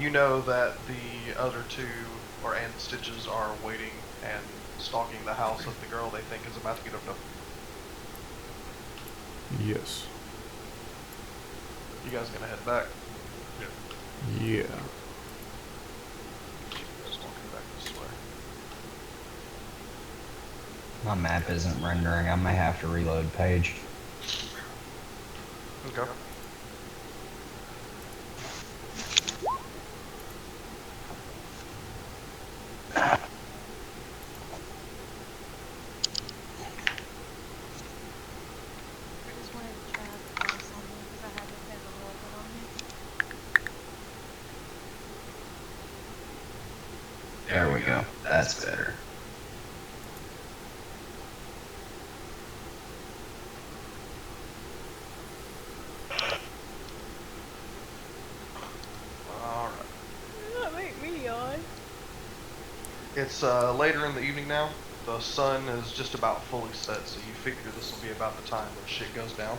You know that the other two, and Stitches, are waiting and stalking the house of the girl they think is about to get abducted. Yes. You guys gonna head back? Yeah. Just walking back this way. My map isn't rendering. I may have to reload page. Okay. I just wanted to try to find something because I haven't been a little bit on me. There we go. That's better. Alright. That make me yawn. It's later in the evening now. The sun is just about fully set, so you figure this will be about the time when shit goes down.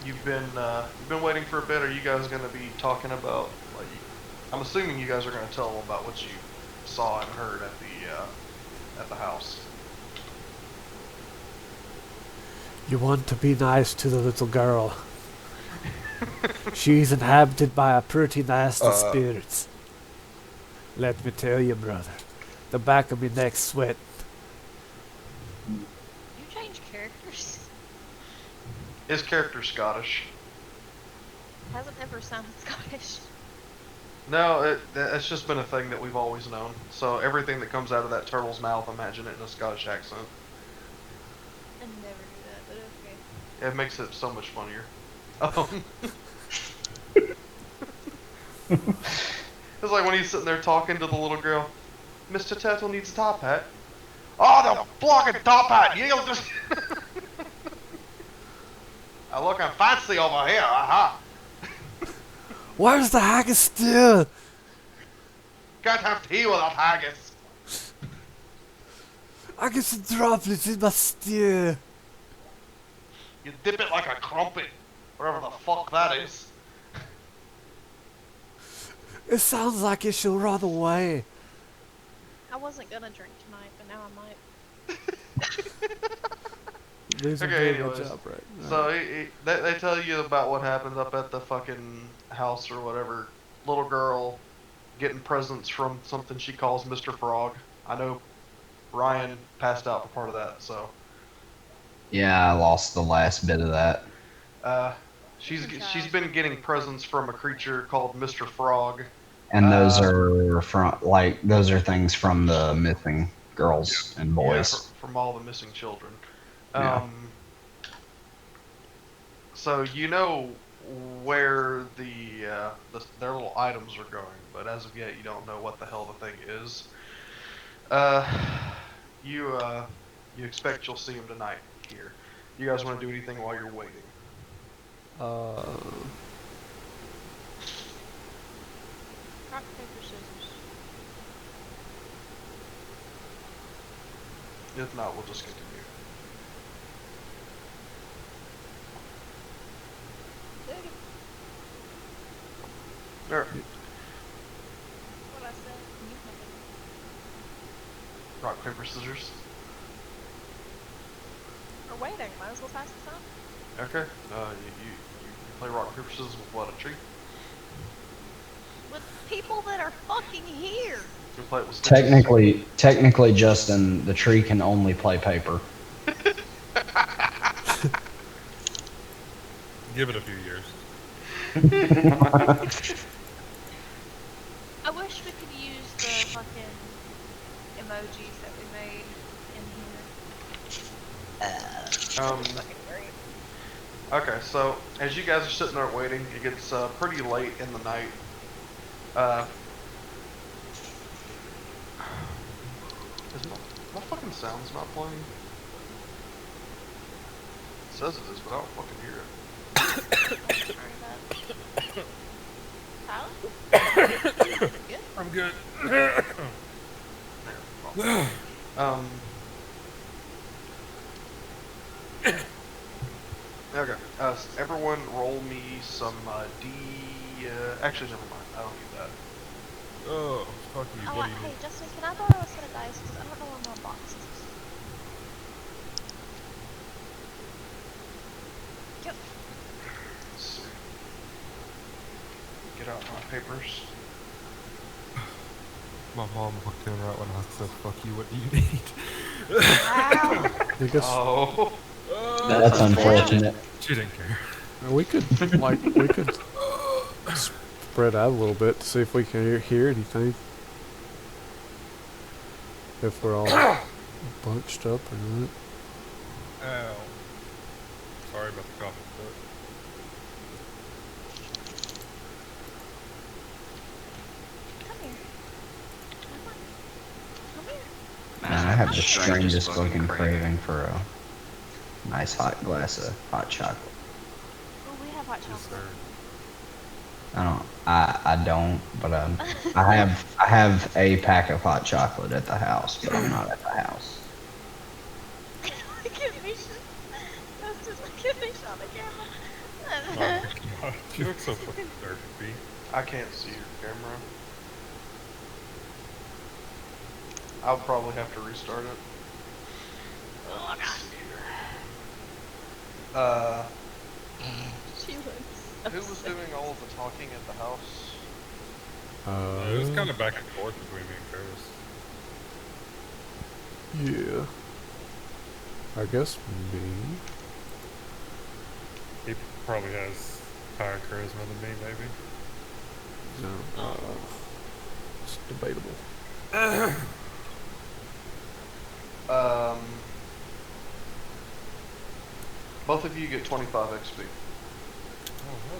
You've been waiting for a bit. Are you guys gonna be talking about, like, I'm assuming you guys are gonna tell them about what you saw and heard at the house. You want to be nice to the little girl. She's inhabited by a pretty nasty spirits. Let me tell you, brother. The back of my neck's sweat. You change characters? His character's Scottish. Hasn't ever sounded Scottish. No, it's just been a thing that we've always known. So everything that comes out of that turtle's mouth, imagine it in a Scottish accent. I never knew that, but okay. It makes it so much funnier. It's like when he's sitting there talking to the little girl. Mr. Turtle needs a top hat. Oh, the blocking top hat! You just... I'm looking fancy over here, aha! Where's the haggis still? Can't have tea without haggis. I get some droplets in my stew. You dip it like a crumpet, whatever the fuck that is. It sounds like it should run away. I wasn't gonna drink tonight, but now I might. There's a Okay, very good anyways. job, right? So they tell you about what happens up at the fucking house or whatever. Little girl getting presents from something she calls Mr. Frog. I know Ryan passed out for part of that, so. Yeah, I lost the last bit of that. She's been getting presents from a creature called Mr. Frog. And those are those are things from the missing girls and boys. Yeah, from all the missing children. Yeah. So you know where their little items are going, but as of yet you don't know what the hell the thing is. You expect you'll see him tonight here. You guys want to do anything while you're waiting? Rock, paper, scissors. If not, we'll just continue. Alright. What I said, you can Rock, paper, scissors. We're waiting, might as well pass the time. Okay. You play rock, paper, scissors with what, a tree? With people that are fucking here. You play it with stitches? Technically, Justin, the tree can only play paper. Give it a few years. I wish we could use the fucking emojis that we made in here. That's fucking great. Okay, so as you guys are sitting there waiting, it gets pretty late in the night. Is my fucking sound's not playing? It says it is, but I don't fucking hear it. Tyler? Good? I'm good. Okay. Everyone roll me some D. Actually, never mind. I don't need that. Oh, fuck you. Oh, What do you hey, need? Justin, can I borrow a set of dice? Because I don't know where my box is. Yep. Let's see. Get out my papers. My mom walked in right when I said, fuck you, what do you need? Wow. I guess Oh. That's unfortunate. She didn't care. we could spread out a little bit to see if we can hear anything. If we're all bunched up or not. Ow. Sorry about the coffee foot. Come here. Come on. Come here. Man, I have the strangest fucking craving for a nice hot glass of hot chocolate. Oh, we have hot Yes, chocolate. sir. I don't, but I have a pack of hot chocolate at the house, but I'm not at the house. Look at me. That's just look at me on the camera. Oh my god, you look so fucking thirsty. I can't see your camera. I'll probably have to restart it. Oh my god. She looks so Who was sick. doing all of the talking at the house? It was kind of back and forth between me and Curtis. Yeah. I guess me. He probably has higher charisma than me, maybe. No. It's debatable. Both of you get 25 XP. Oh, hell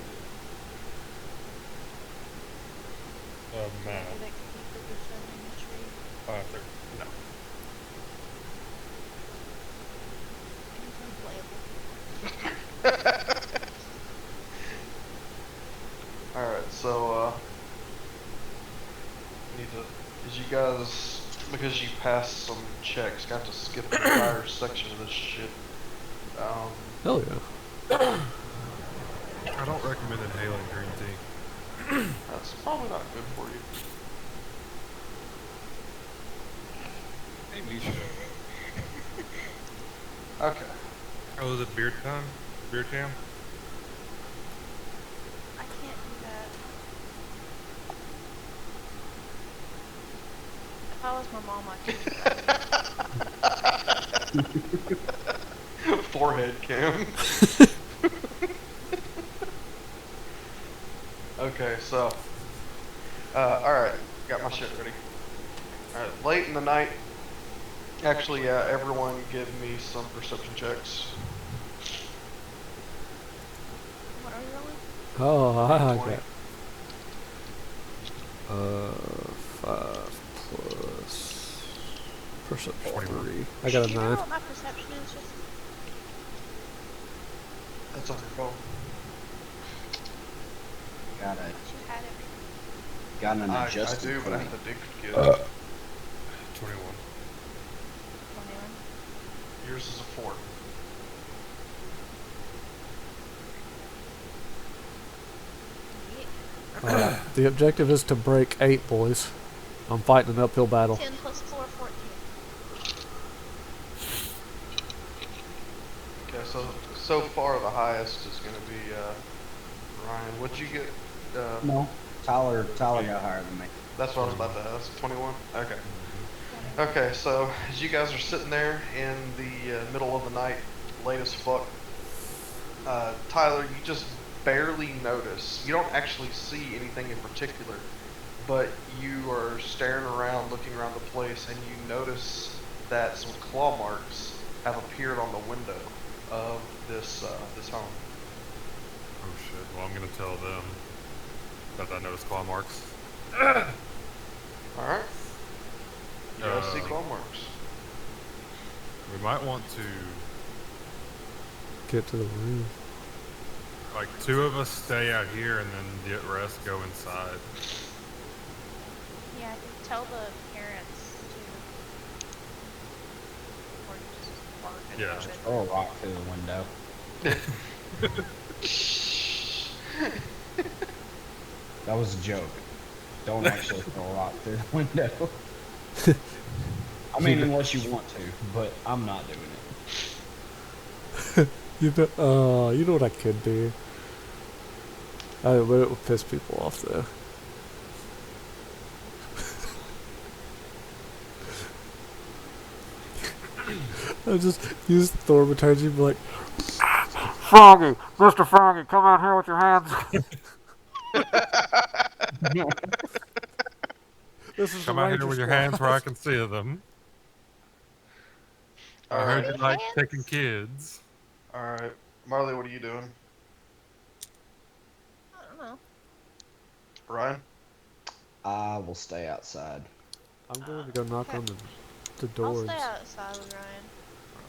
yeah. Matt. Maybe that could be for defending the tree. 530. No. Anything playable. Alright, so, need to, as you guys, because you passed some checks, got to skip an entire section of this shit. Hell yeah. I don't recommend inhaling green tea. That's probably not good for you. Hey, Misha. Okay. Oh, is it beer time? Beer jam? I can't do that. If I was my mom, I could do that. Forehead cam. Okay, so, alright, got my shit ready. Alright, late in the night, actually, everyone give me some perception checks. What are you rolling? Oh, I 20. got 5 plus perception 21. 3. I got a Do you know 9. what my perception is? Just That's on your phone. Got a you had it. got an I adjusted do, but I point. have to dig to get it. 21. 21. Yours is a 4. Yeah. The objective is to break 8, boys. I'm fighting an uphill battle. 10 plus 4, 14. Okay, so far the highest is gonna be, Ryan. What'd you get? No, Tyler got higher than me. That's what I was about to ask. 21? Okay. Okay, so as you guys are sitting there in the middle of the night, late as fuck, Tyler, you just barely notice. You don't actually see anything in particular, but you are staring around, looking around the place, and you notice that some claw marks have appeared on the window of this home. Oh shit, well I'm gonna tell them that I noticed claw marks. All right. You guys see Uh, claw marks. We might want to, Get to the room. like, 2 of us stay out here and then get rest, go inside. Yeah, I can tell the parents to. Or you just bark at Yeah. each other. Throw a rock through the window. That was a joke. Don't actually throw a rock through the window. I mean, unless you want to, but I'm not doing it. You know what I could do? But it would piss people off though. I just use thaumaturgy and be like, Froggy, Mr. Froggy, come out here with your hands. This is the Come out here Ranger with your Squad. hands where I can see them. I All heard right, you like Hands? picking kids. all right. Marley, what are you doing? I don't know. Ryan? I will stay outside. I'm going to go knock Okay. on the I'll doors. stay outside with Ryan.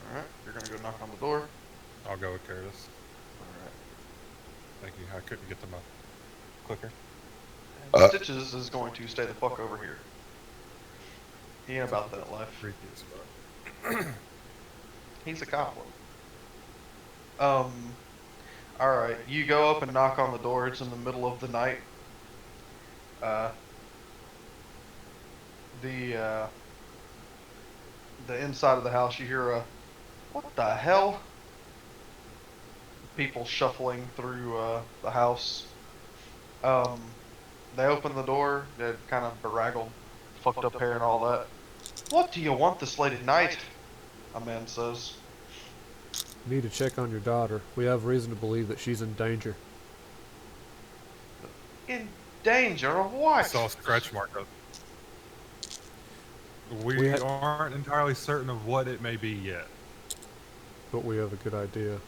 All right, you're gonna go knock on the door. I'll go with Curtis. All right. Thank you. I couldn't get to my clicker. And Stitches is going to stay the fuck over here. He ain't about that life. Freaky as fuck. He's a goblin. Alright, you go up and knock on the door. It's in the middle of the night. The inside of the house, you hear a, what the hell? People shuffling through, the house. They open the door. They're kind of beraggled, fucked up hair and all that. What do you want this late at night? A man says. Need to check on your daughter. We have reason to believe that she's in danger. In danger of I what? saw a scratch mark up. We We had- aren't entirely certain of what it may be yet. But we have a good idea of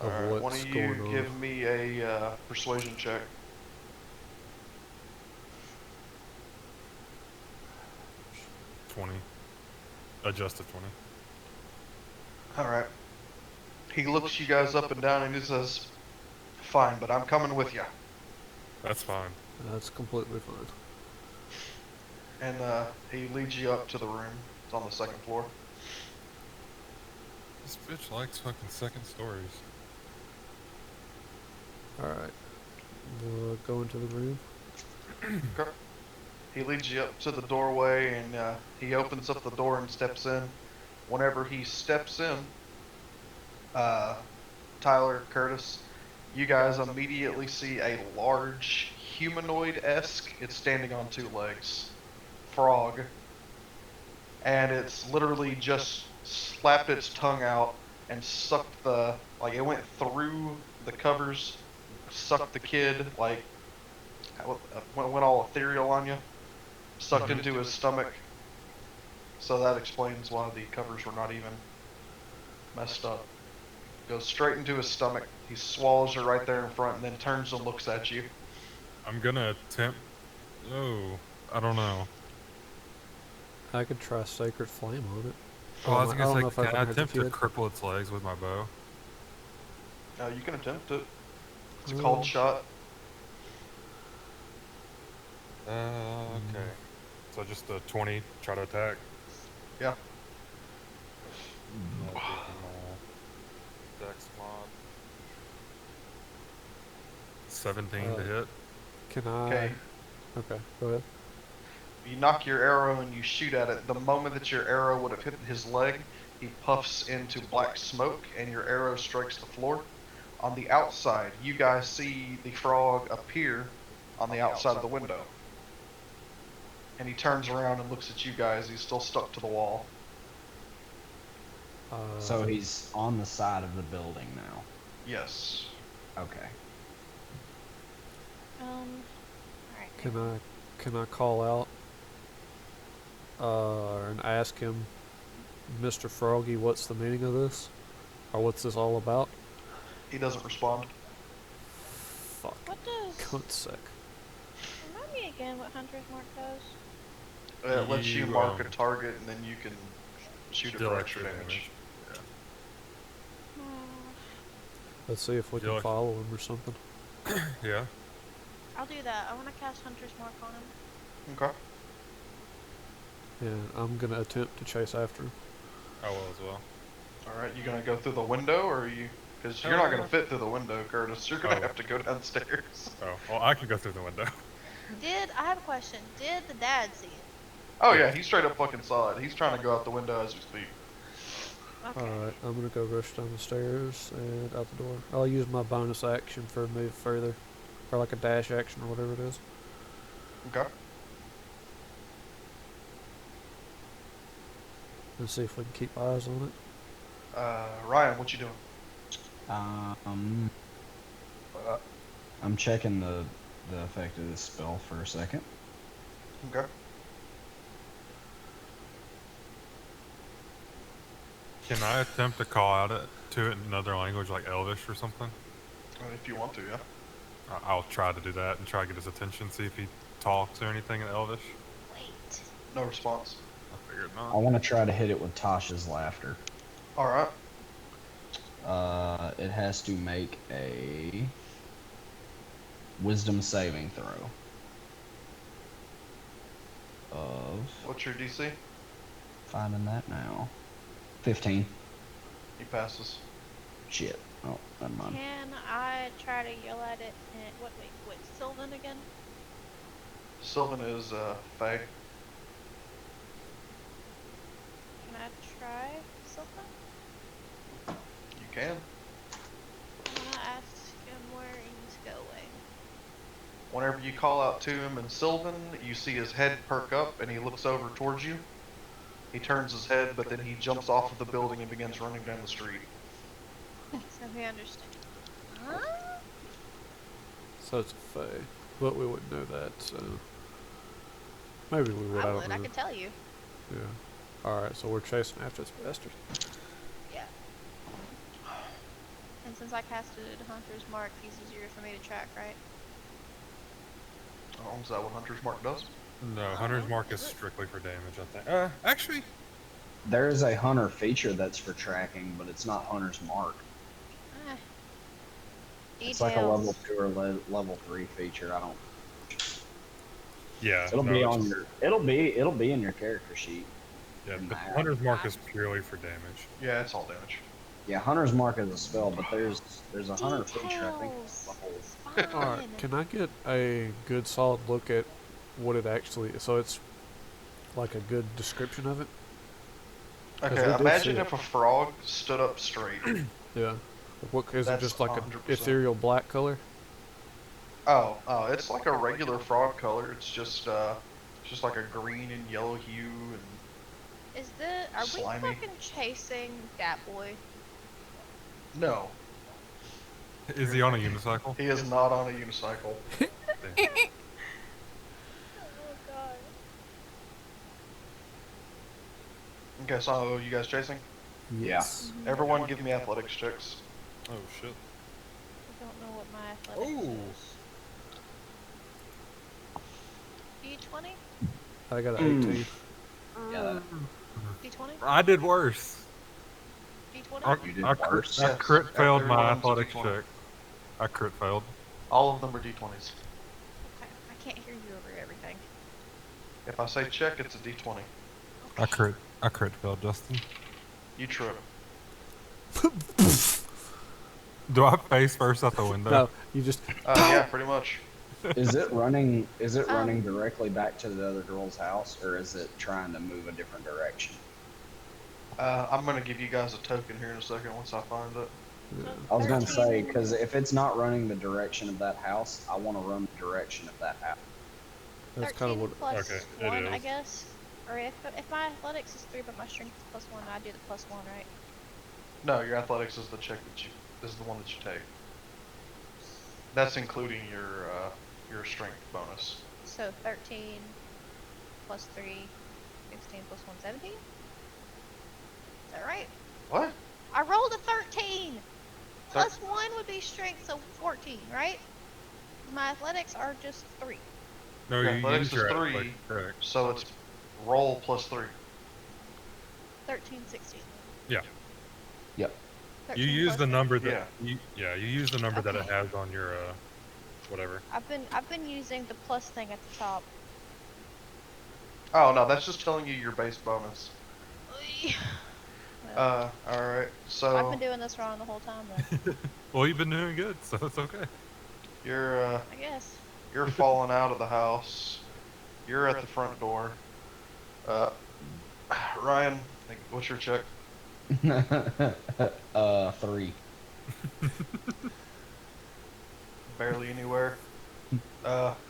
Alright, one what's of you going on. give me a persuasion check. Adjusted 20. Alright. He looks you guys up and down and he says, fine, but I'm coming with you. That's fine. That's completely fine. And he leads you up to the room. It's on the second floor. This bitch likes fucking second stories. Alright. We'll go into the room. Okay. He leads you up to the doorway and he opens up the door and steps in. Whenever he steps in, Tyler, Curtis, you guys immediately see a large humanoid-esque, it's standing on two legs, frog. And it's literally just slapped its tongue out and sucked the, like it went through the covers, sucked the kid, like, went all ethereal on you, sucked into his stomach. So that explains why the covers were not even messed up. Goes straight into his stomach. He swallows her right there in front and then turns and looks at you. I'm gonna attempt. Oh, I don't know. I could try Sacred Flame on it. Well, I was I gonna don't say, know if I've can I ever had attempt the to kid. cripple its legs with my bow? You can attempt it. It's a called shot. Okay. So just a 20, try to attack. Yeah. Dex mod. 17 to Uh, hit. Can I? Okay. Okay, go ahead. You knock your arrow and you shoot at it. The moment that your arrow would have hit his leg, he puffs into black smoke and your arrow strikes the floor. On the outside, you guys see the frog appear on the outside of the window. And he turns around and looks at you guys. He's still stuck to the wall. So he's on the side of the building now. Yes. Okay. Alright. Can I call out and ask him, Mr. Froggy, what's the meaning of this? Or what's this all about? He doesn't respond. Fuck. What does... Cunt sick. Remind me again what Hunter's Mark does. It lets you You, mark a target and then you can shoot it Deal for extra extra damage. Let's see if we Feel can like- follow him or something. Yeah. I'll do that. I want to cast Hunter's Mark on him. Okay. And I'm gonna attempt to chase after him. I will as well. Alright, you gonna go through the window or are you Because you're not gonna fit through the window, Curtis. You're gonna have to go downstairs. Oh, well, I can go through the window. I have a question. Did the dad see it? Oh yeah, he straight up fucking saw it. He's trying to go out the window as we speak. Okay. Alright, I'm gonna go rush down the stairs and out the door. I'll use my bonus action for a move further. Or like a dash action or whatever it is. Okay. And see if we can keep eyes on it. Ryan, what you doing? I'm checking the effect of this spell for a second. Okay. Can I attempt to call out to it in another language, like Elvish or something? If you want to, yeah. I'll try to do that and try to get his attention, see if he talks or anything in Elvish. Wait. No response. I figured I not. want to try to hit it with Tasha's laughter. All right. It has to make a wisdom saving throw. Of What's your DC? finding that now. 15. He passes. Shit. Oh, never mind. Can I try to yell at it? And wait, Sylvan again? Sylvan is Fey. Can I try Sylvan? You can. I'm gonna ask him where he's going. Whenever you call out to him in Sylvan, you see his head perk up and he looks over towards you. He turns his head, but then he jumps off of the building and begins running down the street. So he understands. Huh? So it's a Fey. But we wouldn't know that, so. Maybe we would, I don't know. I could tell you. Yeah. Alright, so we're chasing after this bastard. Yeah. And since I casted Hunter's Mark, he's easier for me to track, right? Is that what Hunter's Mark does? No, Hunter's Mark is strictly for damage, I think. Actually, There is a hunter feature that's for tracking, but it's not Hunter's Mark. Eh. It's like a level 2 or level 3 feature. I don't. yeah. It'll no, be it's- on your. It'll be in your character sheet. Yeah, in but that. Hunter's Mark is purely for damage. Yeah, it's all damage. Yeah, Hunter's Mark is a spell, but there's a hunter feature. I think. Details. The whole. It's fine. Alright, can I get a good solid look at what it actually is? So it's like a good description of it? 'Cause we Okay, did imagine see if a frog stood up straight. Yeah. What is it? That's Just like 100%. an ethereal black color? Oh, it's like a regular frog color. It's just like a green and yellow hue and Are Slimy. we fucking chasing Dat Boy? no, Is he on a unicycle? he is not on a unicycle. Damn. Oh god. Okay, so you guys chasing? Yes. Everyone give me athletics checks. Oh shit. I don't know what my athletics Ooh. is. D20? I got an 18. Yeah, D20? I did worse. D20? You did I crit, worse. I Yes, crit failed my everyone's a athletics D20. check. I crit failed. All of them are d20s. Okay, I can't hear you over everything. If I say check, it's a d20. I crit failed, Justin. You trip. Do I face first out the window? No, you just. Yeah, pretty much. Is it running? Is it Um, running directly back to the other girl's house, or is it trying to move a different direction? I'm gonna give you guys a token here in a second once I find it. I was gonna 13. say, because if it's not running the direction of that house, I want to run the direction of that house. That's 13 kind of what. plus Okay, it 1, I is. guess. Or if my athletics is 3 but my strength is plus 1, I do the plus 1, right? No, your athletics is the check that you is the one that you take. That's including your strength bonus. So 13 plus 3, 16 plus 1, 17? Is that right? What? I rolled a 13! Plus 1 would be strength, so 14, right? My athletics are just 3. No, Your you athletics used your is 3, athletics, correct. so it's roll plus 3. 13, 16. Yeah. Yep. 13 You use plus the 3. number that Yeah. you use the number that it Okay. has on your whatever. I've been using the plus thing at the top. Oh no, that's just telling you your base bonus. No. Alright. I've So, been doing this wrong the whole time, then. Well, you've been doing good, so it's okay. you're, I guess. you're falling out of the house. You're at the front door. Uh, Ryan, what's your check? 3. Barely anywhere.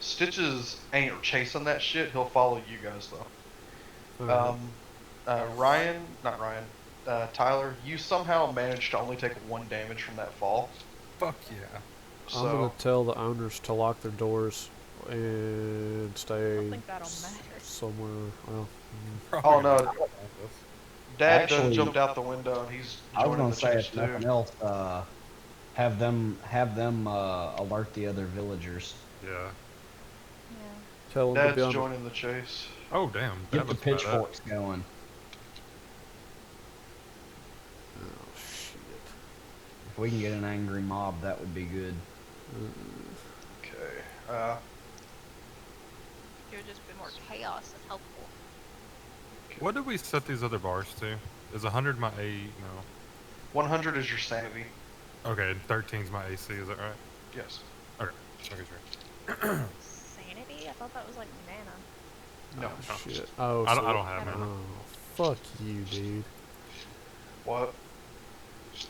Stitches ain't chasing that shit. He'll follow you guys though. Alright. Ryan, not Ryan. Tyler, you somehow managed to only take 1 damage from that fall. Fuck yeah. I'm gonna So, tell the owners to lock their doors and I stay don't think that'll matter. somewhere. Well, Probably oh gonna no, be like this. Dad done Actually, jumped out the window and he's I was joining gonna the say chase if too. nothing else, have them alert the other villagers. Yeah. Yeah. tell them to Dad's be on. joining the chase. Oh damn. Get That the was badass. pitchforks going. Oh shit. If we can get an angry mob, that would be good. Okay. It would just be more chaos than helpful. What did we set these other bars to? Is 100 my A? No. 100 is your sanity. Okay, 13's my AC. Is that right? Yes. Okay. Okay, sure. Sanity? I thought that was like mana. No. Oh shit. Oh, I so don't have mana. Oh, fuck you, dude. What?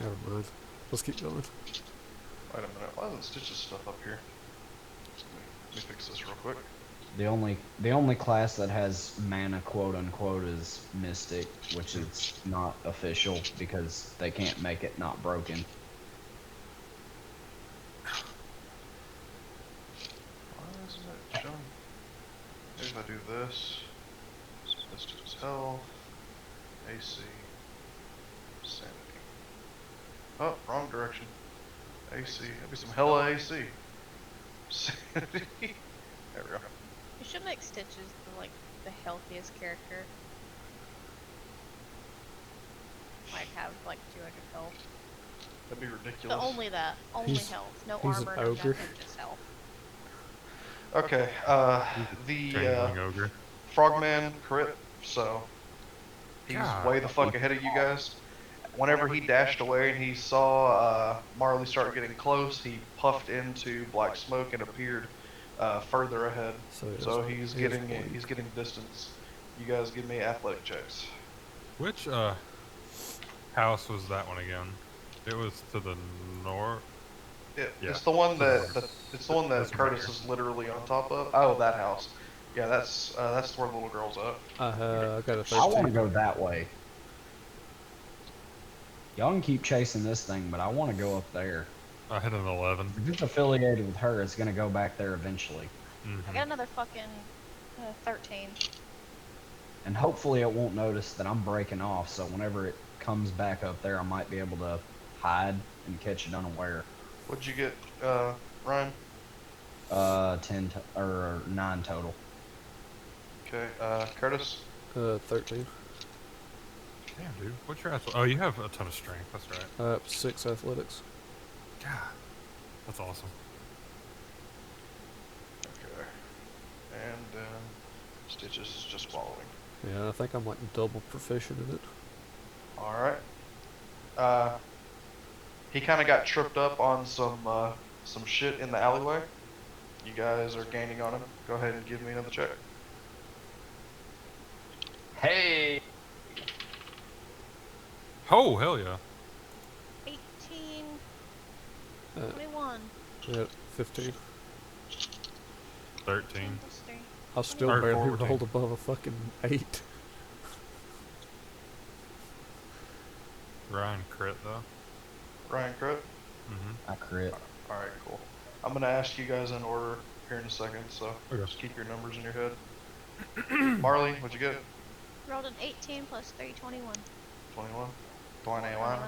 Never mind. Let's keep going. Wait a minute. Why isn't Stitch's stuff up here? Let me fix this real quick. The only class that has mana, quote unquote, is Mystic, which is not official because they can't make it not broken. Why isn't it showing? Maybe if I do this. Stitch's health. AC. Sanity. Oh, wrong direction. AC. That'd be some hella AC. Sanity. There we go. You should make Stitches the healthiest character. Like have like 200 health. That'd be ridiculous. But only that. Only He's- health. No he's an armor, no ogre. nothing, just health. Okay, the Training ogre. Frogman crit, so he's God. way the fuck ahead of you guys. Whenever he dashed away and he saw Marley start getting close, he puffed into black smoke and appeared further ahead. So he's getting distance. You guys give me athletic checks. Which house was that one again? It was to the north. Yeah. It's the one that That's right Curtis here. is literally on top of. Oh, that house. Yeah, that's where the little girl's at. I got a 13. I want to go that way. Y'all can keep chasing this thing, but I want to go up there. I hit an 11. If it's affiliated with her, it's gonna go back there eventually. I got another fucking 13. And hopefully it won't notice that I'm breaking off, so whenever it comes back up there, I might be able to hide and catch it unaware. What'd you get, Ryan? 9 total. Okay, Curtis? 13. Damn, dude. What's your ass? Oh, you have a ton of strength. That's right. 6 athletics. God. That's awesome. Okay. And then Stitches is just following. Yeah, I think I'm like double proficient in it. Alright. He kind of got tripped up on some shit in the alleyway. You guys are gaining on him. Go ahead and give me another check. Hey! Oh, hell yeah. 18, Uh, 21. yeah, 15. 13. Plus 3. I still Or barely 14. rolled above a fucking 8. Ryan crit, though. Ryan crit? Mm-hmm. I crit. Alright, cool. I'm going to ask you guys in order here in a second, so Okay. just keep your numbers in your head. Marley, what'd you get? Rolled an 18 plus 3, 21. 21? 21.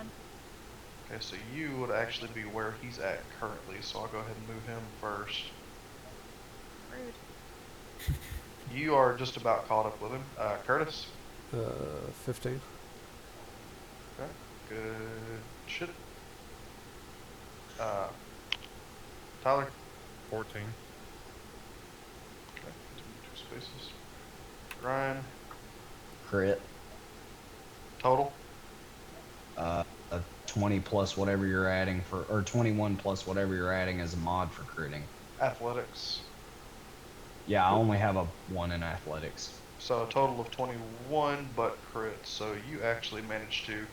Okay, so you would actually be where he's at currently, so I'll go ahead and move him first. Rude. You are just about caught up with him. Curtis? 15. Okay, good shit. Tyler? 14. Okay, 2 spaces. Ryan? Crit. Total? A 20 plus whatever you're adding for, or 21 plus whatever you're adding as a mod for critting. Athletics. Yeah, I only have a 1 in athletics. So a total of 21, but crit. So you actually managed to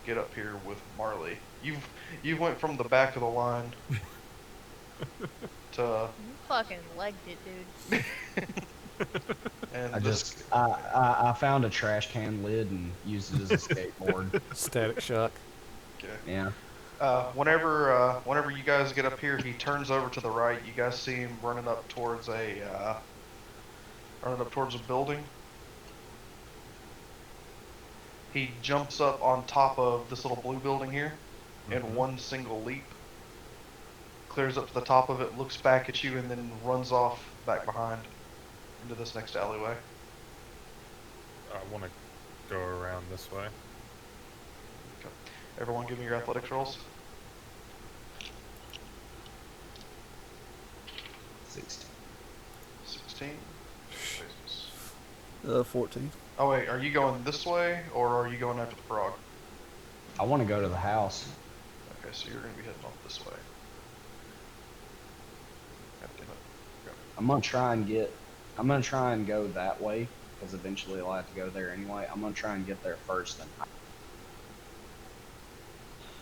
get up here with Marley. You went from the back of the line to You fucking legged it, dude. and I this just, I found a trash can lid and used it as a skateboard. Static shock. okay. Yeah. Whenever you guys get up here, he turns over to the right. You guys see him running up towards a building. He jumps up on top of this little blue building here in one single leap. Clears up to the top of it, looks back at you, and then runs off back behind into this next alleyway. I want to go around this way. Okay. Everyone give me your athletics rolls. 16. 16. 14. Oh wait, are you going this way or are you going after the frog? I want to go to the house. Okay, so you're gonna be heading off this way. God damn it. Okay. I'm gonna try and go that way, because eventually I'll have to go there anyway. I'm gonna try and get there first, and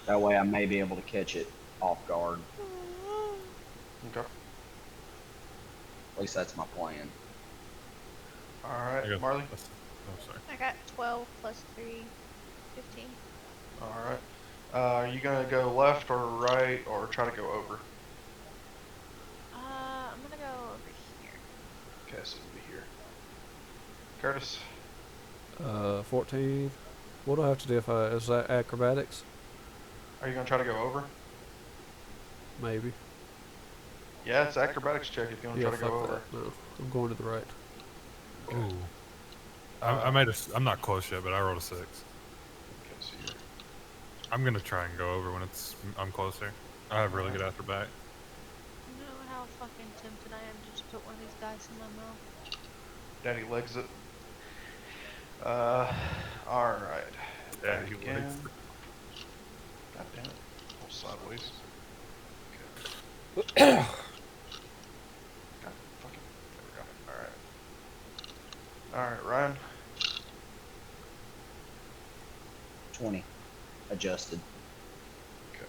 that way I may be able to catch it off guard. Okay. At least that's my plan. All I right, got- Marley. Oh, sorry. I got 12 plus 3, 15. All right. Are you gonna go left or right or try to go over? I'm gonna go over here. Okay, so you'll be here. Curtis. 14. What do I have to do if is that acrobatics? Are you gonna try to go over? Maybe. Yeah, it's acrobatics check if you want to Yeah, try to go fuck over. that. No, I'm going to the right. Ooh. I made a. I'm not close yet, but I rolled a 6. Okay, so you're I'm gonna try and go over when I'm closer. I have really good acrobat. You know how fucking tempted I am to just put one of these dice in my mouth? Daddy legs it. All right. Daddy Back again. legs. God damn it. Go sideways. Okay. God fucking. There we go. All right. All right, Ryan. 20. Adjusted. Okay.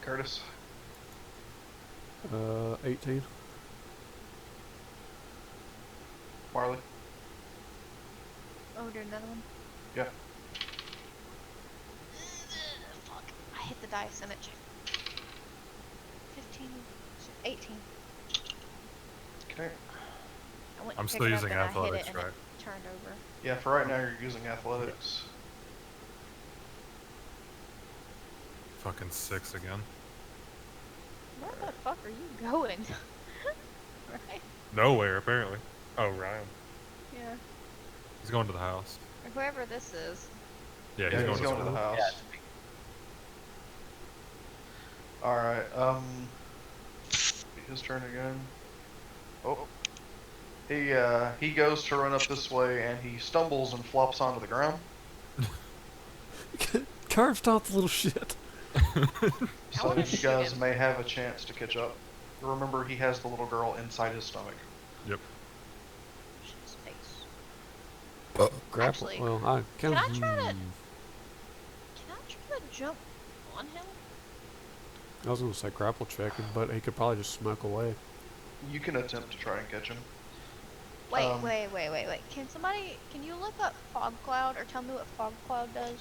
Curtis. 18. Marley. Oh, we're doing another one? Yeah. Fuck. I hit the dice and it checked. 15, 18. Okay. I went I'm to still pick it up using and I hit athletics, it and right? it turned over. Yeah, for right now you're using athletics. Fucking 6 again. Where the fuck are you going? Right? Nowhere apparently. Oh, Ryan. Yeah. He's going to the house. Or whoever this is. Yeah, Yeah, he's going to to the house. Yeah. All right. His turn again. Oh. He goes to run up this way and he stumbles and flops onto the ground. Carve stop the little shit. So wanna you shoot guys him. may have a chance to catch up. Remember, he has the little girl inside his stomach. Yep. Shoot his face. Grapple. Actually, Well, I Can I try to? Hmm. Can I try to jump on him? I was gonna say grapple checking, but he could probably just smoke away. You can attempt to try and catch him. Wait. Can you look up fog cloud or tell me what fog cloud does?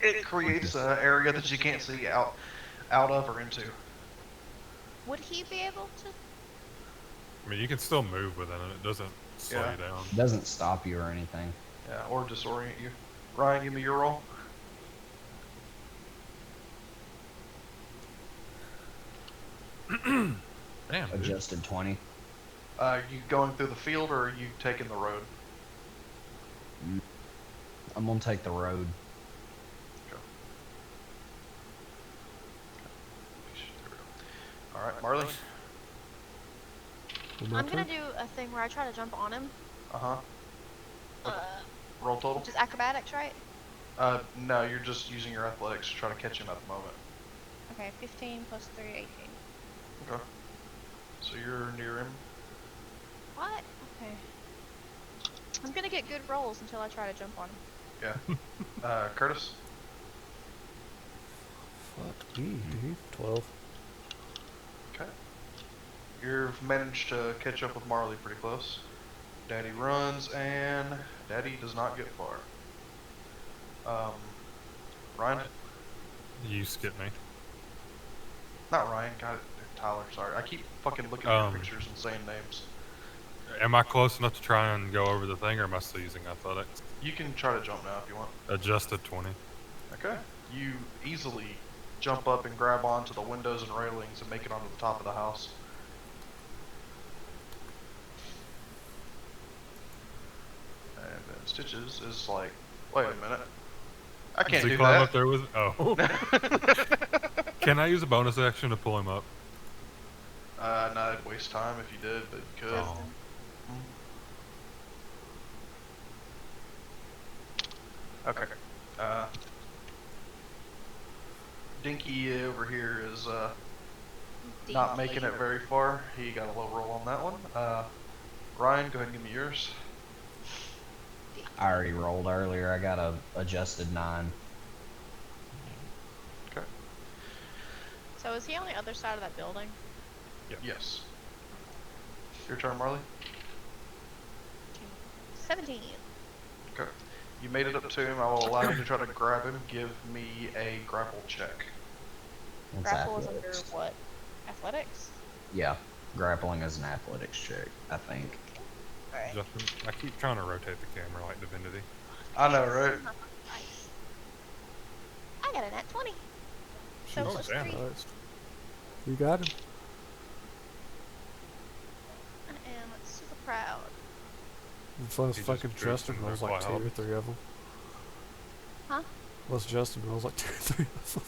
It creates an area that you can't see out of or into. Would he be able to? I mean, you can still move within it. It doesn't slow Yeah. you down. It doesn't stop you or anything. Yeah, or disorient you. Ryan, give me your roll. Damn, dude. Adjusted 20. You going through the field or are you taking the road? I'm gonna take the road. Okay. All right, Marley. My I'm gonna turn? do a thing where I try to jump on him. Uh huh. Uh, roll total. Which is acrobatics, right? No, you're just using your athletics to try to catch him at the moment. Okay, 15 plus 3, 18. Okay. So you're near him. What? Okay. I'm gonna get good rolls until I try to jump on him. Yeah. Curtis. Fuck me, dude. 12. Okay. You've managed to catch up with Marley pretty close. Daddy runs, and Daddy does not get far. Ryan? You skipped me. Not Ryan, God, Tyler, sorry. I keep fucking looking at your pictures and saying names. Am I close enough to try and go over the thing, or am I still using athletics? You can try to jump now if you want. Adjusted 20. Okay. You easily jump up and grab onto the windows and railings and make it onto the top of the house. And then Stitches is like, wait a minute. I can't Does he do climb that. up there with? Oh. Can I use a bonus action to pull him up? No, it'd waste time if you did, but you could. Oh. Okay. Dinky over here is not making it very far. He got a low roll on that one. Ryan, go ahead and give me yours. I already rolled earlier. I got a adjusted 9. Okay. So is he on the other side of that building? Yes. Your turn, Marley. 17. Okay. You made it up to him. I will allow you to try to grab him. Give me a grapple check. It's Grapple is under athletics. what? Athletics? Yeah, grappling is an athletics check, I think. Alright. Justin, I keep trying to rotate the camera like Divinity. I know, right? Nice. I got a nat 20. So Oh, plus damn. 3. Christ. You got him. I am super proud. Unless He just fucking drew Justin some rolls like 2 cloud. or 3 of them. Huh? Unless Justin rolls like 2 or 3 of them.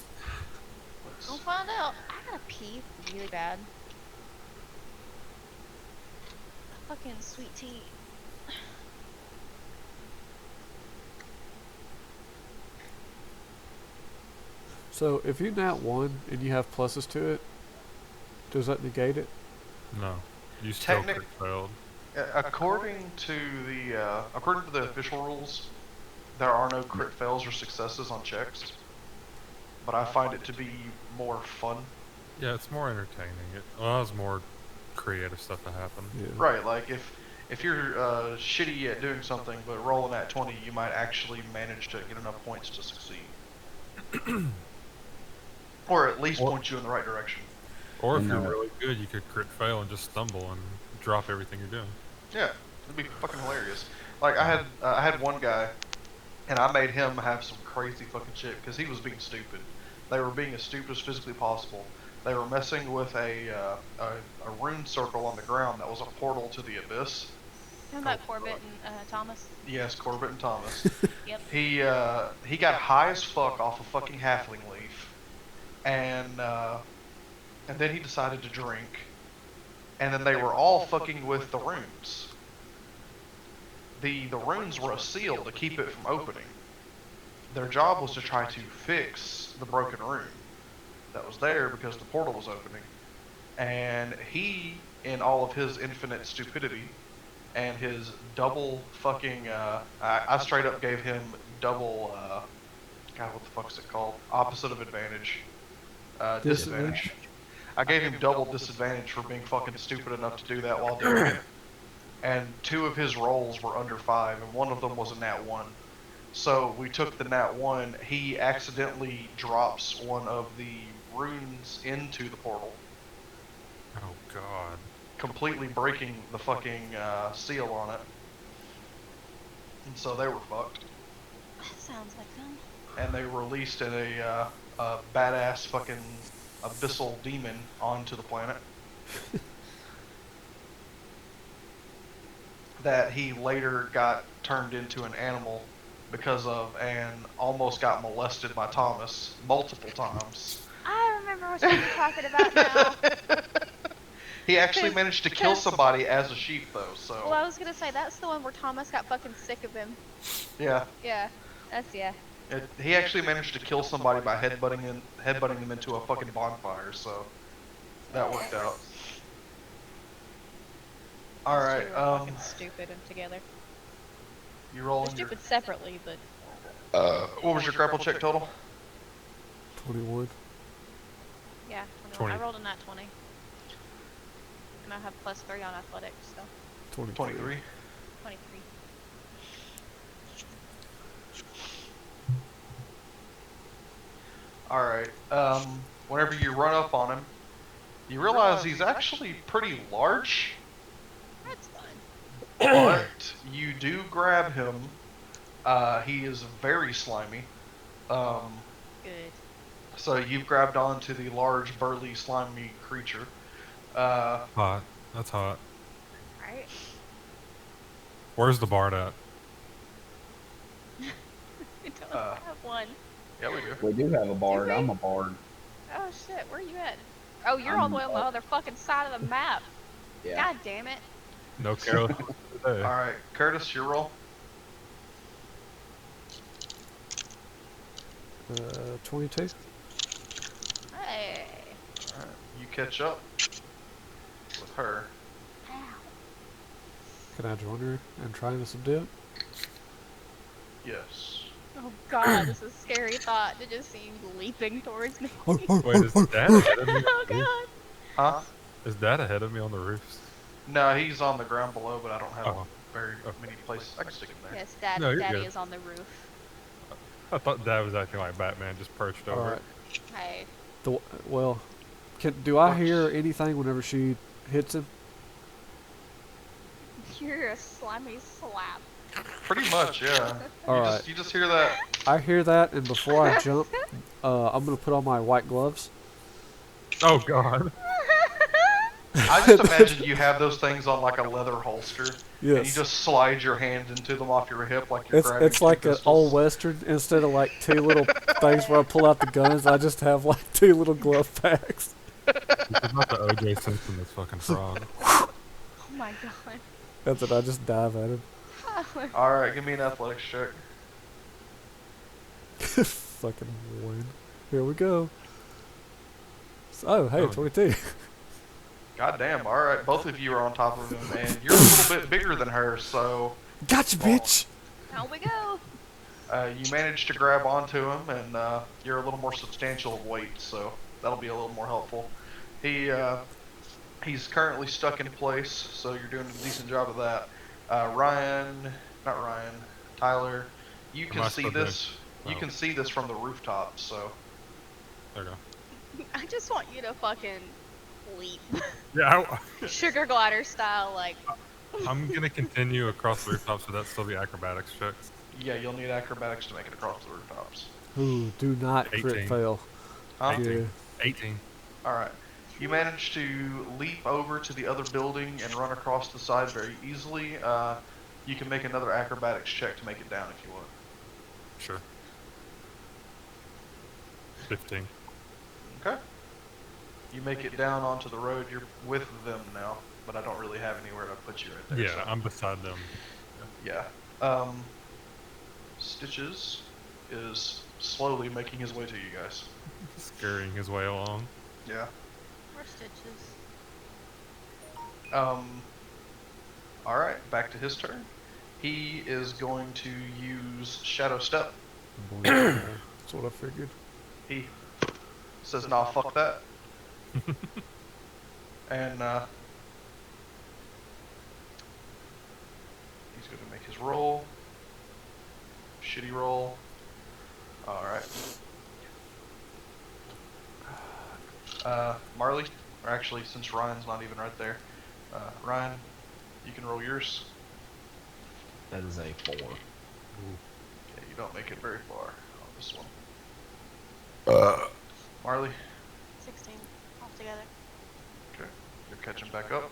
We'll find out. I gotta pee really bad. Fucking sweet tea. So if you nat 1 and you have pluses to it, does that negate it? No. You still Technic- crit failed. According to the official rules, there are no crit fails or successes on checks. But I find it to be more fun. Yeah, it's more entertaining. It allows more creative stuff to happen. Yeah. Right, like if you're shitty at doing something but rolling at 20, you might actually manage to get enough points to succeed. Or at least point you in the right direction. Or if And, you're really good, you could crit fail and just stumble and drop everything you're doing. Yeah, it'd be fucking hilarious. Like I had one guy, and I made him have some crazy fucking shit because he was being stupid. They were being as stupid as physically possible. They were messing with a rune circle on the ground that was a portal to the abyss. How about Corbett and Thomas? Yes, Corbett and Thomas. Yep. He got high as fuck off a fucking halfling leaf, and then he decided to drink, and then they were all fucking with the runes. The runes were a seal to keep it from opening. Their job was to try to fix the broken rune that was there because the portal was opening. And he, in all of his infinite stupidity and his double fucking, I straight up gave him double, God, what the fuck's it called? Opposite of advantage. Disadvantage. I gave him double disadvantage for being fucking stupid enough to do that while doing it. And 2 of his rolls were under 5, and one of them was a nat 1. So we took the nat 1, he accidentally drops one of the runes into the portal, Oh god. completely breaking the fucking seal on it. And so they were fucked. That sounds like them. And they released a badass fucking abyssal demon onto the planet. That he later got turned into an animal because of, and almost got molested by Thomas multiple times. I remember what you're talking about now. He actually managed to kill somebody as a sheep, though. So Well, I was gonna say that's the one where Thomas got fucking sick of him. yeah, Yeah, that's yeah. he actually managed to kill somebody by headbutting them into a fucking bonfire. So that worked out. All Those right, two are fucking stupid and together. you They're rolling your. stupid separately, but What was your grapple check total? 21. yeah. 20. I rolled a nat 20, and I have +3 on athletics, so 23. 23. All right. Whenever you run up on him, you realize he's actually pretty large, That's fun. but you do grab him. He is very slimy. Good. So you've grabbed onto the large, burly, slimy creature. Hot. That's hot. Right? Where's the bard at? We don't Uh, have one. Yeah, we do. We do have a bard. we? I'm a bard. Oh shit, where are you at? Oh, you're all the way on the other fucking side of the map. Yeah. God damn it. No Carol. All right, Curtis, your roll. 22. Hey. All right, you catch up with her. Ow. Can I join her and try and subdue it? Yes. Oh god, this is a scary thought to just see you leaping towards me. Wait, is Dad ahead of me? Oh god. Huh? Is Dad ahead of me on the roofs? No, he's on the ground below, but I don't have Oh. very many places. I can stick him there. Yes, No, you're Daddy good. is on the roof. I thought Dad was acting like Batman, just perched over. Alright. Hey. Well, do I hear anything whenever she hits him? You're a slimy slap. Pretty much, yeah. Alright. You just hear that. I hear that, and before I jump, I'm going to put on my white gloves. Oh God. I just imagine you have those things on like a leather holster, and you Yes. just slide your hand into them off your hip like you're grabbing It's like two an pistols. old western. Instead of like two little things where I pull out the guns, I just have like two little glove packs. It's not the O.J. Simpson this fucking frog. Oh my god. That's it. I just dive at him. All right, give me an athletics check. Fucking win. Here we go. Oh, hey, Oh. 22. God damn. All right, both of you are on top of him, and you're a little bit bigger than her, so Gotcha, bitch. Down we go. you managed to grab onto him, and you're a little more substantial of weight, so that'll be a little more helpful. He's currently stuck in place, so you're doing a decent job of that. Tyler, you Am can I see still this. doing- You oh. can see this from the rooftop, so There you go. I just want you to fucking leap. Yeah, Sugar glider style, like. I'm gonna continue across the rooftop, so that's still the acrobatics check. yeah, you'll need acrobatics to make it across the rooftops. Ooh, do not crit 18. fail. Huh? 18. Yeah. 18. All right. You managed to leap over to the other building and run across the side very easily. You can make another acrobatics check to make it down if you want. Sure. 15. Okay. You make it down onto the road. You're with them now, but I don't really have anywhere to put you right there. Yeah, I'm beside them. Yeah. Stitches is slowly making his way to you guys. Scurrying his way along. More Yeah. stitches. All right. Back to his turn. He is going to use Shadow Step. That's what I figured. He says, "Nah, fuck that," and he's going to make his roll. Shitty roll. All right. Marley, or actually, since Ryan's not even right there, Ryan, you can roll yours. That is a 4. Okay, you don't make it very far on this one. Marley, 16 altogether. okay, you're catching back up.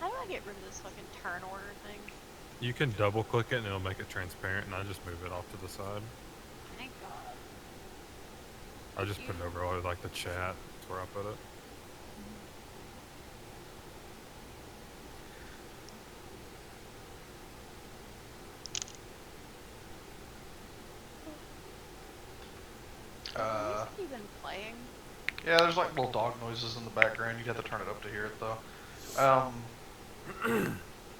How do I get rid of this fucking turn order thing? You can double click it and it'll make it transparent, and I just move it off to the side. Thank God. I just put it over like the chat. That's where I put it. Has he been playing? Yeah, there's like little dog noises in the background. You'd have to turn it up to hear it though.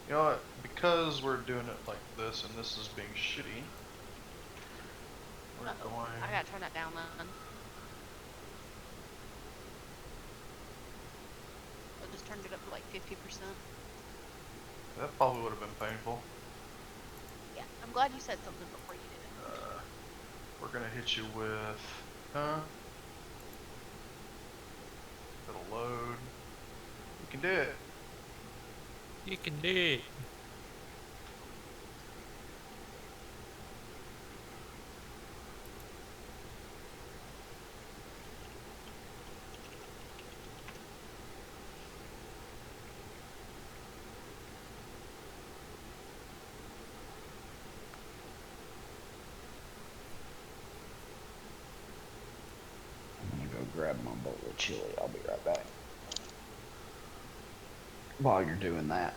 You know what? Because we're doing it like this and this is being shitty, we're going. I gotta turn that down then. I just turned it up to like 50%. That probably would have been painful. Yeah, I'm glad you said something before you did it. We're gonna hit you with. It'll load. You can do it. You can do it. I'm gonna go grab my bowl of chili. I'll be right back. While you're doing that.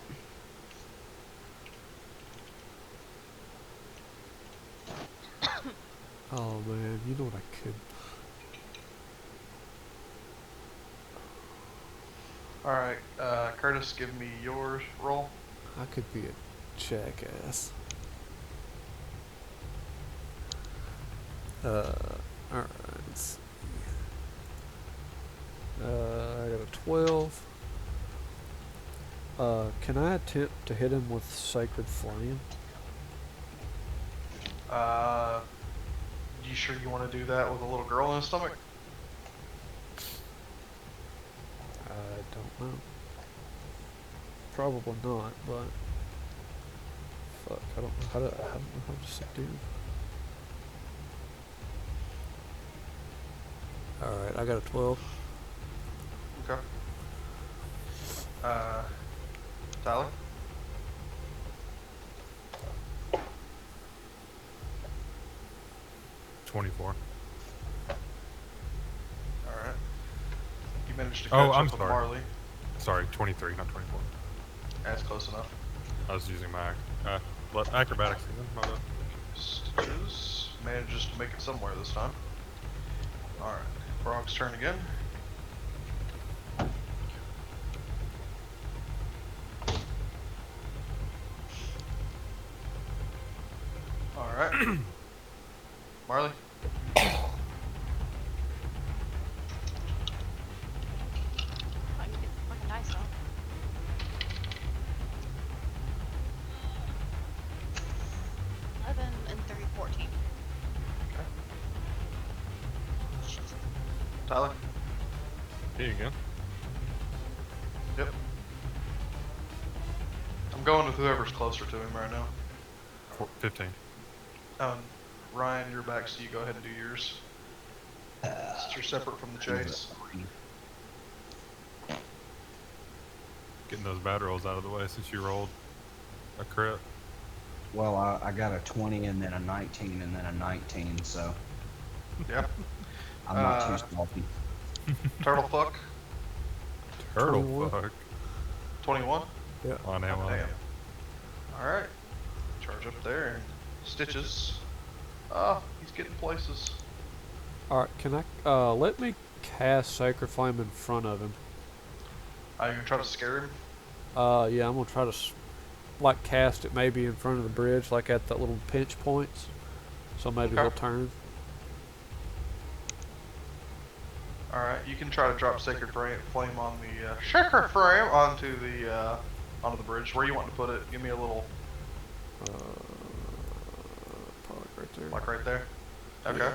Oh man, you know what I could. Alright, Curtis, give me your roll. I could be a jackass. Alright, let's see. I got a 12. Can I attempt to hit him with Sacred Flame? You sure you want to do that with a little girl in his stomach? I don't know. Probably not, but fuck, I don't know how to do. Alright, I got a 12. Okay. Tyler? $24. Alright. You managed to catch Oh, up I'm with sorry. Marley. Sorry, 23, not 24. That's close enough. I was using my acrobatics again. My bad. Stitches manages to make it somewhere this time. Alright. Frog's turn again. Alright. Marley? I can get the fucking dice out. And 3, 14. Okay. Shit. Tyler? Here you go. Yep. I'm going with whoever's closer to him right now. 15. Ryan, you're back, so you go ahead and do yours. Since you're separate from the chase. Getting those bad rolls out of the way since you rolled a crit. Well, I got a 20 and then a 19 and then a 19, so Yeah. I'm not too salty. Turtle fuck. Turtle 21. fuck. 21. Yeah. On him. Damn. Alright. Charge up there. Stitches. Oh, he's getting places. Alright, can I, let me cast Sacred Flame in front of him. Are you gonna try to scare him? Yeah, I'm gonna try to, like, cast it maybe in front of the bridge, like at the little pinch points. So maybe Okay. he'll turn. Alright, you can try to drop Sacred Flame on the, Sacred Flame onto the bridge. Where you want to put it? Give me a little, Probably right there. like right there. Okay.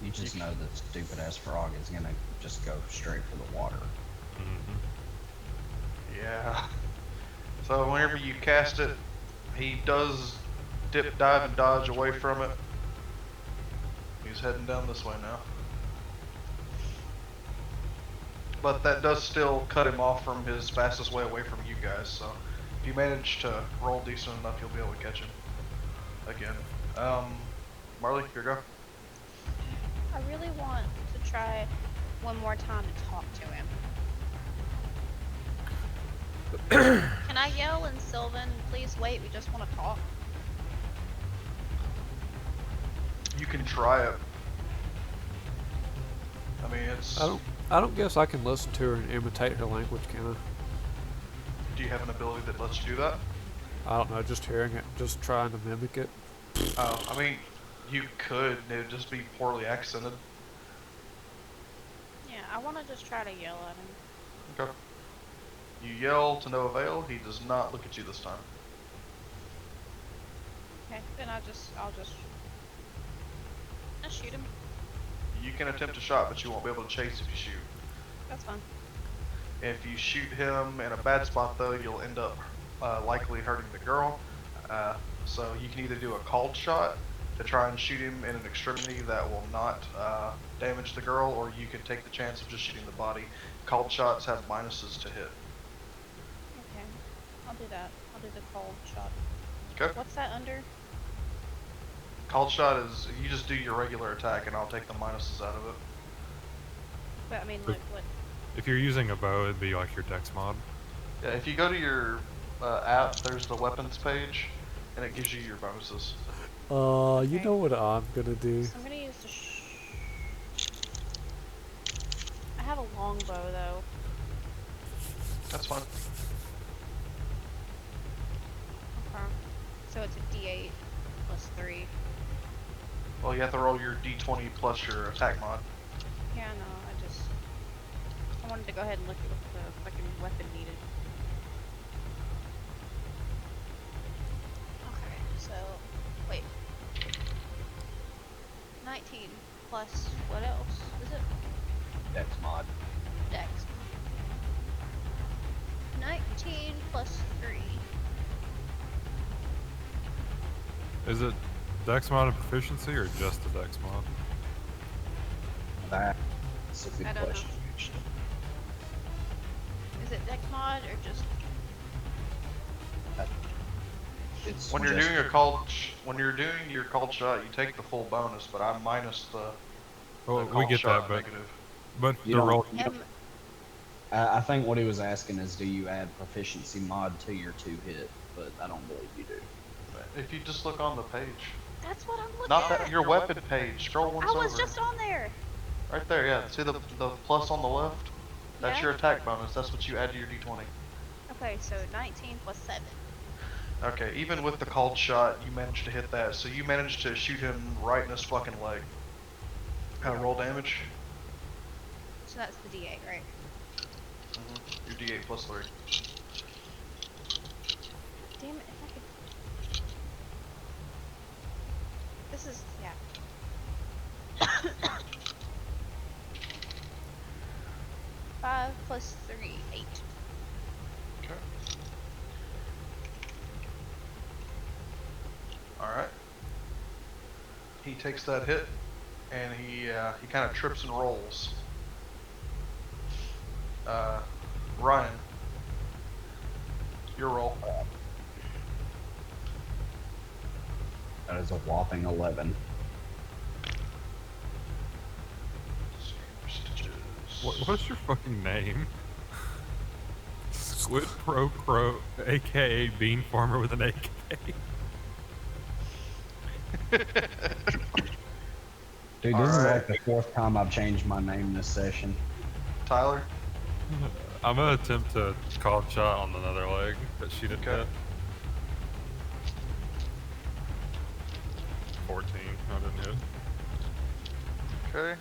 You just know the stupid ass frog is gonna just go straight for the water. Yeah. So whenever you cast it, he does dip, dive, and dodge away from it. He's heading down this way now. But that does still cut him off from his fastest way away from you guys, so If you manage to roll decent enough, you'll be able to catch him again. Marley, your go. I really want to try one more time to talk to him. Can I yell in Sylvan, please wait, we just want to talk? You can try it. I mean, it's. I don't guess I can listen to her and imitate her language, can I? Do you have an ability that lets you do that? I don't know, just hearing it, just trying to mimic it. Oh, I mean, you could. It would just be poorly accented. Yeah, I want to just try to yell at him. Okay. You yell to no avail. He does not look at you this time. Okay, then I'll just shoot him. You can attempt a shot, but you won't be able to chase if you shoot. That's fine. If you shoot him in a bad spot, though, you'll end up likely hurting the girl. So you can either do a called shot to try and shoot him in an extremity that will not damage the girl, or you can take the chance of just shooting the body. Called shots have minuses to hit. Okay, I'll do that. I'll do the cold shot. Okay. What's that under? Called shot is you just do your regular attack, and I'll take the minuses out of it. But I mean, like what? If you're using a bow, it'd be like your dex mod. Yeah, if you go to your app, there's the weapons page, and it gives you your bonuses. You Okay. know what I'm gonna do? So I'm gonna use the. I have a longbow though. That's fine. Okay. So it's a D8 plus 3. Well, you have to roll your d20 plus your attack mod. Yeah, no, I wanted to go ahead and look at what the fucking weapon needed. Okay, so wait. 19 plus what else? Is it Dex mod. Dex? 19 plus 3. Is it dex mod and proficiency, or just a dex mod? That's a good I don't know. question, actually. Is it Dex mod or just? It's When you're just- doing your called shot, you take the full bonus, but I minus the Well, called we get shot that, but negative. You the don't- roll. I think what he was asking is, do you add proficiency mod to your 2-hit? But I don't believe you do. If you just look on the page, That's what I'm looking not at. that your weapon page. Scroll once I was over. just on there. Right there, yeah. See the plus on the left? That's Yeah. your attack bonus. That's what you add to your d20. Okay, so 19 plus 7. Okay, even with the called shot, you managed to hit that. So you managed to shoot him right in his fucking leg. Roll damage. So that's the D8, right? Your d8 plus 3. Damn it, if I could. This is, yeah. 5 plus 3, 8. Okay. Alright. He takes that hit, and he kind of trips and rolls. Ryan, your roll. That is a whopping 11. What's your fucking name? Squid Pro Crow, aka Bean Farmer with an AK. Dude, this is Alright. like the 4th time I've changed my name this session. Tyler? I'm gonna attempt to call shot on another leg that she didn't Okay. hit. 14, I didn't hit. Okay.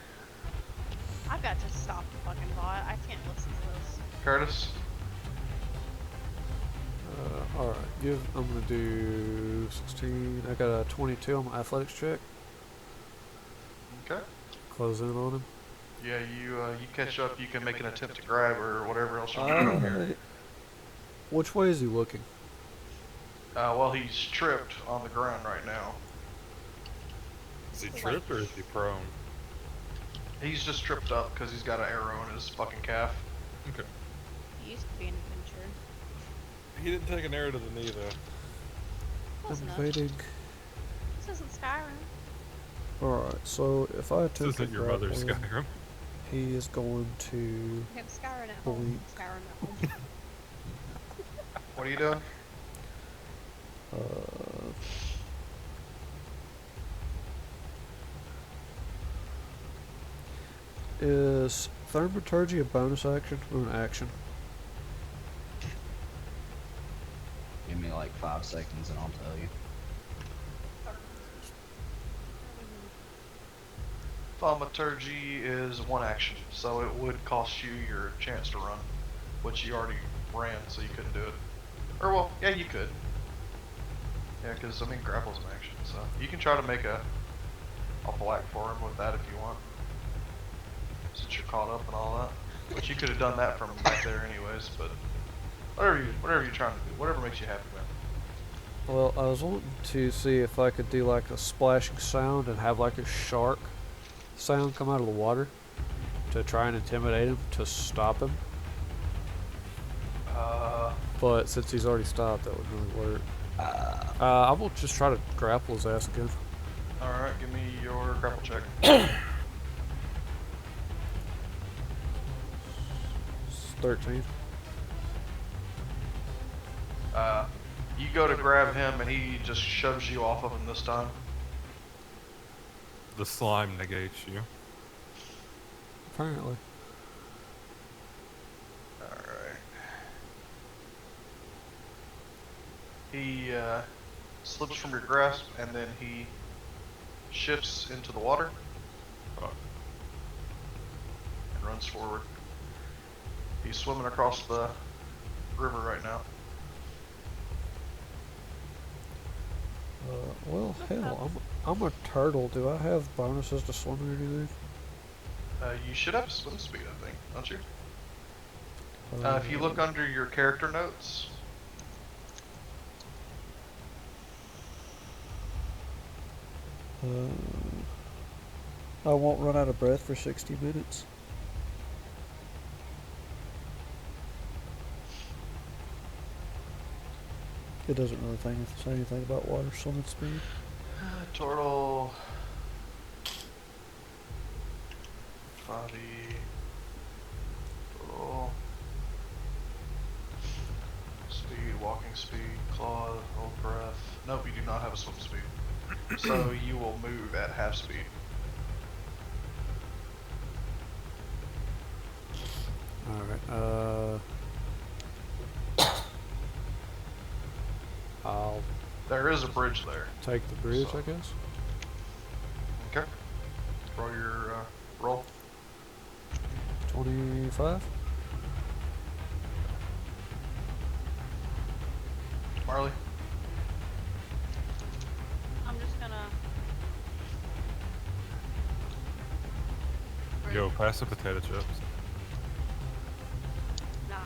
I've got to stop the fucking bot. I can't listen to this. Curtis? Alright, I'm gonna do 16. I got a 22 on my athletics check. Okay. Close in on him. Yeah, you catch up, you can make an attempt to grab her or whatever else you're doing here. Alright. Which way is he looking? Well, he's tripped on the ground right now. Is he tripped or is he prone? He's just tripped up because he's got an arrow in his fucking calf. Okay. He used to be an adventurer. He didn't take an arrow to the knee though. Close enough. Invading. This isn't Skyrim. Alright, so if I This attempt to isn't your grapple mother's him, Skyrim. he is going to. You have Skyrim at home. Blink. Skyrim at home. What are you doing? Uh, is Thaumaturgy a bonus action or an action? Give me like 5 seconds and I'll tell you. Thaumaturgy is one action, so it would cost you your chance to run, which you already ran, so you couldn't do it. Or well, yeah, you could. Yeah, because I mean, grapple's an action, so you can try to make a black for him with that if you want, since you're caught up and all that. Which you could have done that from back there anyways, but whatever you're trying to do, whatever makes you happy, man. Well, I was wanting to see if I could do like a splashing sound and have like a shark sound come out of the water to try and intimidate him to stop him. But since he's already stopped, that wouldn't really work. I will just try to grapple his ass again. Alright, give me your grapple check. It's 13. You go to grab him and he just shoves you off of him this time. The slime negates you. Apparently. Alright. He slips from your grasp and then he shifts into the water Oh, and runs forward. He's swimming across the river right now. Well, hell, I'm a turtle. Do I have bonuses to swim or anything? You should have swim speed, I think, don't you? If you look under your character notes, I won't run out of breath for 60 minutes. It doesn't really say anything about water swimming speed. turtle, body, turtle, speed, walking speed, claw, hold breath. Nope, you do not have a swim speed. So you will move at half speed. Alright, I'll There is a bridge there. take the bridge, So- I guess. Okay. Roll your roll. 25? Marley. I'm just gonna. yo, pass the potato chips. Nah.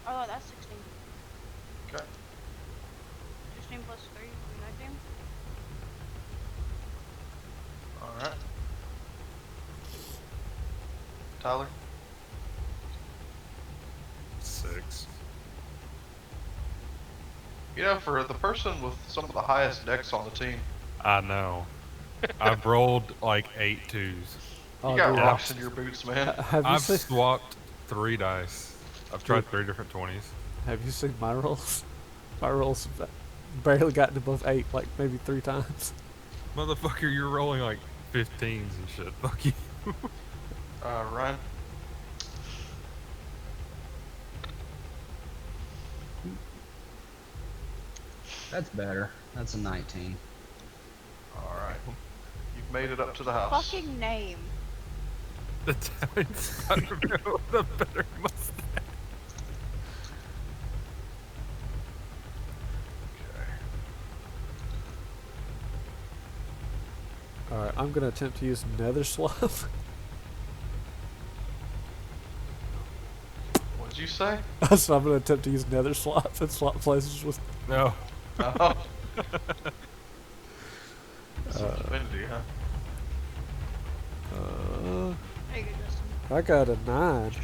Oh, that's 16. Okay. 16 plus 3 would be 19. Alright. Tyler. 6. You know, for the person with some of the highest decks on the team, I know. I've rolled like 8 2s. you Oh, got dude, rocks in your boots, man. Have you I've seen? swapped 3 dice. I've tried 3 different 20s. Have you seen my rolls? My rolls have barely gotten above 8, like maybe 3 times. Motherfucker, you're rolling like 15s and shit. Fuck you. Ryan. That's better. That's a 19. Alright. You've made it up to the house. Fucking name. The Italians gotta know the better mustache. Okay. Alright, I'm gonna attempt to use Nether Swap. What'd you say? So I'm gonna attempt to use nether slots and swap places with. No. Oh. Some divinity, huh? There you go, Justin. I got a 9. Where's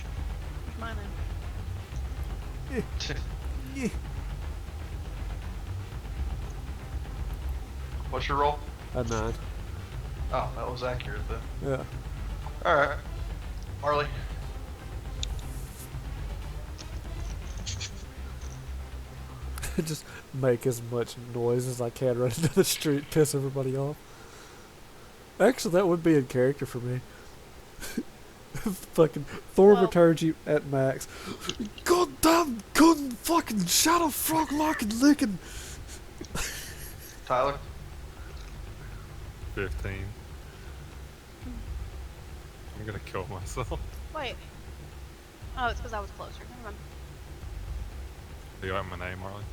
mine then? Yeah. What's your roll? A 9. Oh, that was accurate then. Yeah. Alright. Marley. Just make as much noise as I can running down the street, piss everybody off. Actually, that would be in character for me. Fucking Thor Well- returns you at max. Goddamn gun fucking shadow frog locking licking. Tyler. 15. I'm gonna kill myself. Wait. Oh, it's because I was closer. Never mind. Do you like my name, Marley?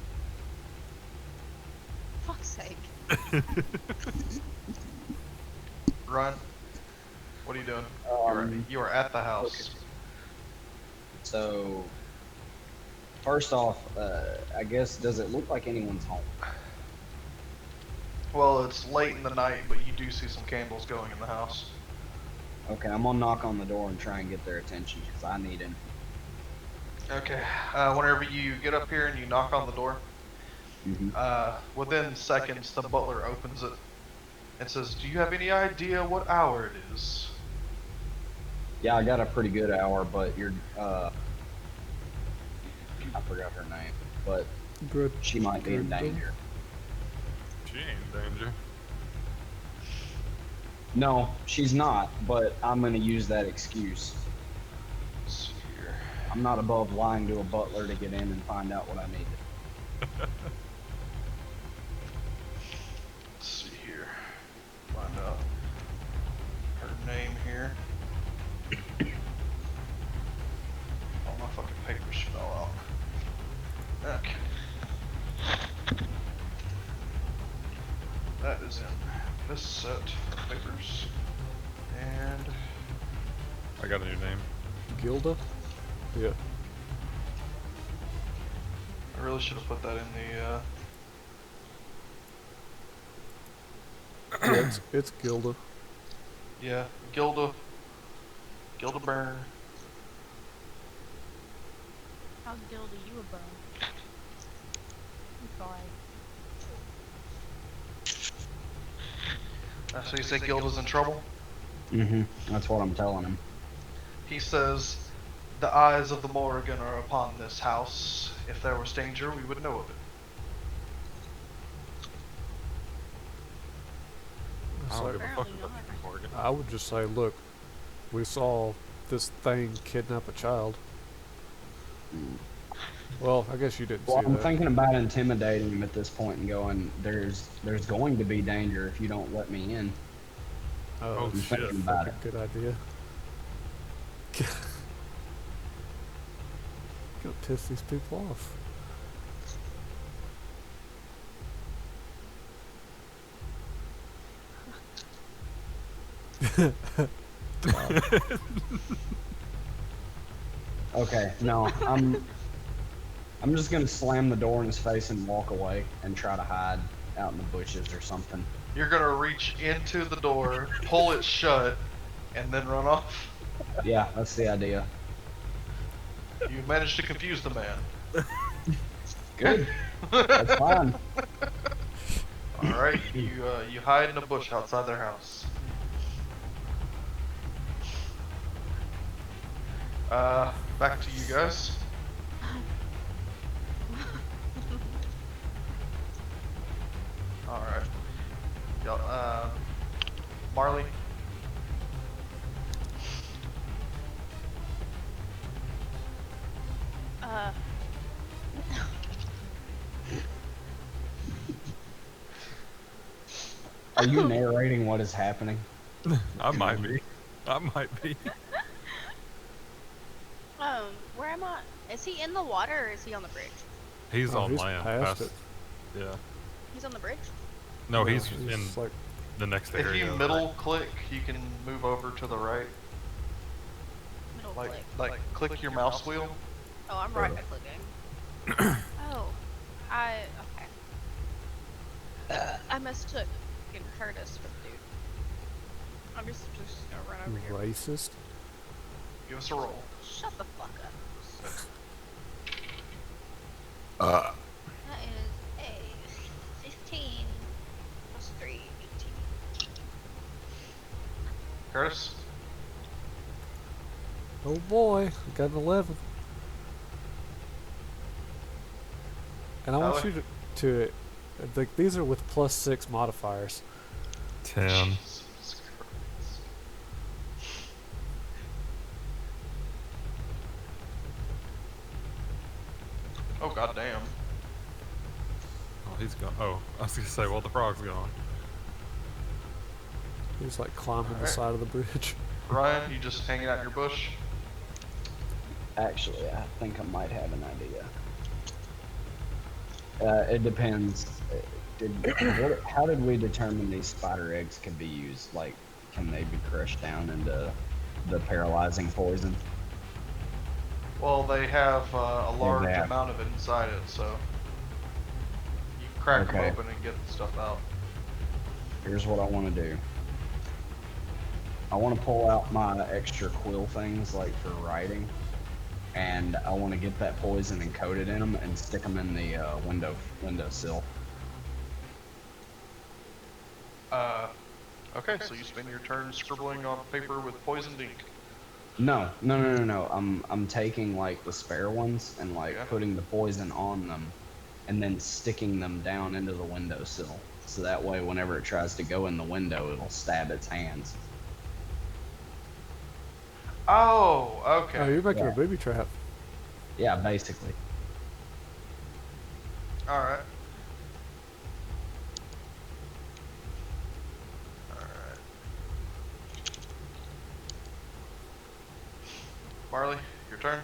Fuck's sake. Ryan. What are you doing? You are at the house. So, first off, I guess, does it look like anyone's home? Well, it's late in the night, but you do see some candles going in the house. Okay, I'm gonna knock on the door and try and get their attention because I need it. Okay. Whenever you get up here and you knock on the door, within seconds the butler opens it and says, "Do you have any idea what hour it is?" Yeah, I got a pretty good hour, but you're, I forgot her name, but Good. she might be in danger. She ain't in danger. No, she's not, but I'm gonna use that excuse. Let's see here. I'm not above lying to a butler to get in and find out what I need. Let's see here. Find out her name here. All my fucking papers fell out. Okay. That is in this set of papers. And I got a new name. Gilda? Yeah. I really should have put that in the Yeah, it's Gilda. yeah, Gilda Byrne. How guilty you a bum. I'm sorry. So you say Gilda's in trouble? That's what I'm telling him. He says, "The eyes of the Morrigan are upon this house. If there was danger, we would know of it." I So don't give a fuck Apparently about not. you, Morgan. I would just say, look, we saw this thing kidnap a child. Well, I guess you didn't Well, see I'm that. thinking about intimidating him at this point and going, there's going to be danger if you don't let me in. Oh, I'm shit. thinking about it. Good idea. Gonna piss these people off. Okay, no, I'm just gonna slam the door in his face and walk away and try to hide out in the bushes or something. You're gonna reach into the door, pull it shut, and then run off. Yeah, that's the idea. You managed to confuse the man. Good. That's fine. All right, you hide in a bush outside their house. Back to you guys. All right. Y'all, Marley. Uh, Are you narrating what is happening? I might be. I might be. where am I? Is he in the water or is he on the bridge? He's Oh, on he's land. past it. Yeah. He's on the bridge? No, No, he's in like, the next If area. you middle click, you can move over to the right. Middle Like click. click your mouse wheel. Oh, I'm right clicking. Oh, okay. I mistook fucking Curtis for the dude. I'm just gonna run over here. Racist. Give us a roll. Shut the fuck up. Uh, That is a 15 plus 3, 18. Curtis? Oh boy, I got an 11. And I want Tyler? you to like these are with +6 modifiers. 10. Jesus Christ. Oh, goddamn. Oh, he's gone. Oh, I was gonna say, well, the frog's gone. He's like climbing the Alright. side of the bridge. Ryan, you just hanging out in your bush? Actually, I think I might have an idea. It depends. How did we determine these spider eggs could be used? Like, can they be crushed down into the paralyzing poison? Well, they have a large have. amount of it inside it, so you crack Okay. them open and get the stuff out. Here's what I want to do. I want to pull out my extra quill things, like for writing, and I want to get that poison and coat it in them and stick them in the windowsill. Okay, so you spend your turn scribbling on paper with poisoned ink. No. I'm taking like the spare ones and like Yeah. putting the poison on them, and then sticking them down into the windowsill. So that way, whenever it tries to go in the window, it'll stab its hands. Oh, okay. Oh, you're making Yeah. a booby trap. Yeah, basically. Alright. Alright. Marley, your turn.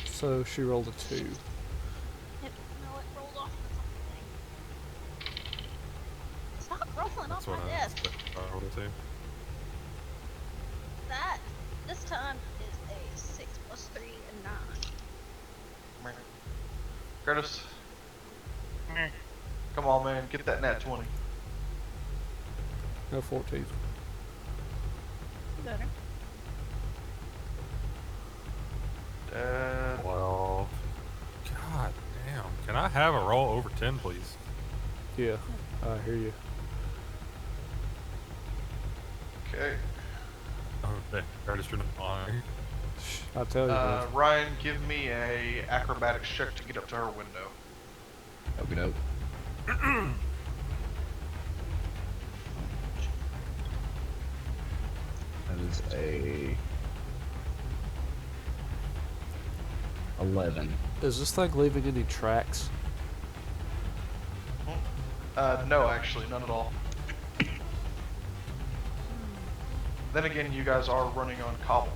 So she rolled a 2. Yep, no, it rolled off the fucking thing. Stop rolling That's off what my I desk. expect. I would say. That, this time, is a 6 plus 3 and 9. Curtis. Come on, man. Get that nat 20. No, 14. Better. Dad. 12. God damn. Can I have a roll over 10, please? Yeah, I hear you. Okay. Okay. Curtis, you're not lying. I tell you, man. Ryan, give me a acrobatics check to get up to her window. Okie doke. That is a 11. Is this thing leaving any tracks? No, actually, none at all. Then again, you guys are running on cobble.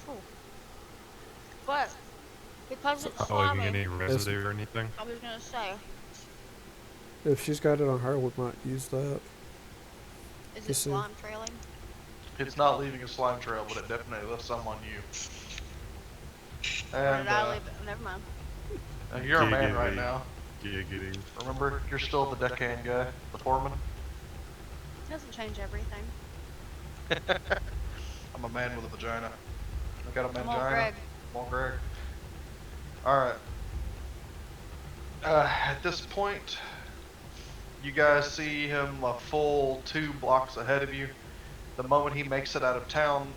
Cool. But, because it's Not leaving slimy, any residue or anything. I was gonna say, If she's got it on her, we might use that. is it Just see. slime trailing? It's not leaving a slime trail, but it definitely left some on you. Or And did I leave it? Never mind. you're a man right Giggity. now. Giggity. Remember, you're still the deckhand guy, the foreman. Doesn't change everything. I'm a man with a vagina. I got a Come on, mangina. Greg. Come on, Greg. Alright. At this point, you guys see him a full 2 blocks ahead of you. The moment he makes it out of town,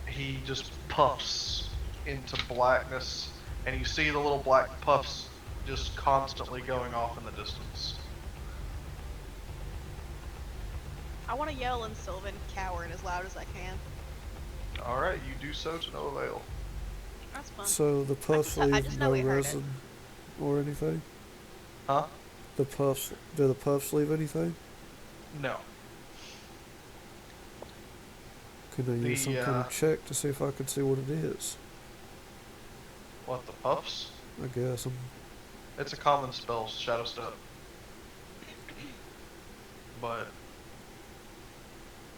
he just puffs into blackness, and you see the little black puffs just constantly going off in the distance. I want to yell in Sylvan Coward as loud as I can. Alright, you do so to no avail. That's fun. So the puffs I leave just no know we heard it. resin or anything? Huh? The puffs, do the puffs leave anything? No. Could I use some kind of check to see if I could see what it is? What, the puffs? I guess. It's a common spell, Shadow Step. but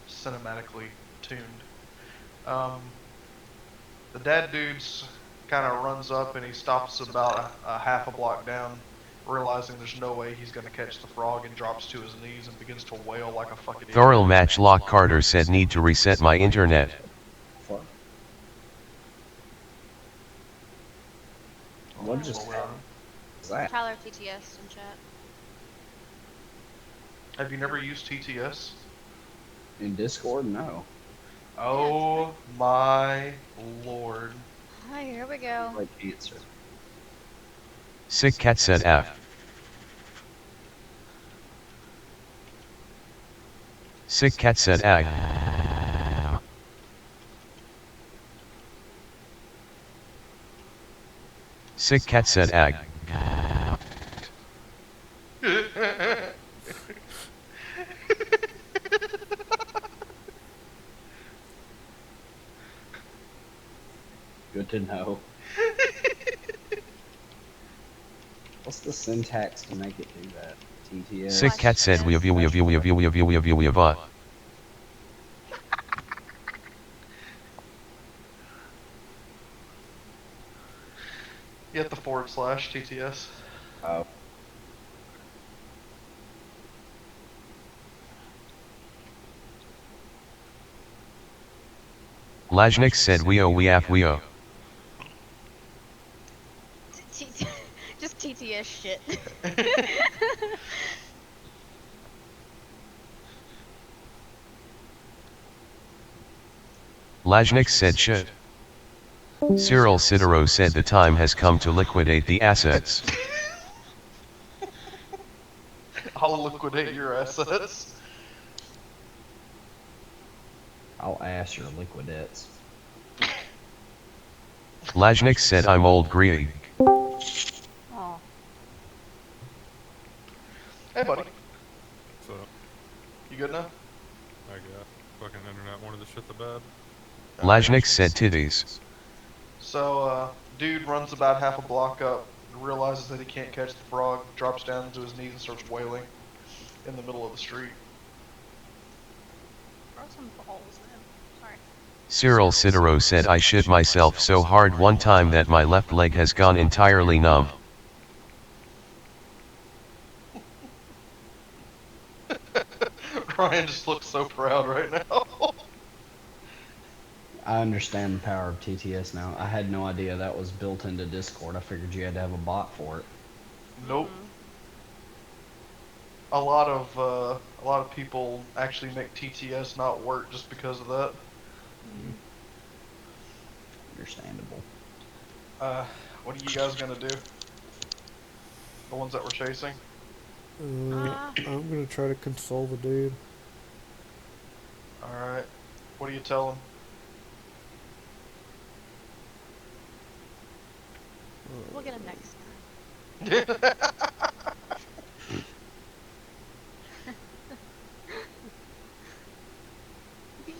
cinematically tuned. Um, the dad dude's kind of runs up and he stops about a half a block down, realizing there's no way he's going to catch the frog, and drops to his knees and begins to wail like a fucking Thorl idiot. Matchlock Carter said need to reset my internet. Fuck. Oh, What that's just what we're on. is that? Tyler TTS in chat. Have you never used TTS? In Discord? No. Oh my lord. Hi, here we go. Like cancer. Sick Cat said F. Sick Cat said ag. Sick Cat said ag. Good to know. What's the syntax to make it do that? TTS. Sick Cat said we. You hit the / TTS. Oh. Lajnik said we o. Just TTS shit. Lajnik said shit. Cyril Sidero said the time has come to liquidate the assets. I'll liquidate your assets. I'll ask your liquidates. Lajnik said I'm old greedy. Oh. Hey buddy, So, you good now? I got fucking internet wanted to shit the bed. Lajnik said titties. So, dude runs about half a block up, realizes that he can't catch the frog, drops down to his knees and starts wailing in the middle of the street. Throw some balls in. Sorry. Cyril Sidero said I shit myself so hard one time that my left leg has gone entirely numb. Ryan just looks so proud right now. I understand the power of TTS now. I had no idea that was built into Discord. I figured you had to have a bot for it. Nope. A lot of people actually make TTS not work just because of that. Understandable. What are you guys gonna do? The ones that we're chasing? I'm gonna try to console the dude. Alright. What do you tell him? We'll get him next time.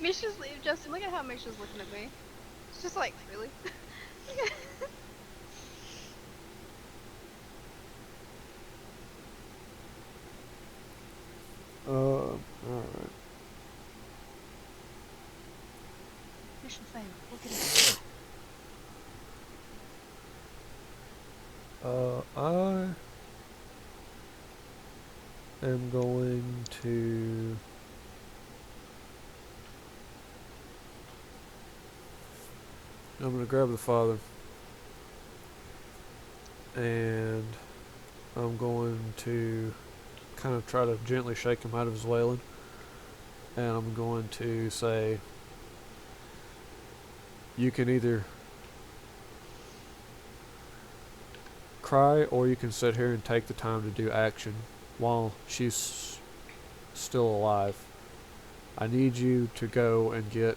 Misha's Justin, look at how Misha's looking at me. It's just like, really? Alright. Mission failed. Look at it. I am going to I'm going to grab the father and I'm going to kind of try to gently shake him out of his wailing, and I'm going to say, you can either cry or you can sit here and take the time to do action while she's still alive. I need you to go and get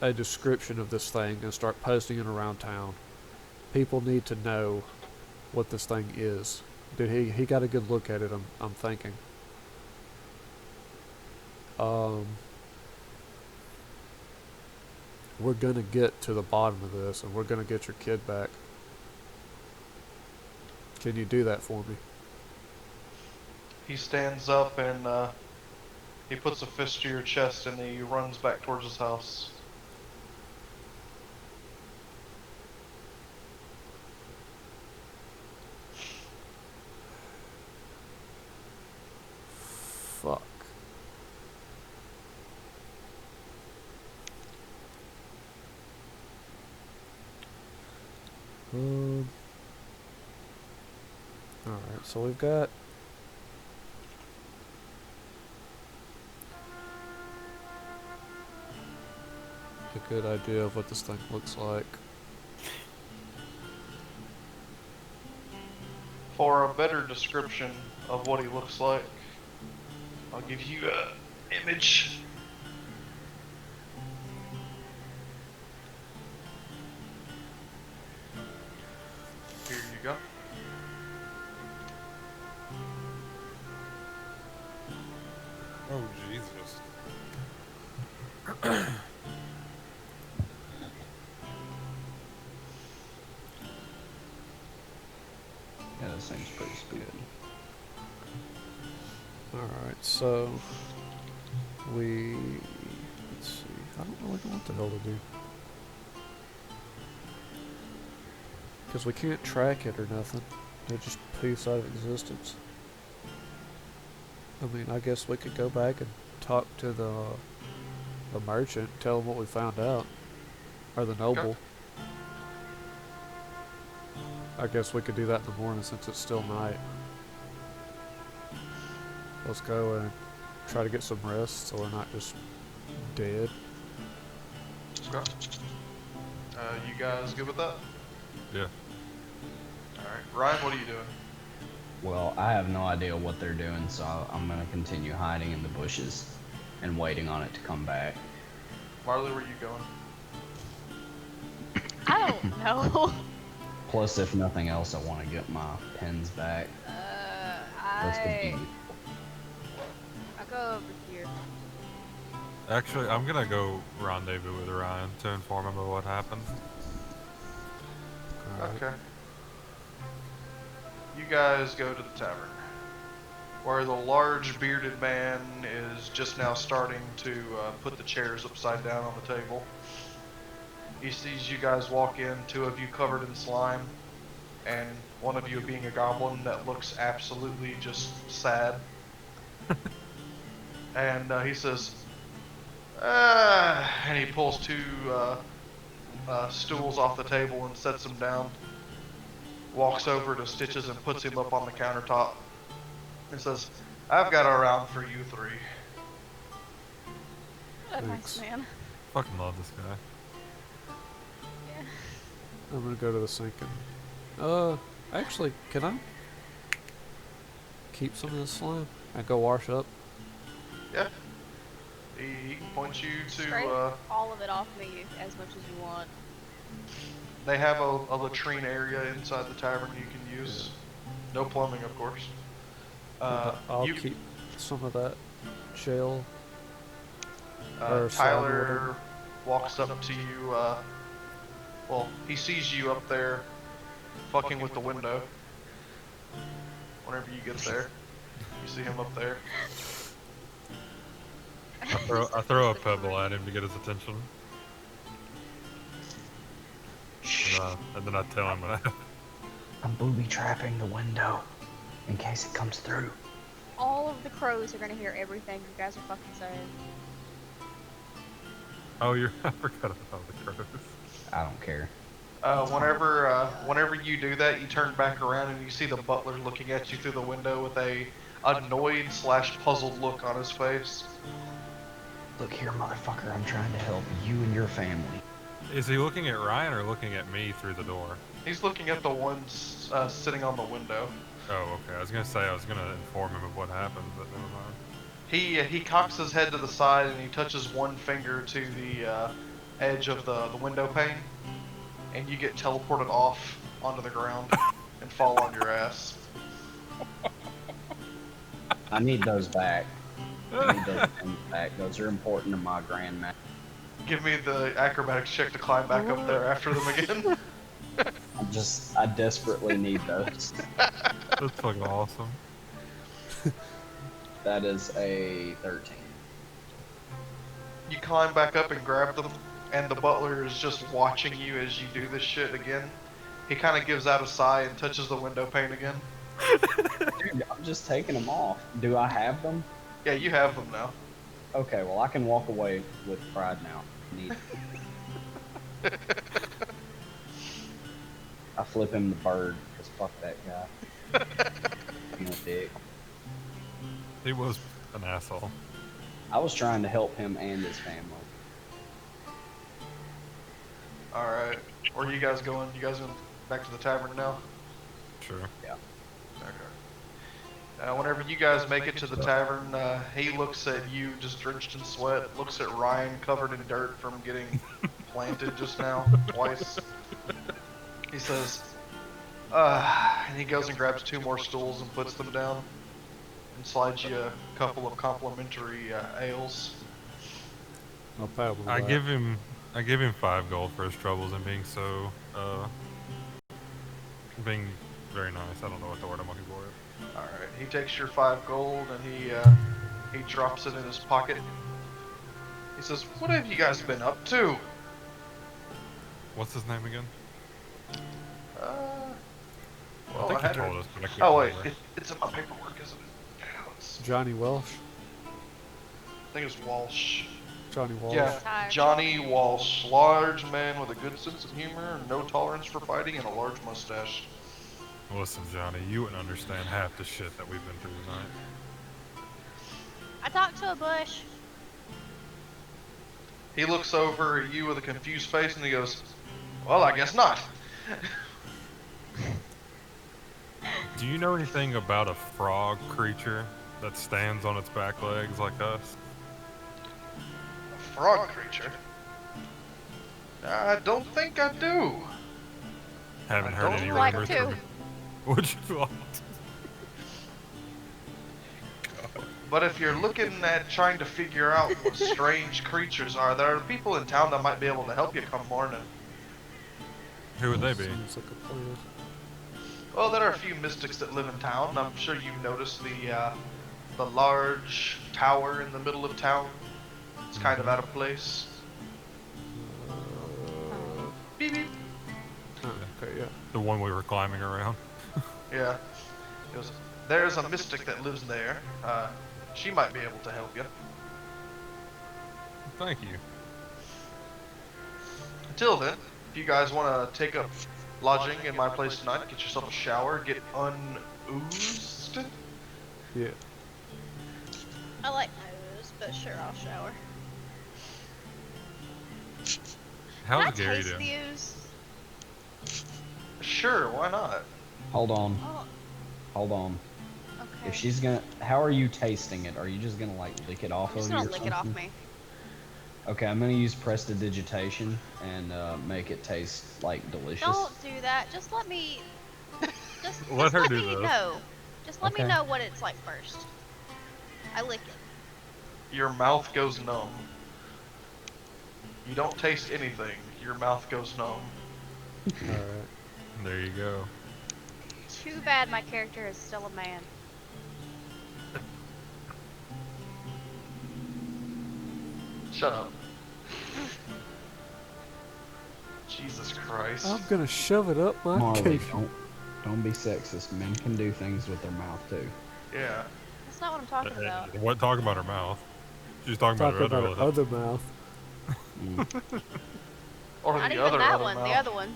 a description of this thing and start posting it around town. People need to know what this thing is. Dude, he got a good look at it, I'm thinking. We're gonna get to the bottom of this and we're gonna get your kid back. Can you do that for me? He stands up and he puts a fist to your chest and he runs back towards his house. Fuck. Alright, so we've got a good idea of what this thing looks like. For a better description of what he looks like, I'll give you an image. Here you go. Oh, Jesus. Yeah, this thing's pretty good. Alright, so let's see. I don't really know what the hell to do. Because we can't track it or nothing. It just peace out of existence. I mean, I guess we could go back and talk to the merchant, tell him what we found out. Or the noble. I guess we could do that in the morning since it's still night. Let's go and try to get some rest so we're not just dead. Okay. You guys good with that? Yeah. Alright. Ryan, what are you doing? Well, I have no idea what they're doing, so I'm gonna continue hiding in the bushes and waiting on it to come back. Marley, where are you going? I don't know. Plus, if nothing else, I want to get my pins back. That's the I beauty. go over here. Actually, I'm gonna go rendezvous with Ryan to inform him of what happened. Alright. Okay. You guys go to the tavern, where the large bearded man is just now starting to put the chairs upside down on the table. He sees you guys walk in, two of you covered in slime, and one of you being a goblin that looks absolutely just sad. And he says, and he pulls two stools off the table and sets them down. Walks over to Stitches and puts him up on the countertop and says, I've got a round for you three. What a Thanks. nice man. Fucking love this guy. Yeah. I'm gonna go to the sink and actually, can I keep some of this slime and go wash up? Yeah. He can point you Scrape to, all of it off me as much as you want. they have a latrine area inside the tavern you can use. No plumbing, of course. I'll You- keep some of that gel. or slime or Tyler whatever. walks up to you, well, he sees you up there fucking with the window. Whenever you get there, you see him up there. I throw a pebble at him to get his attention. And then I tell him what happened. I'm booby trapping the window in case it comes through. All of the crows are gonna hear everything you guys are fucking saying. Oh, I forgot about the crows. I don't care. Whenever you do that, you turn back around and you see the butler looking at you through the window with a annoyed / puzzled look on his face. Look here, motherfucker, I'm trying to help you and your family. Is he looking at Ryan or looking at me through the door? He's looking at the ones sitting on the window. Oh, okay. I was gonna inform him of what happened, but never mind. He cocks his head to the side and he touches one finger to the edge of the window pane, and you get teleported off onto the ground and fall on your ass. I need those back. I need those things back. Those are important to my grandma. Give me the acrobatics check to climb back up there after them again. I desperately need those. That's fucking awesome. That is a 13. You climb back up and grab them, and the butler is just watching you as you do this shit again. He kind of gives out a sigh and touches the window pane again. Dude, I'm just taking them off. Do I have them? Yeah, you have them now. Okay, well I can walk away with pride now. Neat. I flip him the bird, because fuck that guy. Being a dick. He was an asshole. I was trying to help him and his family. Alright. Where are you guys going? You guys going back to the tavern now? Sure. Yeah. Okay. Whenever you guys make it to the tavern, he looks at you just drenched in sweat, looks at Ryan covered in dirt from getting planted just now, twice. He says, and he goes and grabs 2 more stools and puts them down and slides you a couple of complimentary ales. No problem. I give him 5 gold for his troubles and being so being very nice. I don't know what the word I'm looking for. Alright, he takes your 5 gold and he drops it in his pocket. He says, "What have you guys been up to?" What's his name again? Well, I think had he it. told us, but I can't Oh wait, remember. it's in my paperwork, isn't it? Johnny Welsh. I think it's Walsh. Johnny Walsh. Yeah, Tired. Johnny Walsh, large man with a good sense of humor, no tolerance for fighting, and a large mustache. Listen, Johnny, you wouldn't understand half the shit that we've been through tonight. I talked to a bush. He looks over at you with a confused face and he goes, "Well, I guess not." Do you know anything about a frog creature that stands on its back legs like us? A frog creature? I don't think I do. Haven't I heard don't any like rumors to. from Would you like? But if you're looking at trying to figure out what strange creatures are, there are people in town that might be able to help you come morning. Who would they be? Sounds like a plan. Well, there are a few mystics that live in town. I'm sure you've noticed the large tower in the middle of town. It's kind of out of place. Beep beep. Oh, okay, yeah. The one we were climbing around. Yeah. He goes, "There's a mystic that lives there. She might be able to help you." Thank you. Until then, if you guys want to take up lodging in my place tonight, get yourself a shower, get unoozed. Yeah. I like nose, but sure, I'll shower. Can I How's Gary taste doing? the ooze? Sure, why not? Hold on. Oh, Hold on. okay. If she's gonna, how are you tasting it? Are you just gonna like lick it off I'm just of you gonna or lick it off something? me. Okay, I'm gonna use prestidigitation and make it taste like delicious. Don't do that. Just let me. Just Let her let do me this. know. Just let me Okay. know what it's like first. I lick it. Your mouth goes numb. You don't taste anything. Your mouth goes numb. Alright. There you go. Too bad my character is still a man. Shut up. Jesus Christ. I'm gonna shove it up my Marley, cake. don't be sexist. Men can do things with their mouth too. Yeah. That's not what I'm talking about. What talking about her mouth? She's talking about Talk her about other her lip. other mouth. Or Not the even other that other one. mouth. The other one.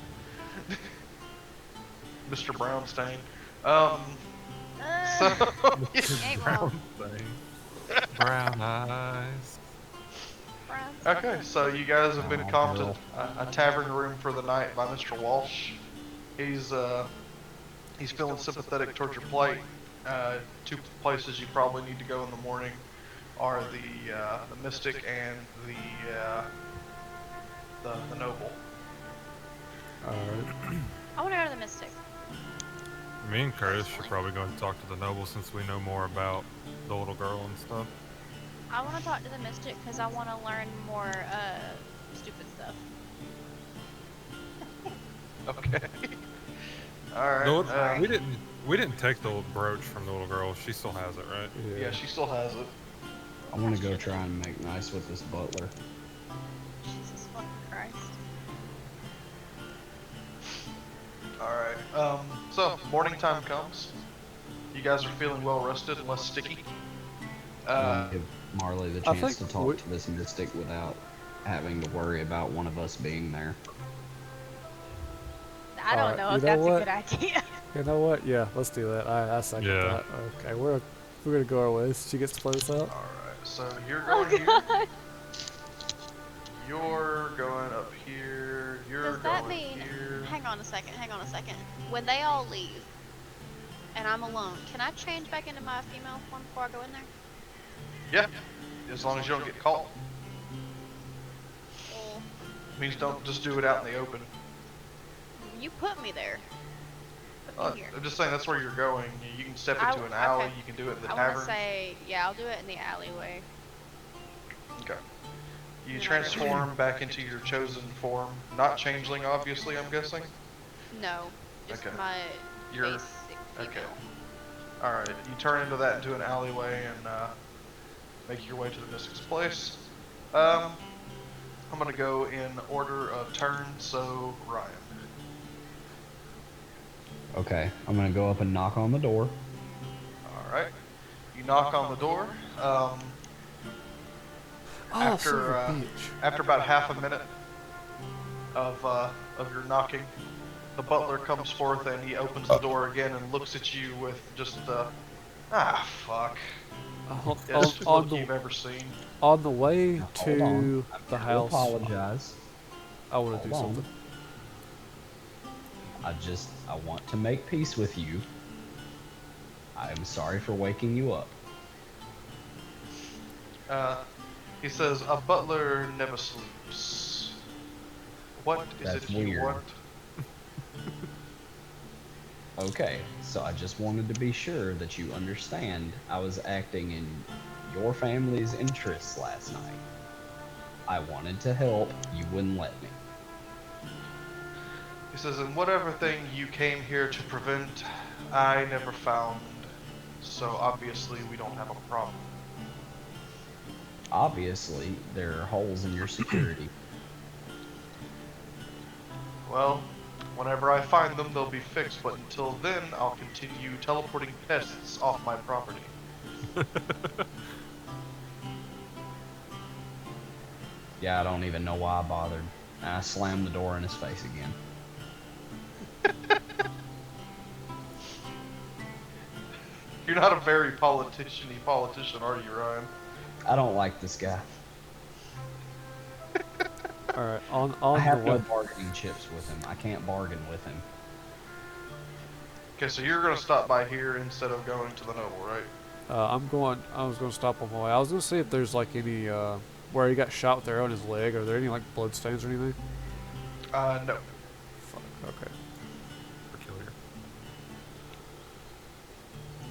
Mr. Brownstein. So Ain't wrong. Brown eyes. Brown. okay, so you guys have been Oh, comped girl. a tavern room for the night by Mr. Walsh. He's feeling sympathetic towards your plight. 2 places you probably need to go in the morning are the mystic and the noble. Alright. I want to go to the Mystic. Me and Curtis should probably go and talk to the noble since we know more about the little girl and stuff. I want to talk to the Mystic because I want to learn more stupid stuff. Okay. All right. No, we didn't. We didn't take the little brooch from the little girl. She still has it, right? Yeah, she still has it. I want to go try and make nice with this butler. Jesus fucking Christ. Alright, so morning time comes. You guys are feeling well rested and less sticky. I want to give Marley the I chance think to talk to this mystic without having to worry about one of us being there. I don't Alright, know you if know that's what? a good idea. You know what? Yeah, let's do that. I second Yeah. that. Okay, we're gonna go our ways. She gets to play this out. Alright, so you're Oh going here. god. You're going up here. You're Does that going mean? here. Hang on a second. Hang on a second. When they all leave, and I'm alone, can I change back into my female form before I go in there? Yeah, as long as you don't get caught. Well, Means don't just do it out in the open. you put me there. Put me here. I'm just saying that's where you're going. You can step I- into an alley. okay. You can do it in the I want to tavern. say, yeah, I'll do it in the alleyway. Okay. You You're not transform back into your chosen form. Not changeling, obviously, I'm guessing. No, just Okay. my You're- basic female. Okay. Alright, you turn into that into an alleyway and make your way to the mystic's place. I'm gonna go in order of turn, so Ryan. Okay, I'm gonna go up and knock on the door. Alright. You knock on the door. Oh, son of a bitch. After about half a minute of your knocking, the butler comes forth and he opens the door again and looks at you with just fuck. Best look you've ever seen. On the way Now, hold to on. the I house, apologize. I want to do Hold on. something. I want to make peace with you. I am sorry for waking you up. He says, a butler never sleeps. What is That's it you weird. want? Okay, so I just wanted to be sure that you understand I was acting in your family's interests last night. I wanted to help, you wouldn't let me. He says, and whatever thing you came here to prevent, I never found. So obviously we don't have a problem. Obviously, there are holes in your security. Well, whenever I find them, they'll be fixed, but until then, I'll continue teleporting pests off my property. Yeah, I don't even know why I bothered. And I slammed the door in his face again. You're not a very politician-y politician, are you, Ryan? I don't like this guy. Alright, on I have the no way. bargaining chips with him. I can't bargain with him. Okay, so you're gonna stop by here instead of going to the noble, right? I was going to stop on my way. I was going to see if there's like any, where he got shot with the arrow in his leg. Are there any like blood stains or anything? No. Fuck, okay. Peculiar.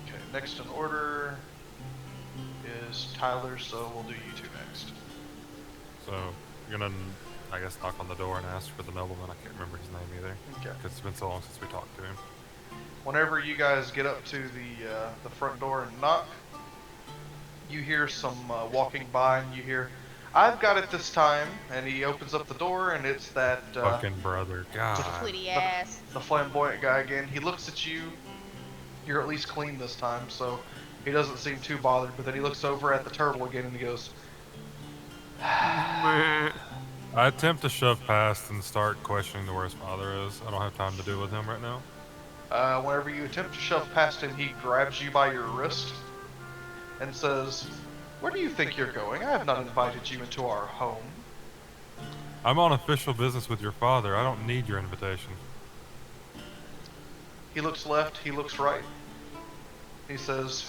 Okay, next in order is Tyler, so we'll do you two next. So, you're gonna, I guess, knock on the door and ask for the nobleman. I can't remember his name either. Okay. Because it's been so long since we talked to him. Whenever you guys get up to the front door and knock, you hear some walking by, and you hear, "I've got it this time." And he opens up the door, and it's that Fucking brother. God. Pretty ass. the flamboyant guy again. He looks at you. You're at least clean this time, so he doesn't seem too bothered. But then he looks over at the turtle again, and he goes, I attempt to shove past and start questioning where his father is. I don't have time to deal with him right now. whenever you attempt to shove past him, he grabs you by your wrist and says, "Where do you think you're going? I have not invited you into our home." I'm on official business with your father. I don't need your invitation. He looks left, he looks right. He says,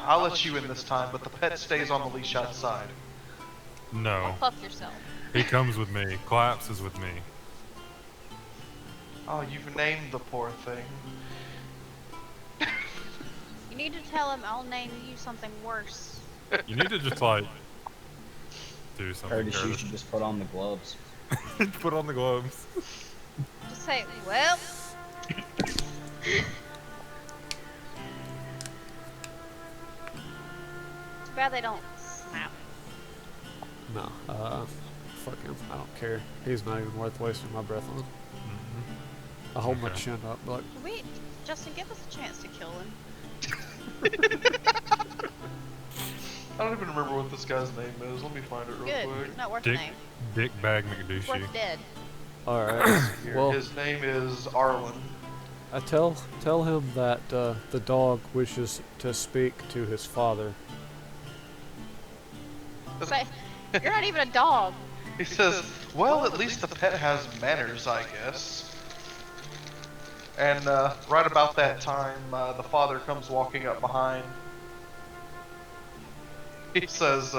"I'll let you in this time, but the pet stays on the leash outside." No. Fuck yourself. He comes with me. Claps is with me. Oh, you've named the poor thing. You need to tell him I'll name you something worse. You need to just, like, do something. Curtis, you Curtis. should just put on the gloves. Put on the gloves. Just say, well, bad they don't snap. No, fuck him. I don't care. He's not even worth wasting my breath on. I hold my Okay. chin up, like, Justin, give us a chance to kill him. I don't even remember what this guy's name is. Let me find it real Good. quick. Not worth Dick, the name. Dick Bag It's McDouchey. worth dead. alright. Here, Well, his name is Arlen. I tell him that the dog wishes to speak to his father. Say, you're not even a dog. He says, well, at least the pet has manners, I guess. And right about that time, the father comes walking up behind. He says,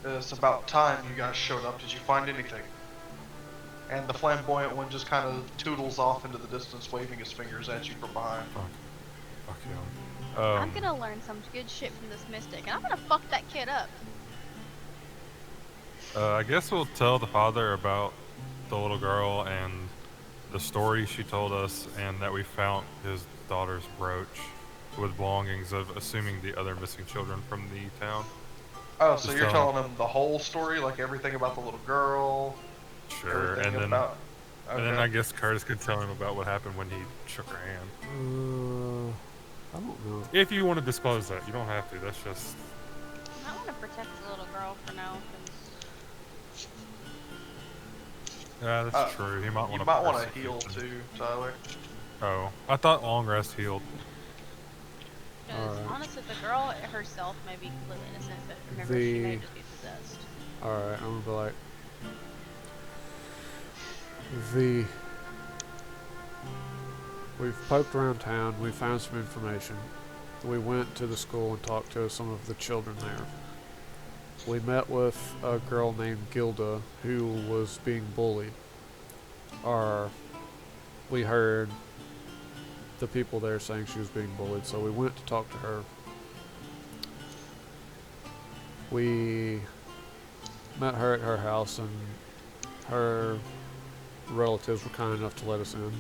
it's about time you guys showed up. Did you find anything? And the flamboyant one just kind of toodles off into the distance, waving his fingers at you from behind. Fuck him. I'm gonna learn some good shit from this mystic, and I'm gonna fuck that kid up. I guess we'll tell the father about the little girl and the story she told us, and that we found his daughter's brooch with belongings of, assuming, the other missing children from the town. Oh, so Just you're tell him. telling him the whole story, like everything about the little girl, Sure, everything and then about. and then I guess Curtis could tell him about what happened when he shook her hand. I don't know. If you want to disclose that, you don't have to. That's just I want to protect the little girl for now, because that's true. He might want You to. might want to heal too, Tyler. Oh, I thought long rest healed. Alright. honestly, the girl herself may be completely innocent, but remember, she may The- just be possessed. Alright, I'm gonna be like, we've poked around town, we found some information. We went to the school and talked to some of the children there. We met with a girl named Gilda who was being bullied. We heard the people there saying she was being bullied, so we went to talk to her. We met her at her house, and her relatives were kind enough to let us in.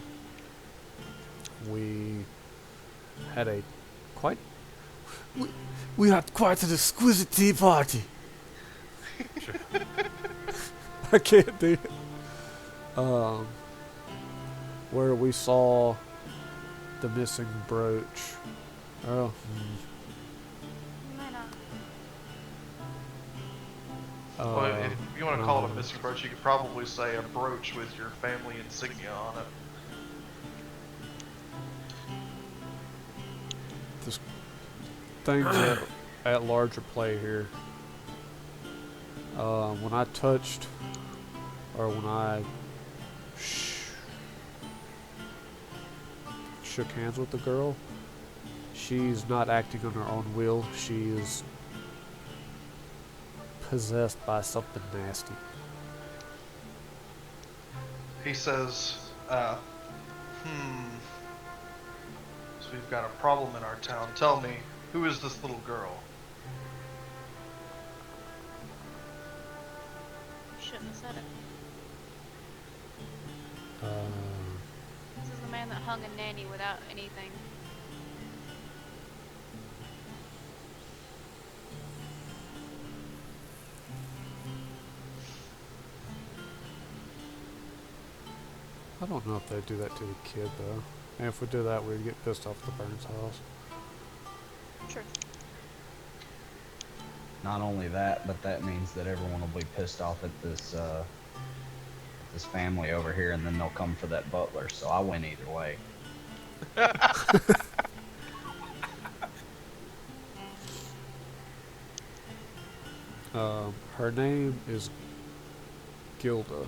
We had a quite we had quite an exquisite tea party. I can't do it. Where we saw the missing brooch. Oh, You might not. Well, if you want to call it a missing brooch, you could probably say a brooch with your family insignia on it. This things at larger play here. When I touched, or when I shook hands with the girl, she's not acting on her own will. She is possessed by something nasty. He says, so we've got a problem in our town. Tell me, who is this little girl? You shouldn't have said it. Uh, This is the man that hung a nanny without anything. I don't know if they do that to the kid though. And if we do that, we'd get pissed off at the Burns house. True. Not only that, but that means that everyone will be pissed off at this family over here, and then they'll come for that butler. So I win either way. Her name is Gilda.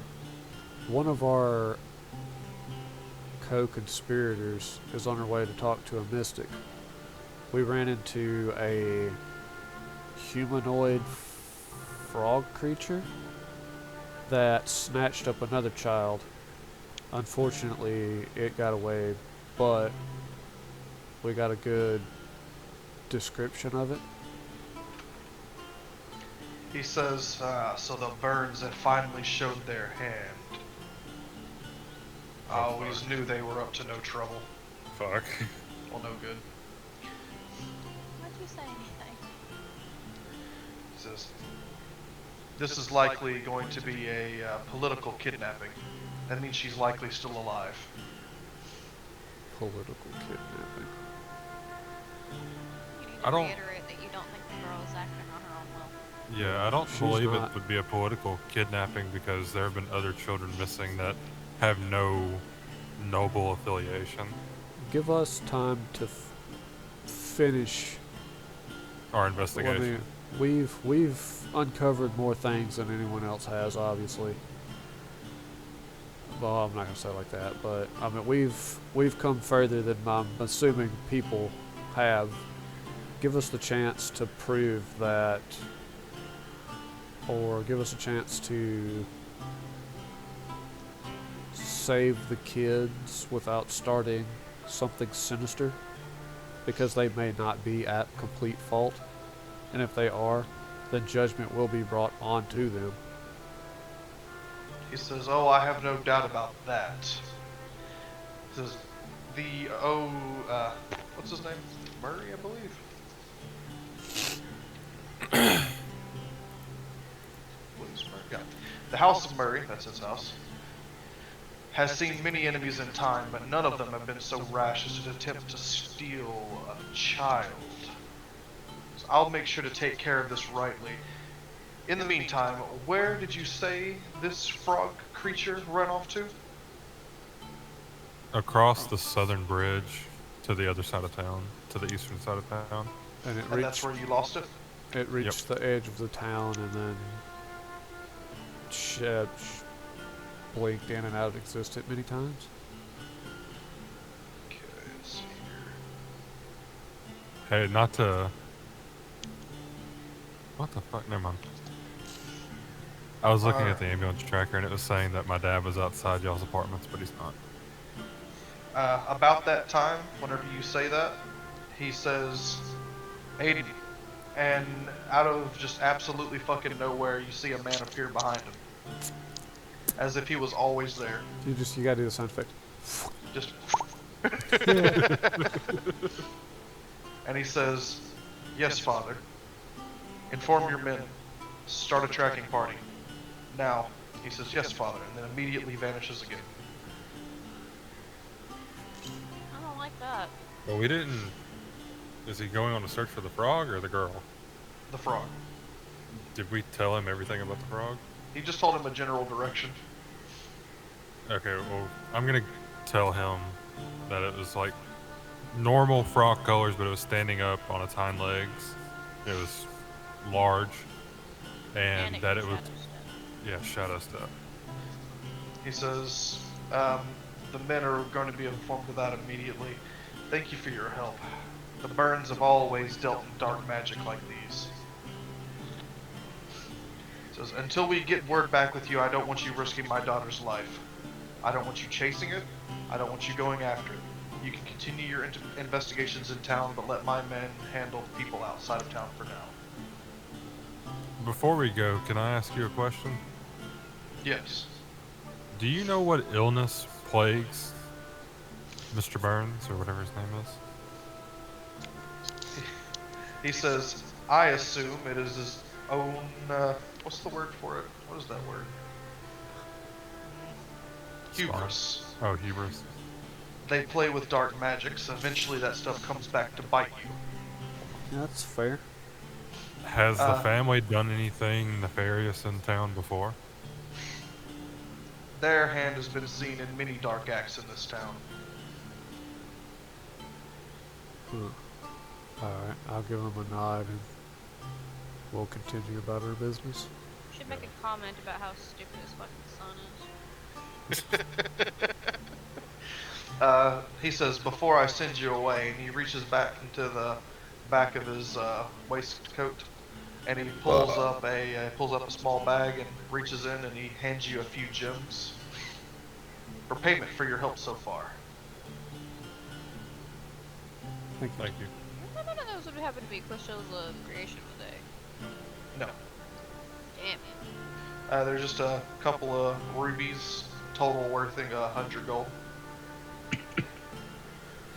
One of our co-conspirators is on her way to talk to a mystic. We ran into a humanoid frog creature that snatched up another child. Unfortunately, it got away, but we got a good description of it. He says, so the Burns had finally showed their hand. I always knew they were up to no trouble. Fuck. Well, no good. Why'd you say anything? says, this is likely going to be a political kidnapping. That means she's likely still alive. Political kidnapping. You need I to don't- reiterate that you don't think the girl is acting on her own will. Yeah, I don't She's believe not. it would be a political kidnapping because there have been other children missing that have no noble affiliation. Give us time to finish. Our I investigation. mean, we've uncovered more things than anyone else has, obviously. Well, I'm not gonna say it like that, but I mean, we've come further than I'm assuming people have. Give us the chance to prove that, or give us a chance to save the kids without starting something sinister, because they may not be at complete fault, and if they are, then judgment will be brought onto them. He says, oh, I have no doubt about that. He says, what's his name? Murray, I believe. Williams Murray, yeah. The House of Murray, that's his house, has seen many enemies in time, but none of them have been so rash as to attempt to steal a child. So I'll make sure to take care of this rightly. In the meantime, where did you say this frog creature ran off to? Across the southern bridge to the other side of town, to the eastern side of town. And it And that's where you lost it? it reached the edge of the town and then blinked in and out of existence many times. Okay, let's see here. Hey, not to. What the fuck? Never mind. I was looking at the ambulance tracker and it was saying that my dad was outside y'all's apartments, but he's not. About that time, whenever you say that, he says, Aiden. And out of just absolutely fucking nowhere, you see a man appear behind him. As if he was always there. You gotta do the sound effect. Just. And he says, yes, father. Inform your men. Start a tracking party. Now, he says, yes, father, and then immediately vanishes again. I don't like that. But we didn't. Is he going on a search for the frog or the girl? The frog. Did we tell him everything about the frog? He just told him a general direction. Okay, well, I'm gonna tell him that it was like normal frog colors, but it was standing up on its hind legs. It was large, and that it was, yeah, shadow stuff. He says, the men are going to be informed of that immediately. Thank you for your help. The Burns have always dealt in dark magic like these. He says, until we get word back with you, I don't want you risking my daughter's life. I don't want you chasing it. I don't want you going after it. You can continue your investigations in town, but let my men handle the people outside of town for now. Before we go, can I ask you a question? Yes. Do you know what illness plagues Mr. Burns, or whatever his name is? He says, I assume it is his own, what's the word for it? What is that word? Hubris. Oh, hubris. They play with dark magics. Eventually that stuff comes back to bite you. Yeah, that's fair. Has the family done anything nefarious in town before? Their hand has been seen in many dark acts in this town. Alright, I'll give him a nod and we'll continue about our business. Should make a comment about how stupid his fucking son is. He says, before I send you away, and he reaches back into the back of his waistcoat, and he pulls up a small bag and reaches in and he hands you a few gems for payment for your help so far. Thank you. Thank you. None of those would happen to be Quishel's creation today. No. Damn it. There's just a couple of rubies, total worth 100 gold.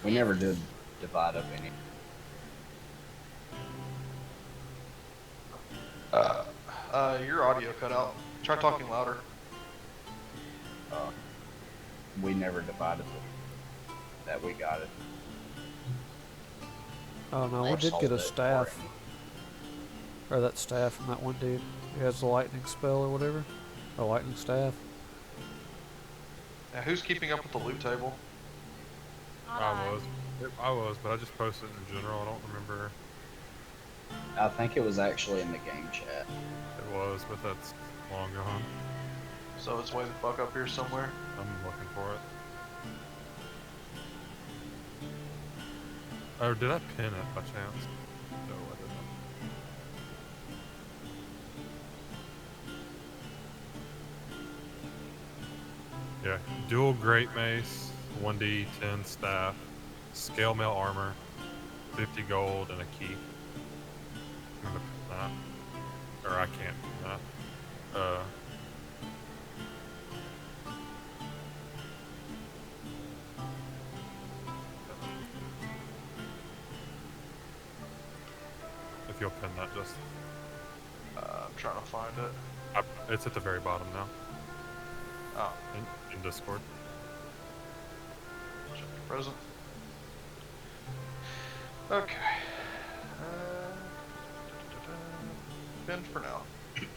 We never did divide up any. Your audio cut out. Try talking louder. We never divided that we got it. Oh no, we Or did sold get a it, staff. or- Or that staff from that one dude. He has the lightning spell or whatever. A lightning staff. Now, who's keeping up with the loot table? Not I was, but I just posted it in general. I don't remember. I think it was actually in the game chat. It was, but that's long gone. So it's way the fuck up here somewhere. I'm looking for it. Or did I pin it by chance? No, I didn't. Yeah, dual great mace, 1d10 staff, scale mail armor, 50 gold, and a key. I'm gonna pin that. Or I can't pin that. If you'll pin that, just. I'm trying to find it. It's at the very bottom now. Oh, In Discord. check your present. Okay. Pin for now.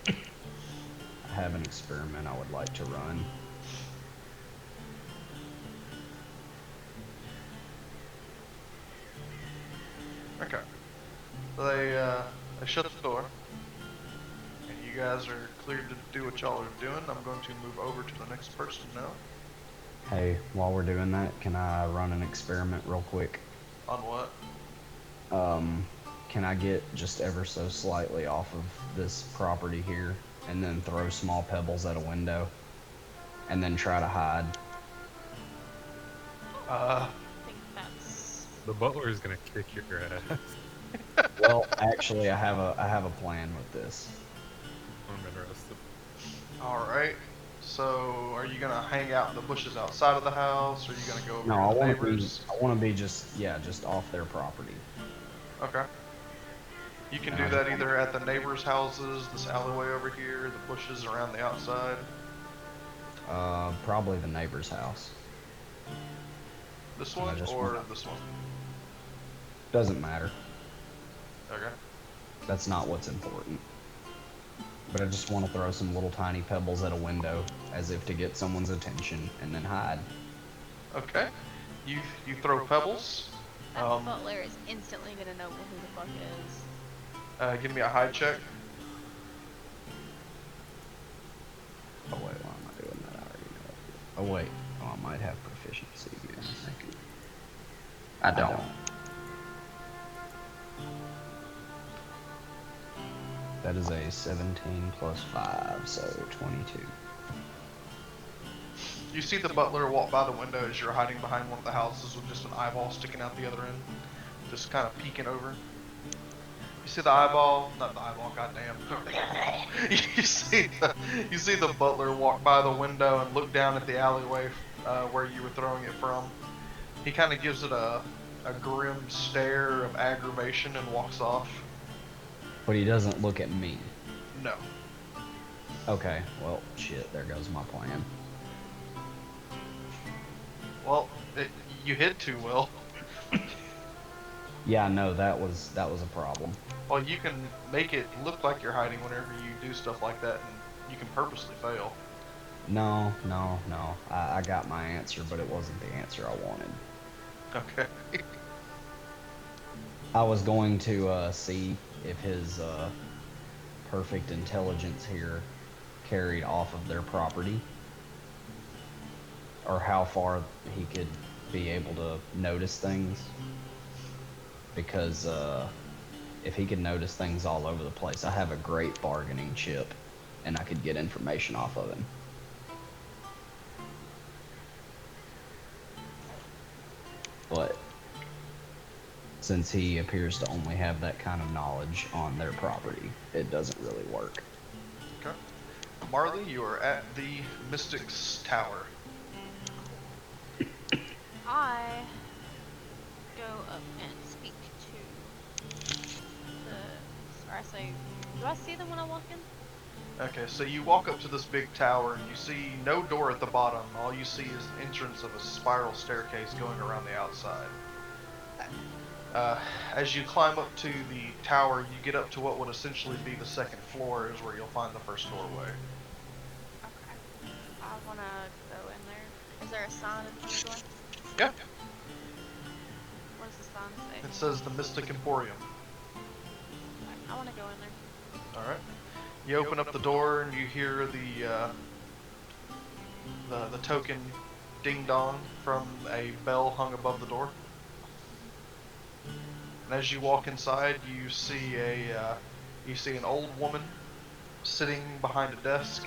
I have an experiment I would like to run. Okay. They shut the door. And you guys are cleared to do what y'all are doing. I'm going to move over to the next person now. Hey, while we're doing that, can I run an experiment real quick? On what? Can I get just ever so slightly off of this property here and then throw small pebbles at a window and then try to hide? I think that's. The butler is gonna kick your ass. Well, actually, I have a plan with this. I'm interested. Alright. So, are you gonna hang out in the bushes outside of the house? Or are you gonna go over No, to I the want to be, neighbors? I want to be just off their property. Okay. You can And do I that just either at the neighbors' houses, this alleyway over here, the bushes around the outside. Probably the neighbor's house. This And I one just or wanna- this one? Doesn't matter. Okay. That's not what's important. But I just want to throw some little tiny pebbles at a window as if to get someone's attention and then hide. Okay. You throw pebbles. That butler is instantly gonna know who the fuck it is. Give me a hide check. Oh wait, why am I doing that? I already know. Oh wait, I might have proficiency here. I don't. That is a 17 plus 5, so 22. You see the butler walk by the window as you're hiding behind one of the houses with just an eyeball sticking out the other end, just kind of peeking over. You see the eyeball? Not the eyeball, goddamn. you see the butler walk by the window and look down at the alleyway where you were throwing it from. He kind of gives it a grim stare of aggravation and walks off. But he doesn't look at me. No. Okay, well, shit, there goes my plan. Well, you hid too well. Yeah, no, that was a problem. Well, you can make it look like you're hiding whenever you do stuff like that, and you can purposely fail. No. I got my answer, but it wasn't the answer I wanted. Okay. I was going to see if his perfect intelligence here carried off of their property, or how far he could be able to notice things. Because if he could notice things all over the place, I have a great bargaining chip, and I could get information off of him. But since he appears to only have that kind of knowledge on their property, it doesn't really work. Okay. Marley, you are at the Mystic's Tower. I go up and speak to the. Or I say, do I see them when I walk in? Okay, so you walk up to this big tower and you see no door at the bottom. All you see is an entrance of a spiral staircase going around the outside. Okay. As you climb up to the tower, you get up to what would essentially be the second floor, is where you'll find the first doorway. Okay. I wanna go in there. Is there a sign in front of the door? Yeah, What does the sign say? it says the Mystic Emporium. Okay, I wanna go in there. All right. You open up the door and you hear the token ding dong from a bell hung above the door. And as you walk inside, you see an old woman sitting behind a desk,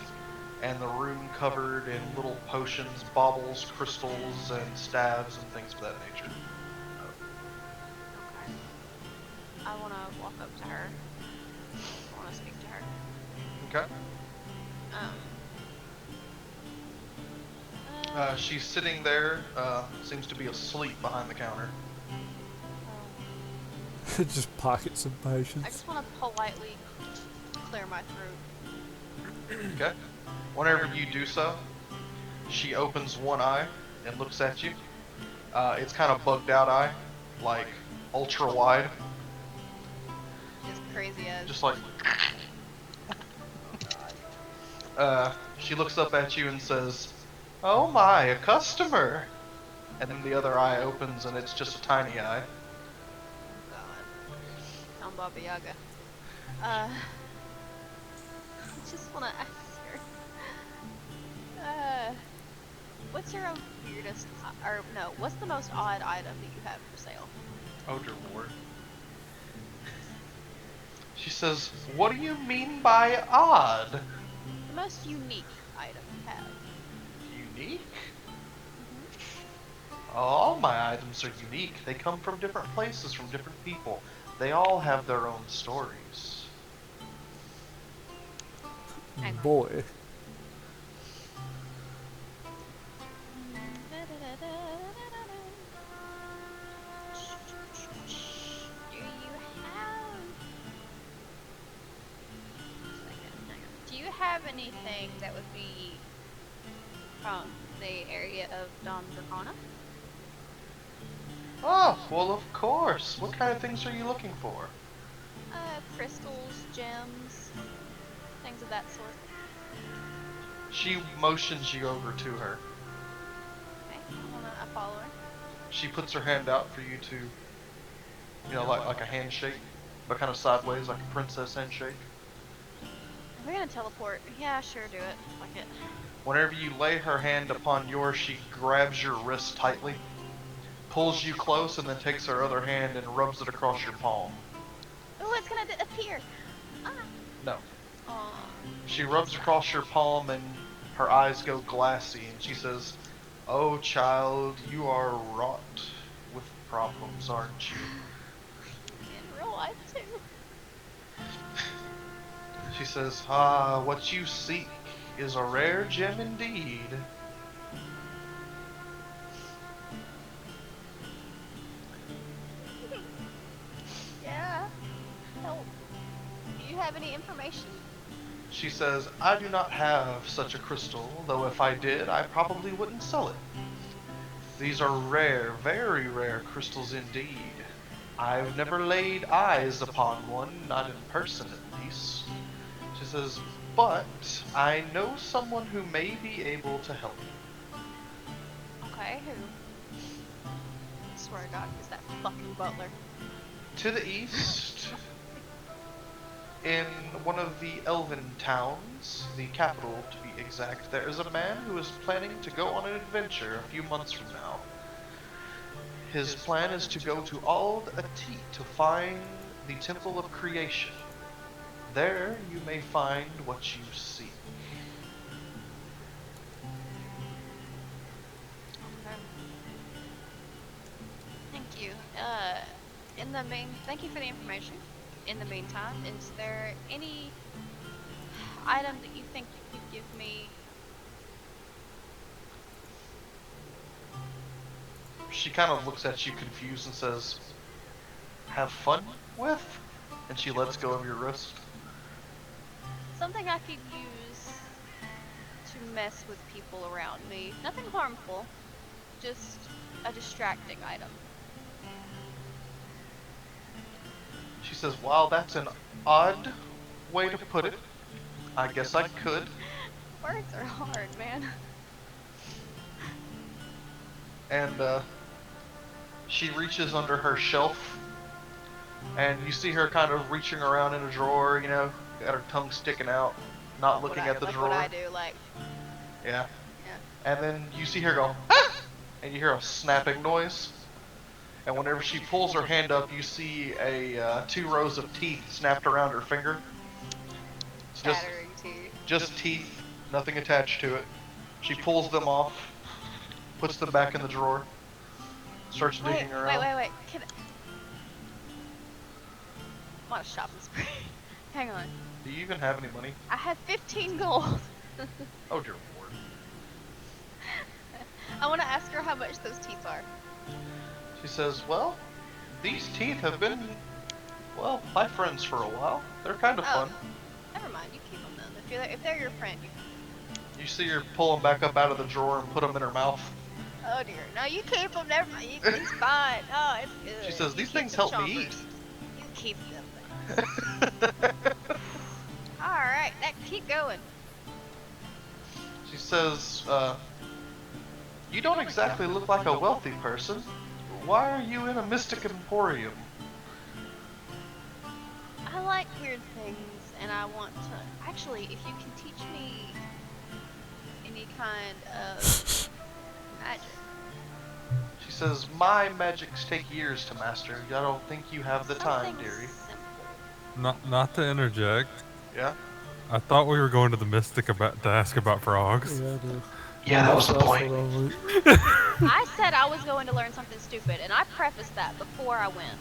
and the room covered in little potions, baubles, crystals, and staves and things of that nature. Okay. I wanna walk up to her. I wanna speak to her. Okay. Um. She's sitting there, seems to be asleep behind the counter. Just pocket some patience. I just want to politely clear my throat. Okay. Whenever you do so, she opens one eye and looks at you. It's kind of bugged out eye, like ultra wide, Just crazy as. just like. She looks up at you and says, "Oh my, a customer!" And then the other eye opens and it's just a tiny eye. God. I'm Baba Yaga. I just want to ask her. What's your weirdest, or no, what's the most odd item that you have for sale? Oh dear lord. She says, "What do you mean by odd?" The most unique item you have. Unique? All my items are unique. They come from different places, from different people. They all have their own stories. Hang on. Boy. Do you have anything that would be from the area of Dom Dracona? Oh, well, of course. What kind of things are you looking for? Crystals, gems, things of that sort. She motions you over to her. Okay, I follow her. She puts her hand out for you to, like a handshake, but kind of sideways, like a princess handshake. We're gonna teleport. Yeah, sure, do it. Fuck it. Whenever you lay her hand upon yours, she grabs your wrist tightly, pulls you close, and then takes her other hand and rubs it across your palm. Oh, it's gonna appear. Ah. No. Aw. She rubs across your palm and her eyes go glassy and she says, "Oh child, you are wrought with problems, aren't you?" In real life too. She says, "Ah, what you seek is a rare gem indeed." Yeah. Help. Do you have any information? She says, "I do not have such a crystal, though if I did, I probably wouldn't sell it. These are rare, very rare crystals indeed. I've never laid eyes upon one, not in person at least." She says, "But I know someone who may be able to help you." Okay, who? I swear to God, it's that fucking butler. To the east, in one of the elven towns, the capital to be exact, there is a man who is planning to go on an adventure a few months from now. His plan is to go to Ald Atit to find the Temple of Creation. There you may find what you seek. Okay. Thank you. Thank you for the information. In the meantime, is there any item that you think you could give me? She kind of looks at you confused and says, "Have fun with?" And she lets go of your wrist. Something I could use to mess with people around me. Nothing harmful, just a distracting item. She says, "Wow, that's an odd way to put it. I guess I could." Words are hard, man. And she reaches under her shelf, and you see her kind of reaching around in a drawer, you know, got her tongue sticking out, not looking at the like drawer. what I do, like, Yeah. yeah. And then you see her go, "Ah!" And you hear a snapping noise. And whenever she pulls her hand up, you see a 2 rows of teeth snapped around her finger. Chattering teeth. Just teeth, nothing attached to it. She pulls them off, puts them back in the drawer, starts digging around. Wait. I'm on a shopping spree. Hang on. Do you even have any money? I have 15 gold. Oh dear lord. I want to ask her how much those teeth are. She says, "Well, these teeth have been, well, my friends for a while. They're kind of fun." Never mind, you keep them then. If they're your friend, you. You see her pull them back up out of the drawer and put them in her mouth. Oh dear. No, you keep them. Never mind. It's fine. Oh, it's good. She says, You "These keep things them help me chompers. eat." You keep them. All right, keep going. She says, "You don't exactly look like a wealthy person. Why are you in a mystic emporium?" I like weird things, and I want to. Actually, if you can teach me any kind of magic. She says, "My magics take years to master. I don't think you have the time, Something dearie." simple. Not to interject. Yeah? I thought we were going to the Mystic to ask about frogs. Yeah, I know. Yeah, that was the point. I said I was going to learn something stupid, and I prefaced that before I went.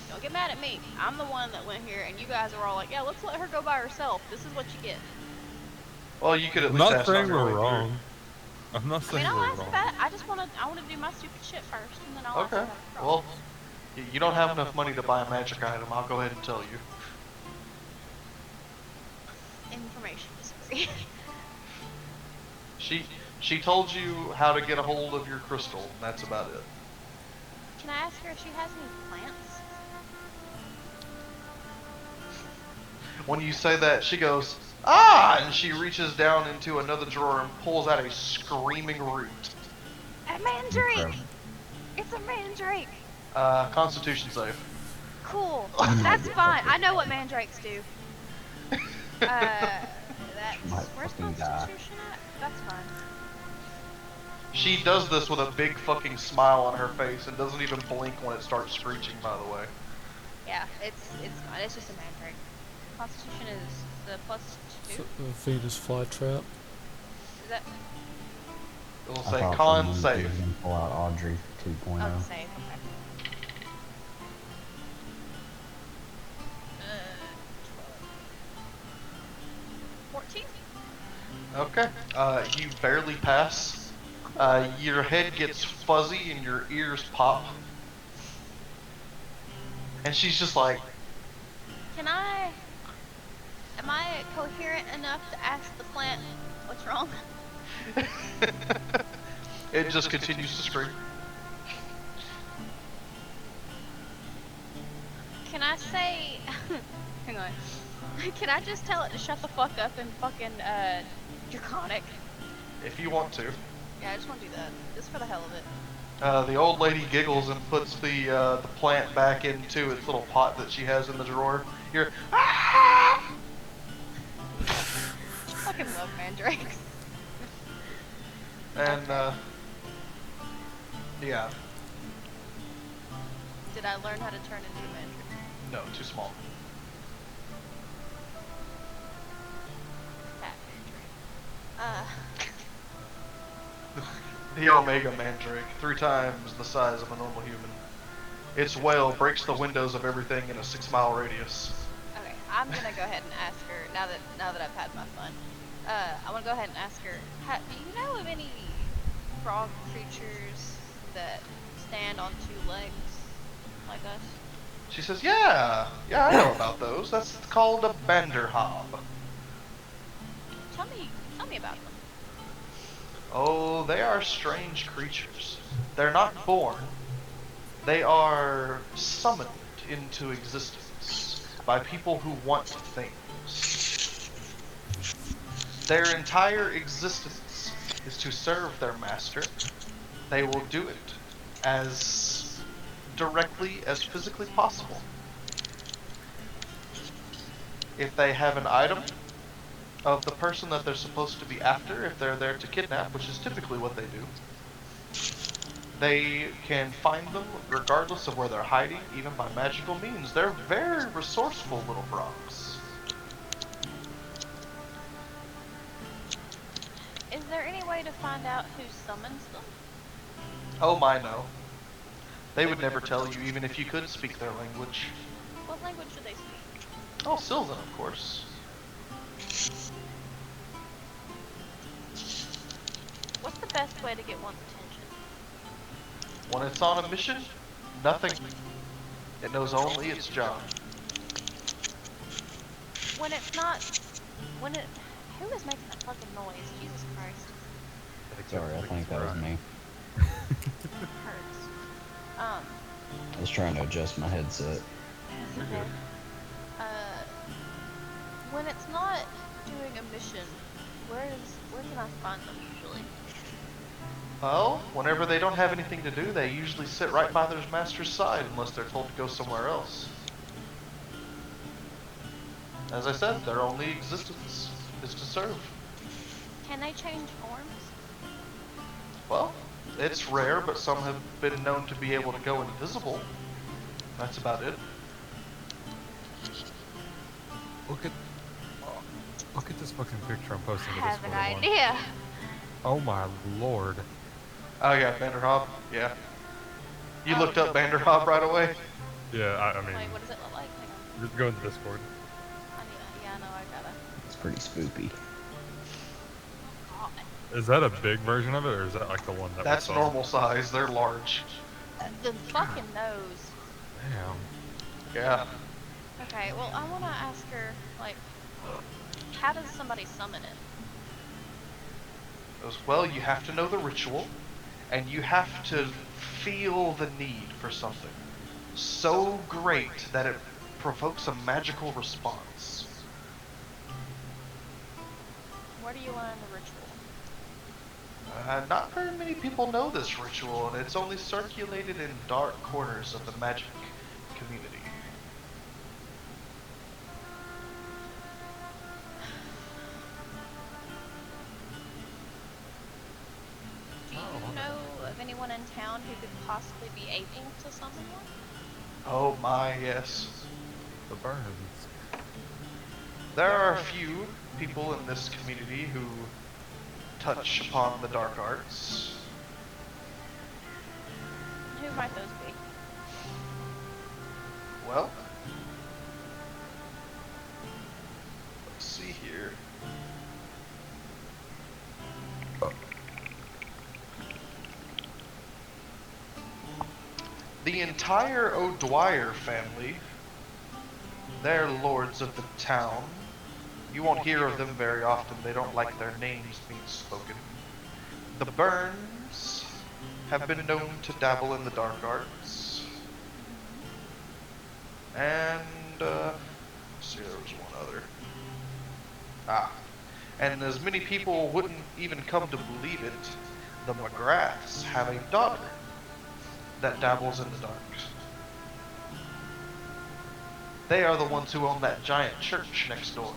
Don't get mad at me. I'm the one that went here, and you guys are all like, "Yeah, let's let her go by herself. This is what you get." Well, you could at I'm least not ask saying on your we're way wrong. I'm not I saying mean, I'll we're ask wrong. that. I want to do my stupid shit first, and then I'll through. ask Okay. about the Well, you don't have enough money to buy a magic item. I'll go ahead and tell you. information spree. She told you how to get a hold of your crystal, and that's about it. Can I ask her if she has any plants? When you say that, she goes, "Ah!" And she reaches down into another drawer and pulls out a screaming root. A mandrake! It's a mandrake! Constitution save. Cool. That's fine. I know what mandrakes do. That's... Might Where's fucking die. Constitution at? That's fine. She does this with a big fucking smile on her face and doesn't even blink when it starts screeching, by the way. Yeah, it's fine. It's just a mandrake. Constitution is the +2? Venus flytrap. Is that... It'll I say thought con someone save. was gonna pull out Audrey 2.0. Oh, save. Okay. 14? Okay. You barely pass. Your head gets fuzzy and your ears pop. And she's just like, Am I coherent enough to ask the plant what's wrong? it just continues to scream. Can I say... Hang on. Can I just tell it to shut the fuck up and fucking, draconic? If you want to. Yeah, I just want to do that. Just for the hell of it. The old lady giggles and puts the plant back into its little pot that she has in the drawer. You're, "Ah!" Fucking love mandrakes. And, yeah. Did I learn how to turn into a mandrake? No, too small. Fat mandrake. The Omega Mandrake, 3 times the size of a normal human. Its wail breaks the windows of everything in a 6-mile radius. Okay, I'm gonna go ahead and ask her, now that I've had my fun. I wanna go ahead and ask her, do you know of any frog creatures that stand on 2 legs like us? She says, yeah, I know about those. That's called a banderhob. Tell me about them. Oh, they are strange creatures. They're not born. They are summoned into existence by people who want things. Their entire existence is to serve their master. They will do it as directly as physically possible. If they have an item of the person that they're supposed to be after, if they're there to kidnap, which is typically what they do, they can find them regardless of where they're hiding, even by magical means. They're very resourceful little frogs. Is there any way to find out who summons them? Oh my, no. They would never tell you, even if you could speak their language. What language do they speak? Oh, Sylvan, of course. What's the best way to get one's attention? When it's on a mission, nothing. It knows only its job. When it's not... When it... Who is making that fucking noise? Jesus Christ. Sorry, I think that was me. It hurts. I was trying to adjust my headset. You're good. When it's not doing a mission, where can I find them usually? Well, whenever they don't have anything to do, they usually sit right by their master's side unless they're told to go somewhere else. As I said, their only existence is to serve. Can they change forms? Well, it's rare, but some have been known to be able to go invisible. That's about it. Look at this fucking picture I'm posting I to have this an one. idea. Oh my lord. Oh yeah, Vanderhob. Yeah. You Oh. looked up Vanderhob right away? Yeah, I mean, Wait, what does it look like? Hang on. just go into Discord. Yeah, no, I gotta. It's pretty spoopy. God. Is that a big version of it, or is that like the one that That's we saw? normal size. They're large. The fucking nose. Damn. Yeah. Okay, well, I wanna ask her, like, how does somebody summon it? As well, you have to know the ritual, and you have to feel the need for something so great that it provokes a magical response. Where do you learn the ritual? Not very many people know this ritual, and it's only circulated in dark corners of the magic community. Do you know of anyone in town who could possibly be able to summon one? Oh my, yes. The burns. There are a few people in this community who touch upon the dark arts. Who might those be? Well, let's see here. The entire O'Dwyer family, they're lords of the town. You won't hear of them very often. They don't like their names being spoken. The Burns have been known to dabble in the dark arts. And, let's see, there was one other. And as many people wouldn't even come to believe it, the McGraths have a daughter that dabbles in the dark. They are the ones who own that giant church next door.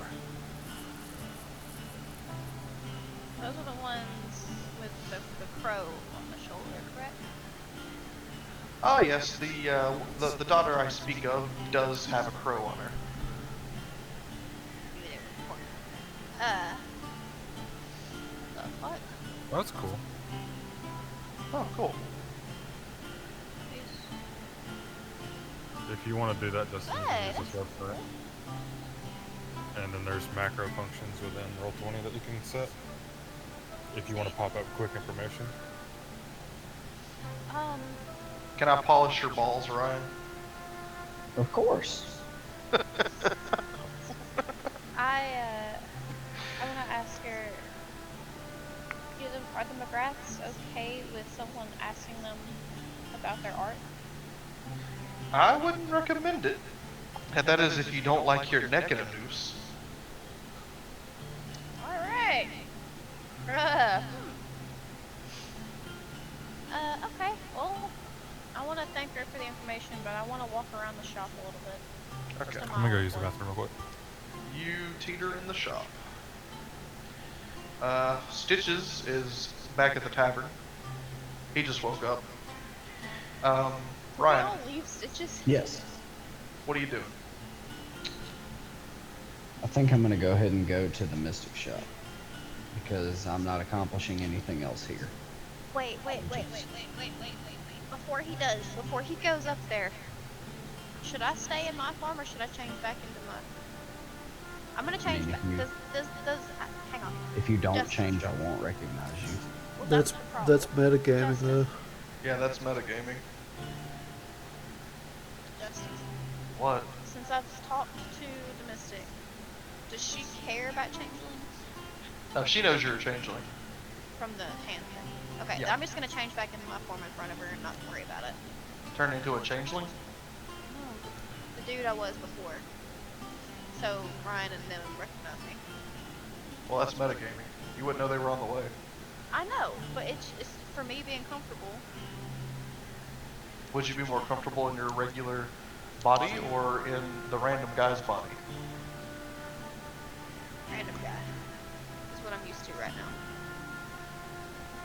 Those are the ones with the crow on the shoulder, correct? Ah, yes, the daughter I speak of does have a crow on her. The fuck? Oh, that's cool. Oh, cool. If you want to do that, just Hey, use this that's website. And then there's macro functions within Roll20 that you can set. If you want to pop up quick information. Um, Can I polish your balls, Ryan? Of course. I want to ask her, are the McGraths okay with someone asking them about their art? I wouldn't recommend it. And that is if you don't like your neck in a noose. Alright. Okay. Well, I want to thank her for the information, but I want to walk around the shop a little bit. Okay. Just a I'm gonna go mile use the worth. bathroom real quick. You teeter in the shop. Stitches is back at the tavern. He just woke up. Ryan, Don't leave Stitches. Yes. what are you doing? I think I'm gonna go ahead and go to the Mystic Shop because I'm not accomplishing anything else here. Wait. Before he goes up there, should I stay in my farm or should I change back into my? I'm gonna change mean, back. if you- Hang on. If you don't Just- change, I won't recognize you. Well, That's the problem. metagaming Justin. though. Yeah, that's metagaming. Justin, What? since I've talked to the Mystic, does she care about changelings No, she knows you're a changeling. from the hand thing? Okay, Yeah. I'm just gonna change back into my form in front of her and not worry about it. Turn into a changeling? The dude I was before. So Ryan and them recognize me. Well, that's metagaming. You wouldn't know they were on the way. I know, but it's for me being comfortable. Would you be more comfortable in your regular body or in the random guy's body? Random guy is what I'm used to right now.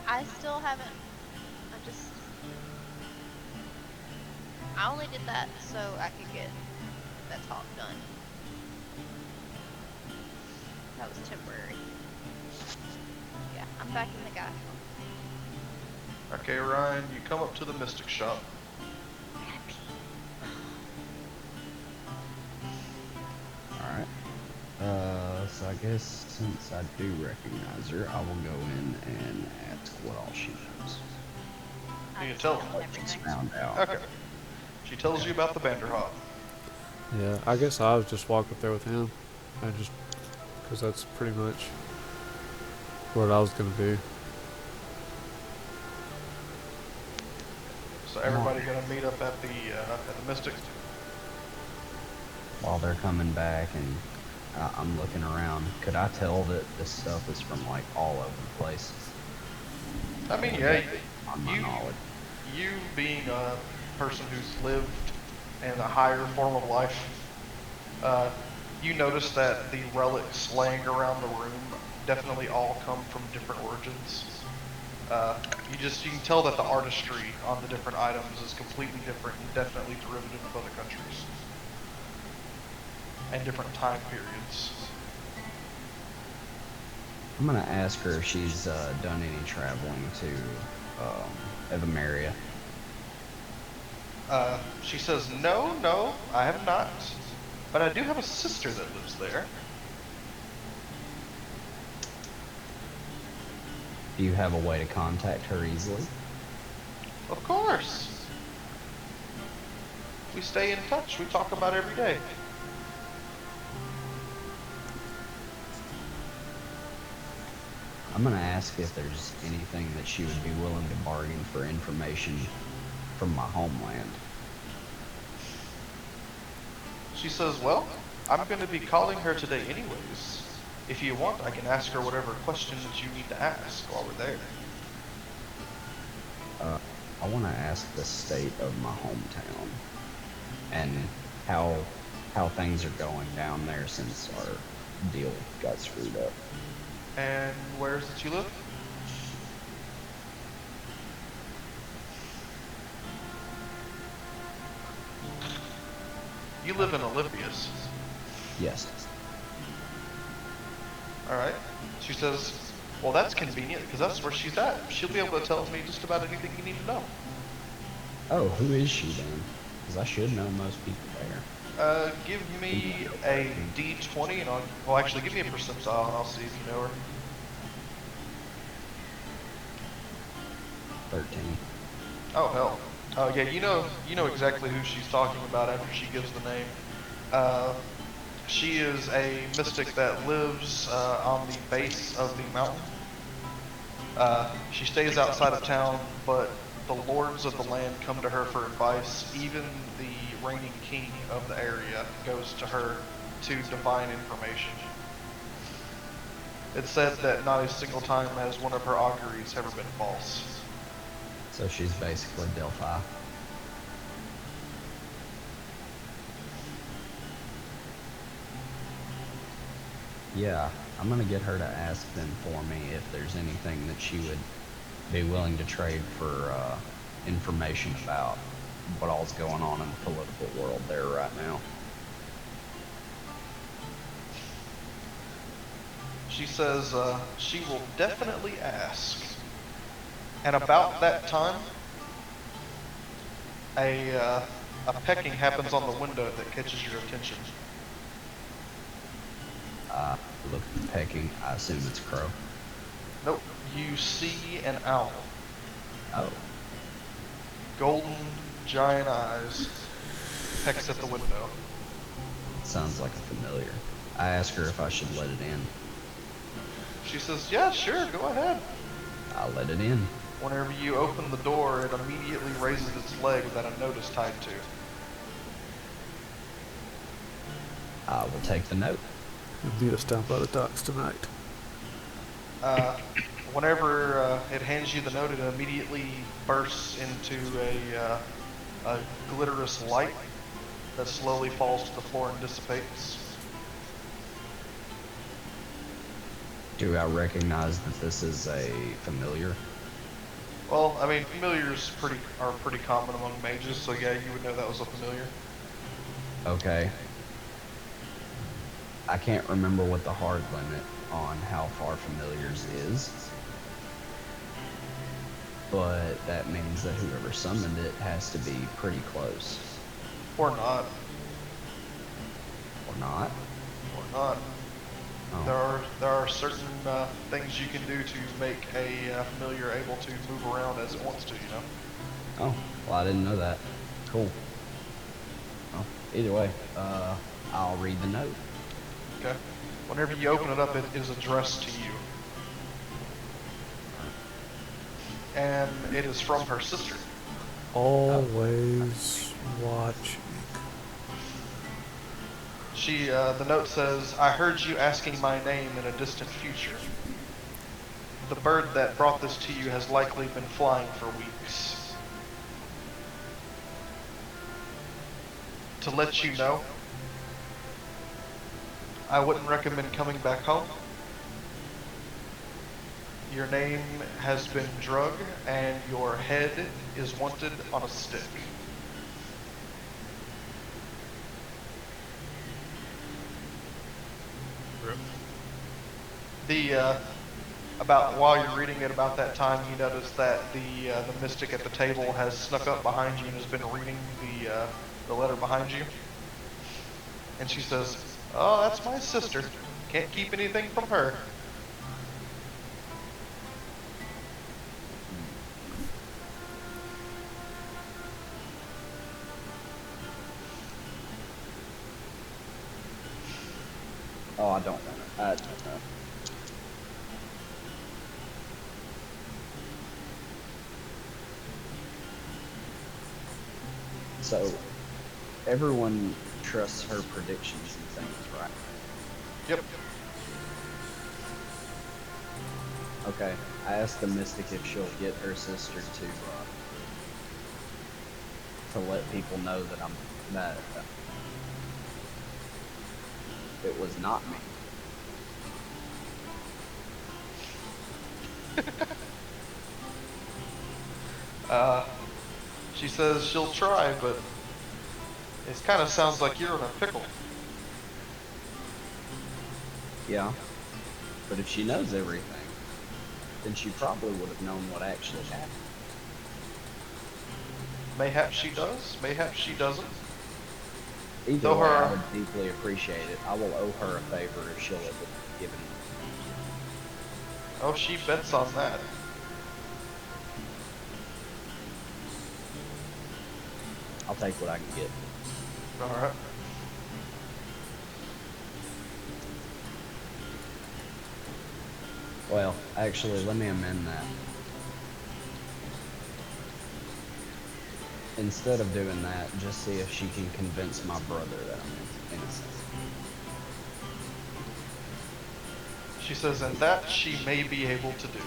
I still haven't. I only did that so I could get that talk done. That was temporary. Yeah, I'm back in the guy form. Okay, Ryan, you come up to the Mystic Shop. Alright. So I guess since I do recognize her, I will go in and ask what all she knows. You can I tell. just What she's everything. found out. Okay. She tells you about the Vanderhop. Yeah, I guess I would just walk up there with him, and just because that's pretty much what I was gonna do. So everybody gonna meet up at the Mystic. While they're coming back and I'm looking around, could I tell that this stuff is from like all over the place? I mean, yeah, On my you knowledge. you being a person who's lived in a higher form of life, you notice that the relics laying around the room definitely all come from different origins. You can tell that the artistry on the different items is completely different and definitely derivative of other countries and different time periods. I'm gonna ask her if she's done any traveling to Evameria. She says, no, I have not. But I do have a sister that lives there. Do you have a way to contact her easily? Of course. We stay in touch. We talk about it every day. I'm gonna ask if there's anything that she would be willing to bargain for information from my homeland. She says, well, I'm going to be calling her today anyways. If you want, I can ask her whatever questions you need to ask while we're there. I want to ask the state of my hometown and how things are going down there since our deal got screwed up. And where is it you live? You live in Olympias. Yes. Alright. She says, well, that's convenient because that's where she's at. She'll be able to tell me just about anything you need to know. Oh, who is she then? Because I should know most people there. Give me a D20 and well, actually, give me a percentile and I'll see if you know her. 13. Oh, hell. Oh yeah, you know exactly who she's talking about after she gives the name. Uh, she is a mystic that lives on the base of the mountain. She stays outside of town, but the lords of the land come to her for advice. Even the reigning king of the area goes to her to divine information. It's said that not a single time has one of her auguries ever been false. So she's basically Delphi. Yeah, I'm gonna get her to ask them for me if there's anything that she would be willing to trade for information about what all's going on in the political world there right now. She says she will definitely ask. And about that time, a uh, a pecking happens on the window that catches your attention. Look at the pecking. I assume it's crow. Nope, you see an owl, Oh, golden, giant eyes, pecks at the window. sounds like a familiar. I ask her if I should let it in. She says, "Yeah, sure, go ahead." I let it in. Whenever you open the door, it immediately raises its leg that a note is tied to. I will take the note. You'll need to stop by the docks tonight. Uh, Whenever it hands you the note, it immediately bursts into a glitterous light that slowly falls to the floor and dissipates. Do I recognize that this is a familiar? Well, I mean, familiars are pretty common among mages, so yeah, you would know that was a familiar. Okay. I can't remember what the hard limit on how far familiars is, but that means that whoever summoned it has to be pretty close. Or not. Or not? Or not. Oh. There are certain things you can do to make a familiar able to move around as it wants to, you know? Oh, well, I didn't know that. Cool. Well, either way, I'll read the note. Okay. Whenever you open it up, it is addressed to you. And it is from her sister. Always watching. The note says, "I heard you asking my name in a distant future. The bird that brought this to you has likely been flying for weeks. To let you know, I wouldn't recommend coming back home. Your name has been drug, and your head is wanted on a stick." Rip. About while you're reading it, about that time, you notice that the mystic at the table has snuck up behind you and has been reading the letter behind you. And she says, "Oh, that's my sister. Can't keep anything from her." Oh, I don't know. I don't know. So, everyone trusts her predictions and things, right? Yep. Okay. I asked the mystic if she'll get her sister to let people know that that it was not me. She says she'll try, but it kind of sounds like you're in a pickle. Yeah. But if she knows everything, then she probably would have known what actually happened. Mayhaps she does, mayhaps she doesn't. Either Though way, her- I would deeply appreciate it. I will owe her a favor if she'll have given me. Oh, she bets on that. I'll take what I can get. All right. Well, actually, let me amend that. Instead of doing that, just see if she can convince my brother that I'm innocent. She says, and that she may be able to do.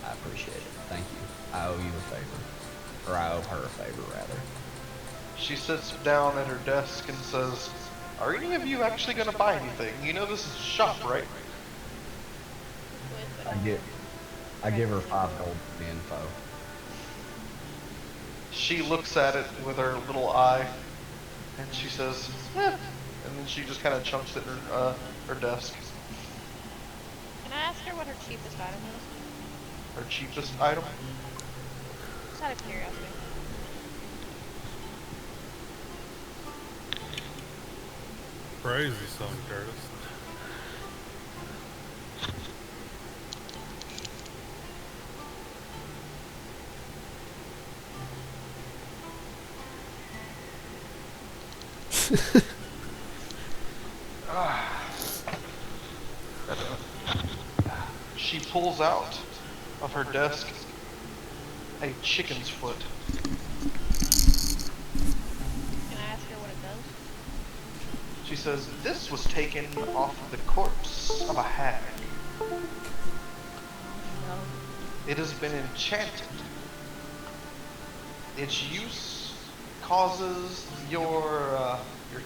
I appreciate it. Thank you. I owe you a favor. Or I owe her a favor, rather. She sits down at her desk and says, are any of you actually going to buy anything? You know this is a shop, right? I give her 5 gold for the info. She looks at it with her little eye, and she says, eh. And then she just kind of chunks it in her desk. Can I ask her what her cheapest item is? Her cheapest item? Just out of curiosity. Crazy son, Curtis. She pulls out of her desk a chicken's foot. Can I ask her what it does? She says, this was taken off the corpse of a hag. No. It has been enchanted. Its use causes your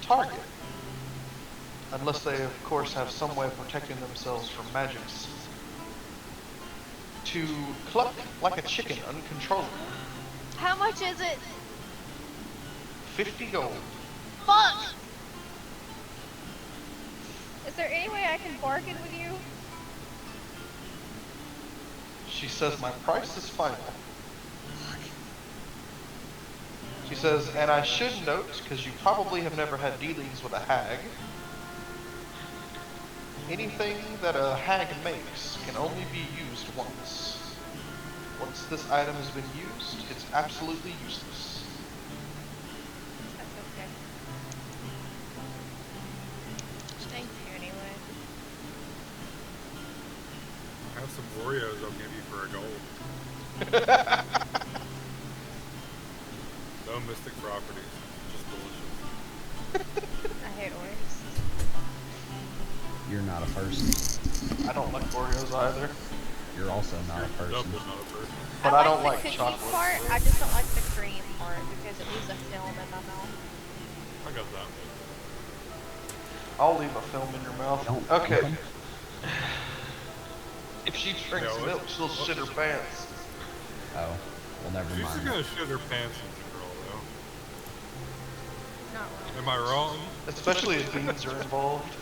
target, unless they of course have some way of protecting themselves from magics, to cluck like a chicken uncontrollably. How much is it? 50 gold. Fuck! Is there any way I can bargain with you? She says, my price is final. She says, and I should note, because you probably have never had dealings with a hag, anything that a hag makes can only be used once. Once this item has been used, it's absolutely useless. That's okay. Thank you anyway. Have some Oreos I'll give you for a gold. No mystic properties, just delicious. I hate Oreos. You're not a person. I don't like Oreos either, You're also not a person. Double not a person. but I don't the like cookie chocolate. part. I just don't like the cream part because it leaves a film in my mouth. I got that I'll leave a film in your mouth. Don't- Okay. don't- If she drinks Yeah, milk, she'll shit her pants. Oh, well, never one. She's just mind. gonna shit her pants in general, Not though. wrong. Am I wrong? Especially if beans are involved.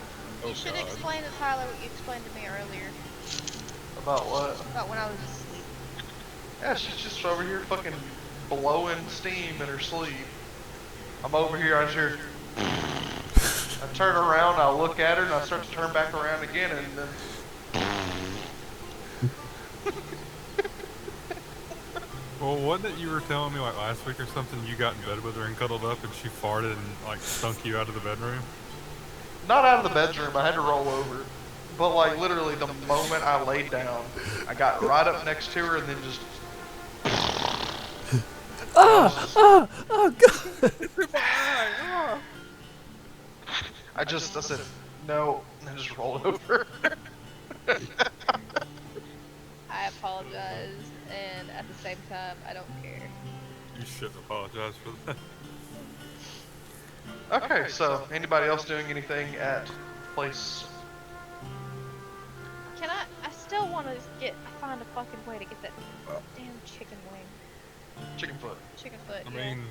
Oh You should God. explain to Tyler what you explained to me earlier About what? about when I was asleep. Yeah, she's just over here fucking blowing steam in her sleep. I'm over here, I just hear. I turn around, I look at her, and I start to turn back around again, and then. Well, wasn't it you were telling me like last week or something? You got in bed with her and cuddled up, and she farted and like stunk you out of the bedroom. Not out of the bedroom, I had to roll over. But like literally the moment I laid down, I got right up next to her and then just. Oh God! I said, no, and I just rolled over. I apologize, and at the same time, I don't care. You shouldn't apologize for that. Okay, so anybody else doing anything at place? Can I still want to find a fucking way to get that damn chicken wing. Chicken foot. Chicken foot, I yeah. mean,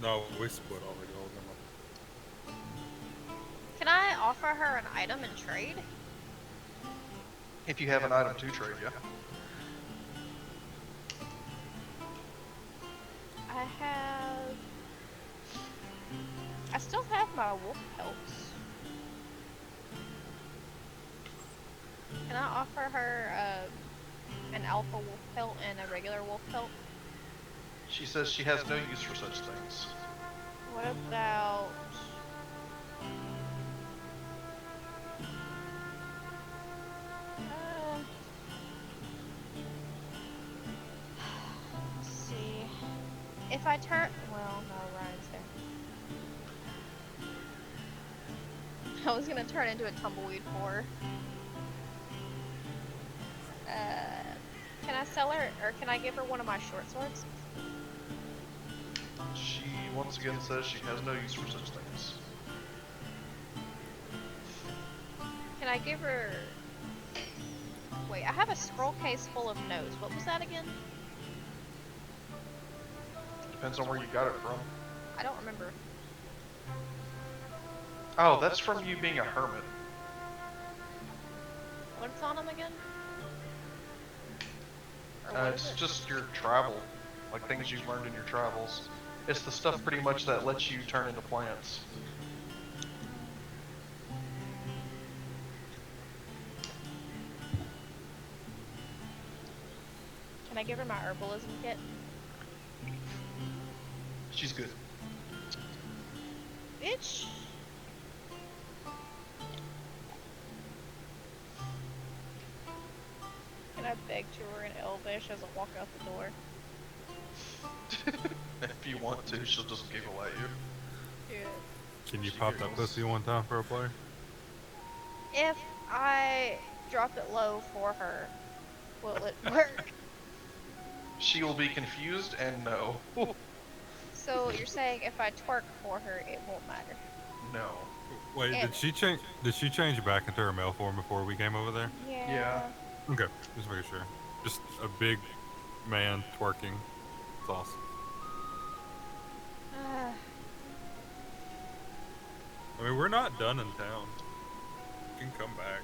no, we split all the gold. Never mind. Can I offer her an item in trade? If you have an item to trade, yeah. I still have my wolf pelts. Can I offer her an alpha wolf pelt and a regular wolf pelt? She says she has no use for such things. What about... let's see. If I turn... Well, no, Ryan's there. I was gonna turn into a tumbleweed for her. Can I sell her, or can I give her one of my short swords? She once again says she has no use for such things. Can I give her... Wait, I have a scroll case full of notes. What was that again? Depends on where you got it from. I don't remember. Oh, that's from you being a hermit. What's on them again? Or what is It's it? just your travel, like things you've learned in your travels. It's the stuff pretty much that lets you turn into plants. Can I give her my herbalism kit? She's good. Bitch! Can I beg to her in Elvish as I walk out the door? If you want to, she'll just giggle at you. Dude. Can you She pop that giggles. pussy one time for a player? If I drop it low for her, will it work? She will be confused and no. So you're saying if I twerk for her, it won't matter? No. Wait, And- did she change? Did she change back into her male form before we came over there? Yeah. Okay, just making sure. Just a big man twerking. It's awesome. I mean, we're not done in town. You can come back.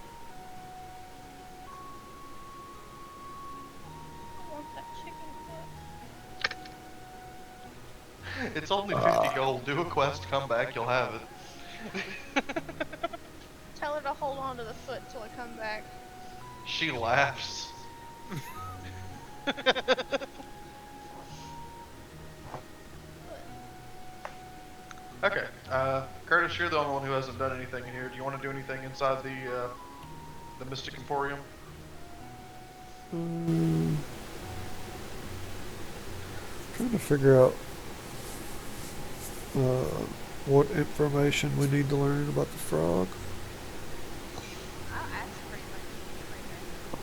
I want that chicken foot. It's only 50 gold. Do a quest, come back, you'll have it. Tell her to hold on to the foot till I come back. She laughs. Okay, Curtis, you're the only one who hasn't done anything in here. Do you want to do anything inside the Mystic Emporium? Trying to figure out what information we need to learn about the frog. I'll ask pretty much.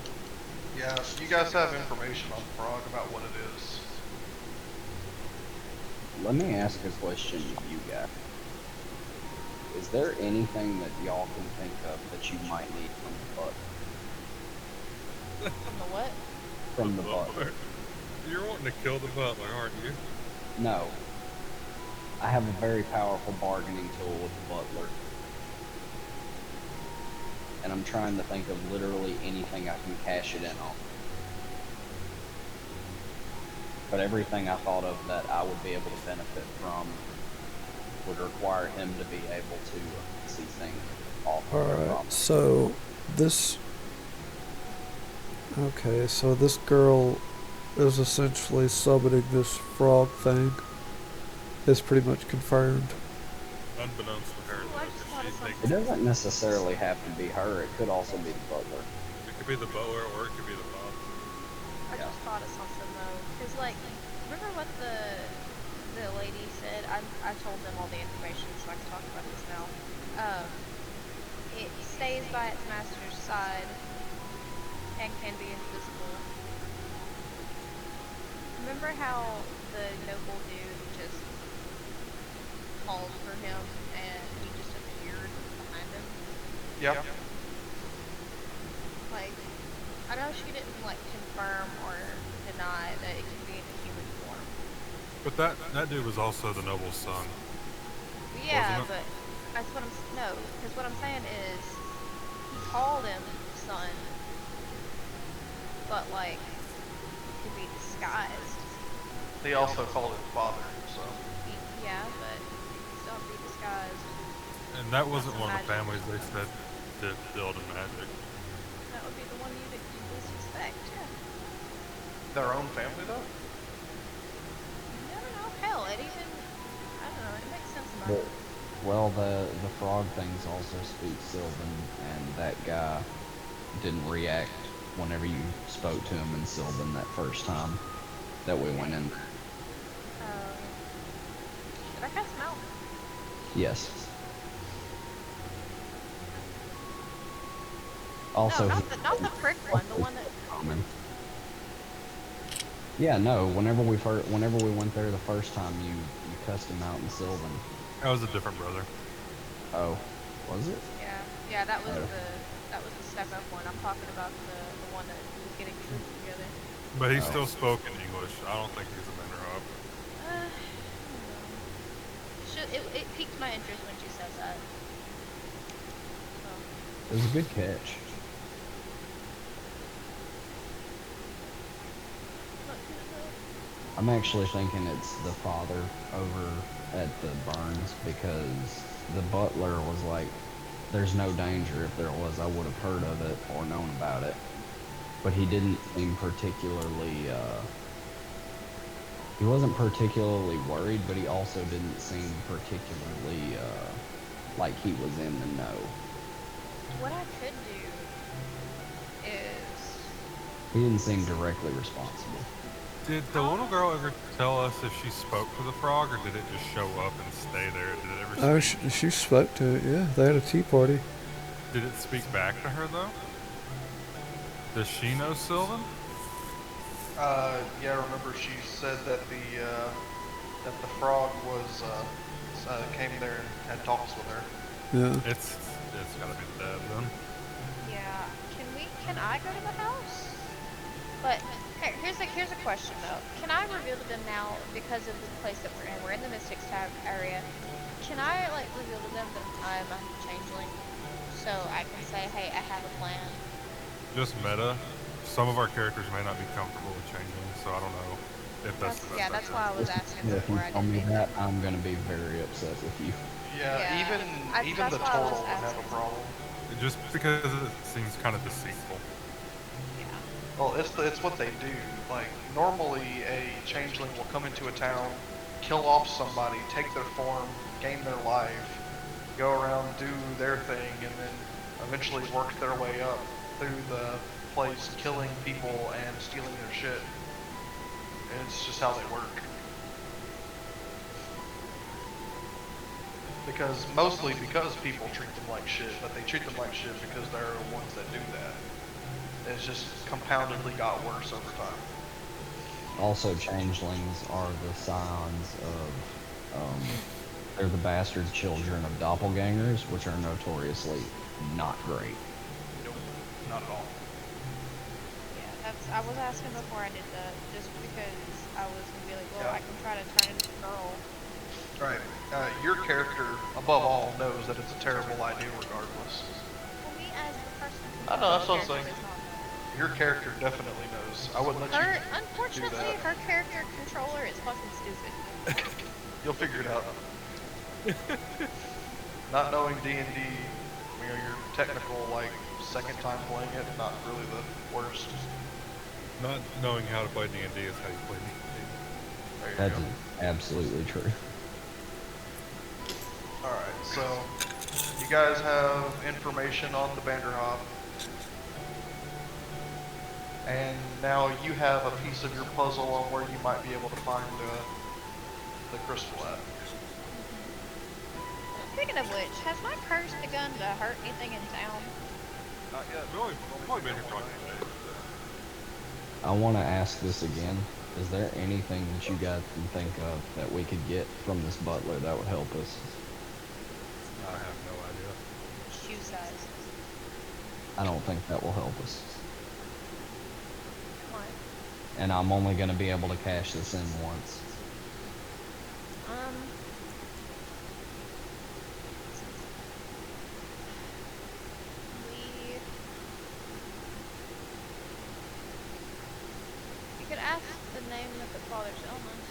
Yeah, you guys have information on the frog about what it is. Let me ask a question to you guys. Is there anything that y'all can think of that you might need from the butler? From the what? From the butler? You're wanting to kill the butler, aren't you? No. I have a very powerful bargaining tool with the butler. And I'm trying to think of literally anything I can cash it in on. But everything I thought of that I would be able to benefit from would require him to be able to see things off of their Alright, property. so this. Okay, so this girl is essentially summoning this frog thing. It's pretty much confirmed. Unbeknownst to her, Well, I though, just 'cause thought of she something. It doesn't necessarily have to be her, it could also be the butler. it could be the butler or it could be the boss. I just thought of something though, cause like, remember what the lady said? I told them all the information, so I can talk about this now. It stays by its master's side and can be invisible. Remember how the noble dude just called for him and he just appeared behind him? Yep. Like, I know she didn't like confirm or deny that it could be in a human form. But that dude was also the noble's son. Yeah, Wasn't it? but that's what no, because what I'm saying is he called him son, but like it could be disguised. They also called it father, so. Yeah, but it could still be disguised. And that wasn't That's one of the magic. families they said did build in magic. No, would be the one you'd least expect. Yeah. Their own family though. I don't know. Hell, it even. I don't know. It makes sense in my But, head. well, the frog things also speak Sylvan, and that guy didn't react whenever you spoke to him in Sylvan that first time that we went in. Did I cast him out? Yes. Also, No, not the prick one. The one that. common. Yeah, no. Whenever we went there the first time, you cussed him out in Sylvan. That was a different brother. Oh, was it? Yeah, that was Oh. the step up one. I'm talking about the one that was getting troops together. But he Oh. still spoke in English. I don't think he's a Vanderhop. It piqued my interest when she said that. So. It was a good catch. I'm actually thinking it's the father over at the Burns, because the butler was like, there's no danger. If there was, I would have heard of it or known about it. But he didn't seem particularly, he wasn't particularly worried, but he also didn't seem particularly, like he was in the know. What I could do is. He didn't seem directly responsible. Did the little girl ever tell us if she spoke to the frog, or did it just show up and stay there? Did it ever? Oh, Speak? she spoke to it. Yeah, they had a tea party. Did it speak back to her though? Does she know Sylvan? Yeah, I remember she said that the frog was came there and had talks with her. Yeah. It's gotta be the dad then. Yeah. Can I go to the house? But here's a question though. Can I reveal to them now, because of the place that we're in? We're in the Mystics tab area. Can I like reveal to them that I'm a changeling, so I can say, hey, I have a plan. Just meta. Some of our characters may not be comfortable with changing, so I don't know if that's the best That's option. why I was asking If you before I tell did me anything. that, I'm gonna be very upset with you. Yeah, Yeah, even that's the why I was total would have a asking. problem. Just because it seems kind of deceitful. Yeah. Well, it's what they do. Like normally, a changeling will come into a town, kill off somebody, take their form, gain their life, go around, do their thing, and then eventually work their way up through the place, killing people and stealing their shit. And it's just how they work. Mostly because people treat them like shit, but they treat them like shit because they're the ones that do that. It's just compoundedly got worse over time. Also, changelings are the scions of, they're the bastard children of doppelgangers, which are notoriously not great. Nope, not at all. Yeah, I was asking before I did that, just because I was gonna be like, well, Yeah. I can try to turn into a girl. Right. Your character, above all, knows that it's a terrible idea regardless. Well, me as the person who I know, that's what I'm character saying. does not know. Your character definitely knows. I wouldn't let Her, you unfortunately, that. her character controller is fucking stupid. You'll figure it out. Not knowing D&D, your technical, like, second time playing it, not really the worst. Not knowing how to play D&D is how you play D&D. There you That's go. absolutely true. Alright, so you guys have information on the Vanderhop. And now you have a piece of your puzzle on where you might be able to find the crystal at. Speaking of which, has my curse begun to hurt anything in town? Not yet. We've only been here talking today. I want to ask this again. Is there anything that you guys can think of that we could get from this butler that would help us? I have no idea. Shoe size. I don't think that will help us. Why? And I'm only going to be able to cash this in once. You could ask the name of the father's illness.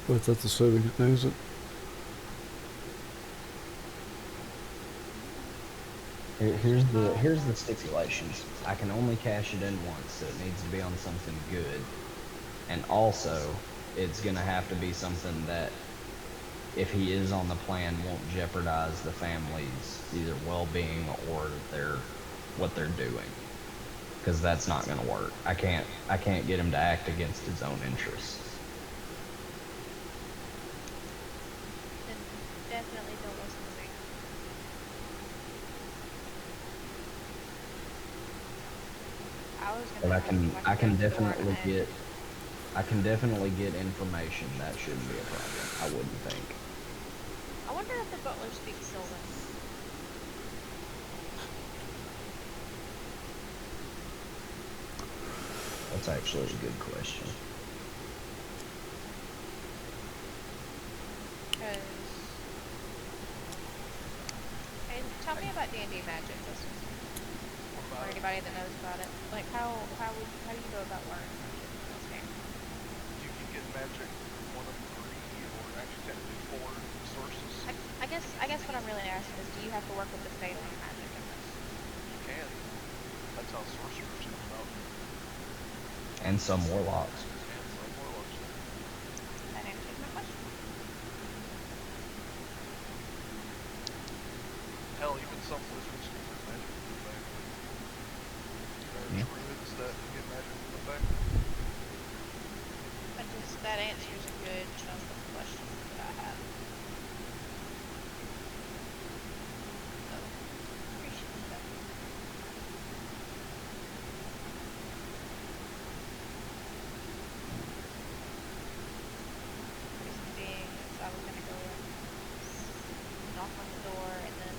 But that's assuming it knows it. Here's the stipulations. I can only cash it in once, so it needs to be on something good. And also, it's gonna have to be something that, if he is on the plan, won't jeopardize the family's either well-being or what they're doing. Because that's not gonna work. I can't get him to act against his own interests. Then definitely don't listen to me. I was But gonna ask if I could go to the door and I can definitely get information. That shouldn't be a problem. I wouldn't think. I wonder if the butler speaks Sylvan. That's actually a good question. Cause, and tell me about D&D magic, or anybody that knows about it. Like how do you go about learning magic in this game? You can get magic from one of 3, or actually technically 4 sources. I guess what I'm really asking is, do you have to work with the Fey Mel magic in this? You can. That's how sorcerers come about. And some warlocks. And some warlocks. That answers my question. Hell, even some wizards can get magic from the Fey. There's druids that can get magic from the Fey. That answers a good chunk of the questions that I have. So, appreciate that. Reason being is I was gonna go and knock on the door and then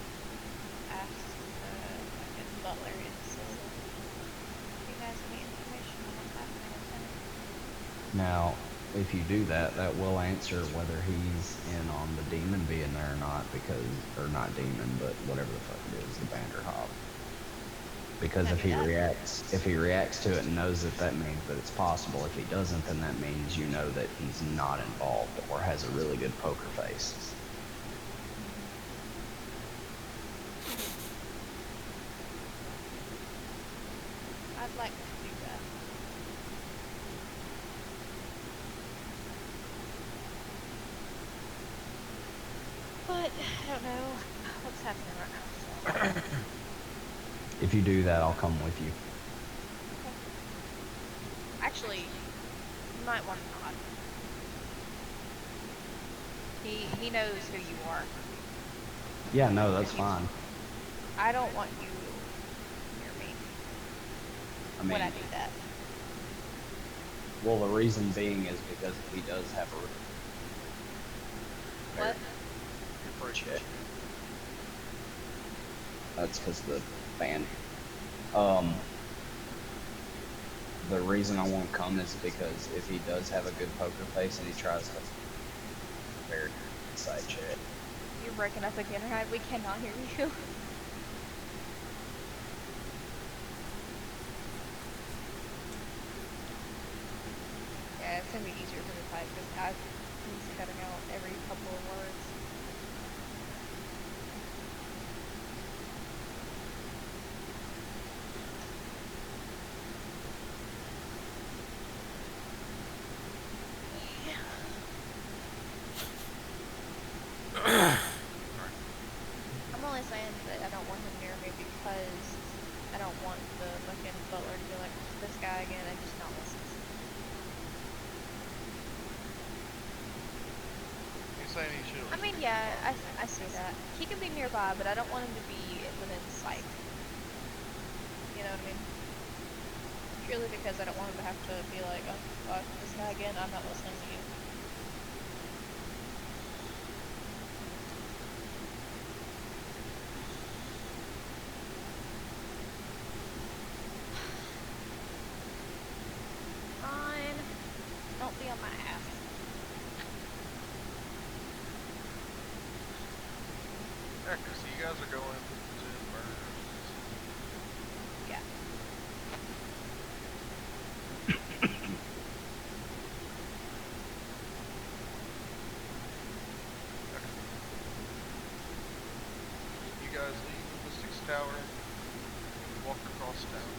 ask the fucking butler and say, "Do you guys any information on what's happening with Henry?" Now, if you do that, that will answer whether he's in on the demon being there or not, or not demon, but whatever the fuck it is, the Vanderhop. Because if he reacts to it and knows that means that it's possible. If he doesn't, then that means you know that he's not involved or has a really good poker face. I'd like to do that. But I don't know what's happening right now. So. If you do that, I'll come with you. Okay. Actually, you might want to not. He knows who you are. Yeah, no, that's fine. I don't want you near me when I do that. Well, the reason being is because if he does have a What? check. That's because the fan. The reason I won't come is because if he does have a good poker face and he tries to very side check. You're breaking up again, right? We cannot hear you. Yeah, it's gonna be easier for me to type because he's cutting out every couple of words. I'm only saying that I don't want him near me because I don't want the fucking butler to be like, this guy again, and just not listen. You're saying he should. I mean, yeah, I see that. He can be nearby, but I don't want him to be within sight. You know what I mean? Purely because I don't want him to have to be like, oh, fuck, this guy again, I'm not listening to you. Fine. Don't be on my ass. Yeah, because you guys are going to murder. Yeah. tower, and you walk across town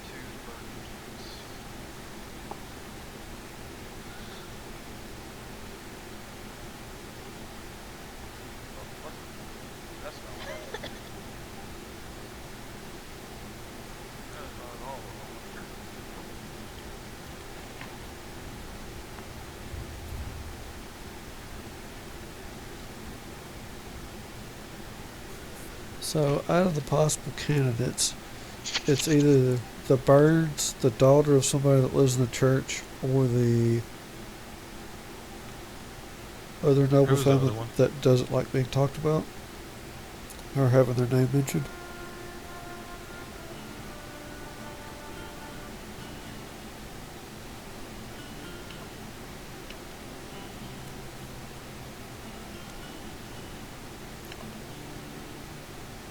to the Burger Kings. Oh, what? That's not what I want. That is not at all what I want here. So, out of the possible candidates, it's either the Burns, the daughter of somebody that lives in the church, or the other noble Who's the other family one? that doesn't like being talked about or having their name mentioned.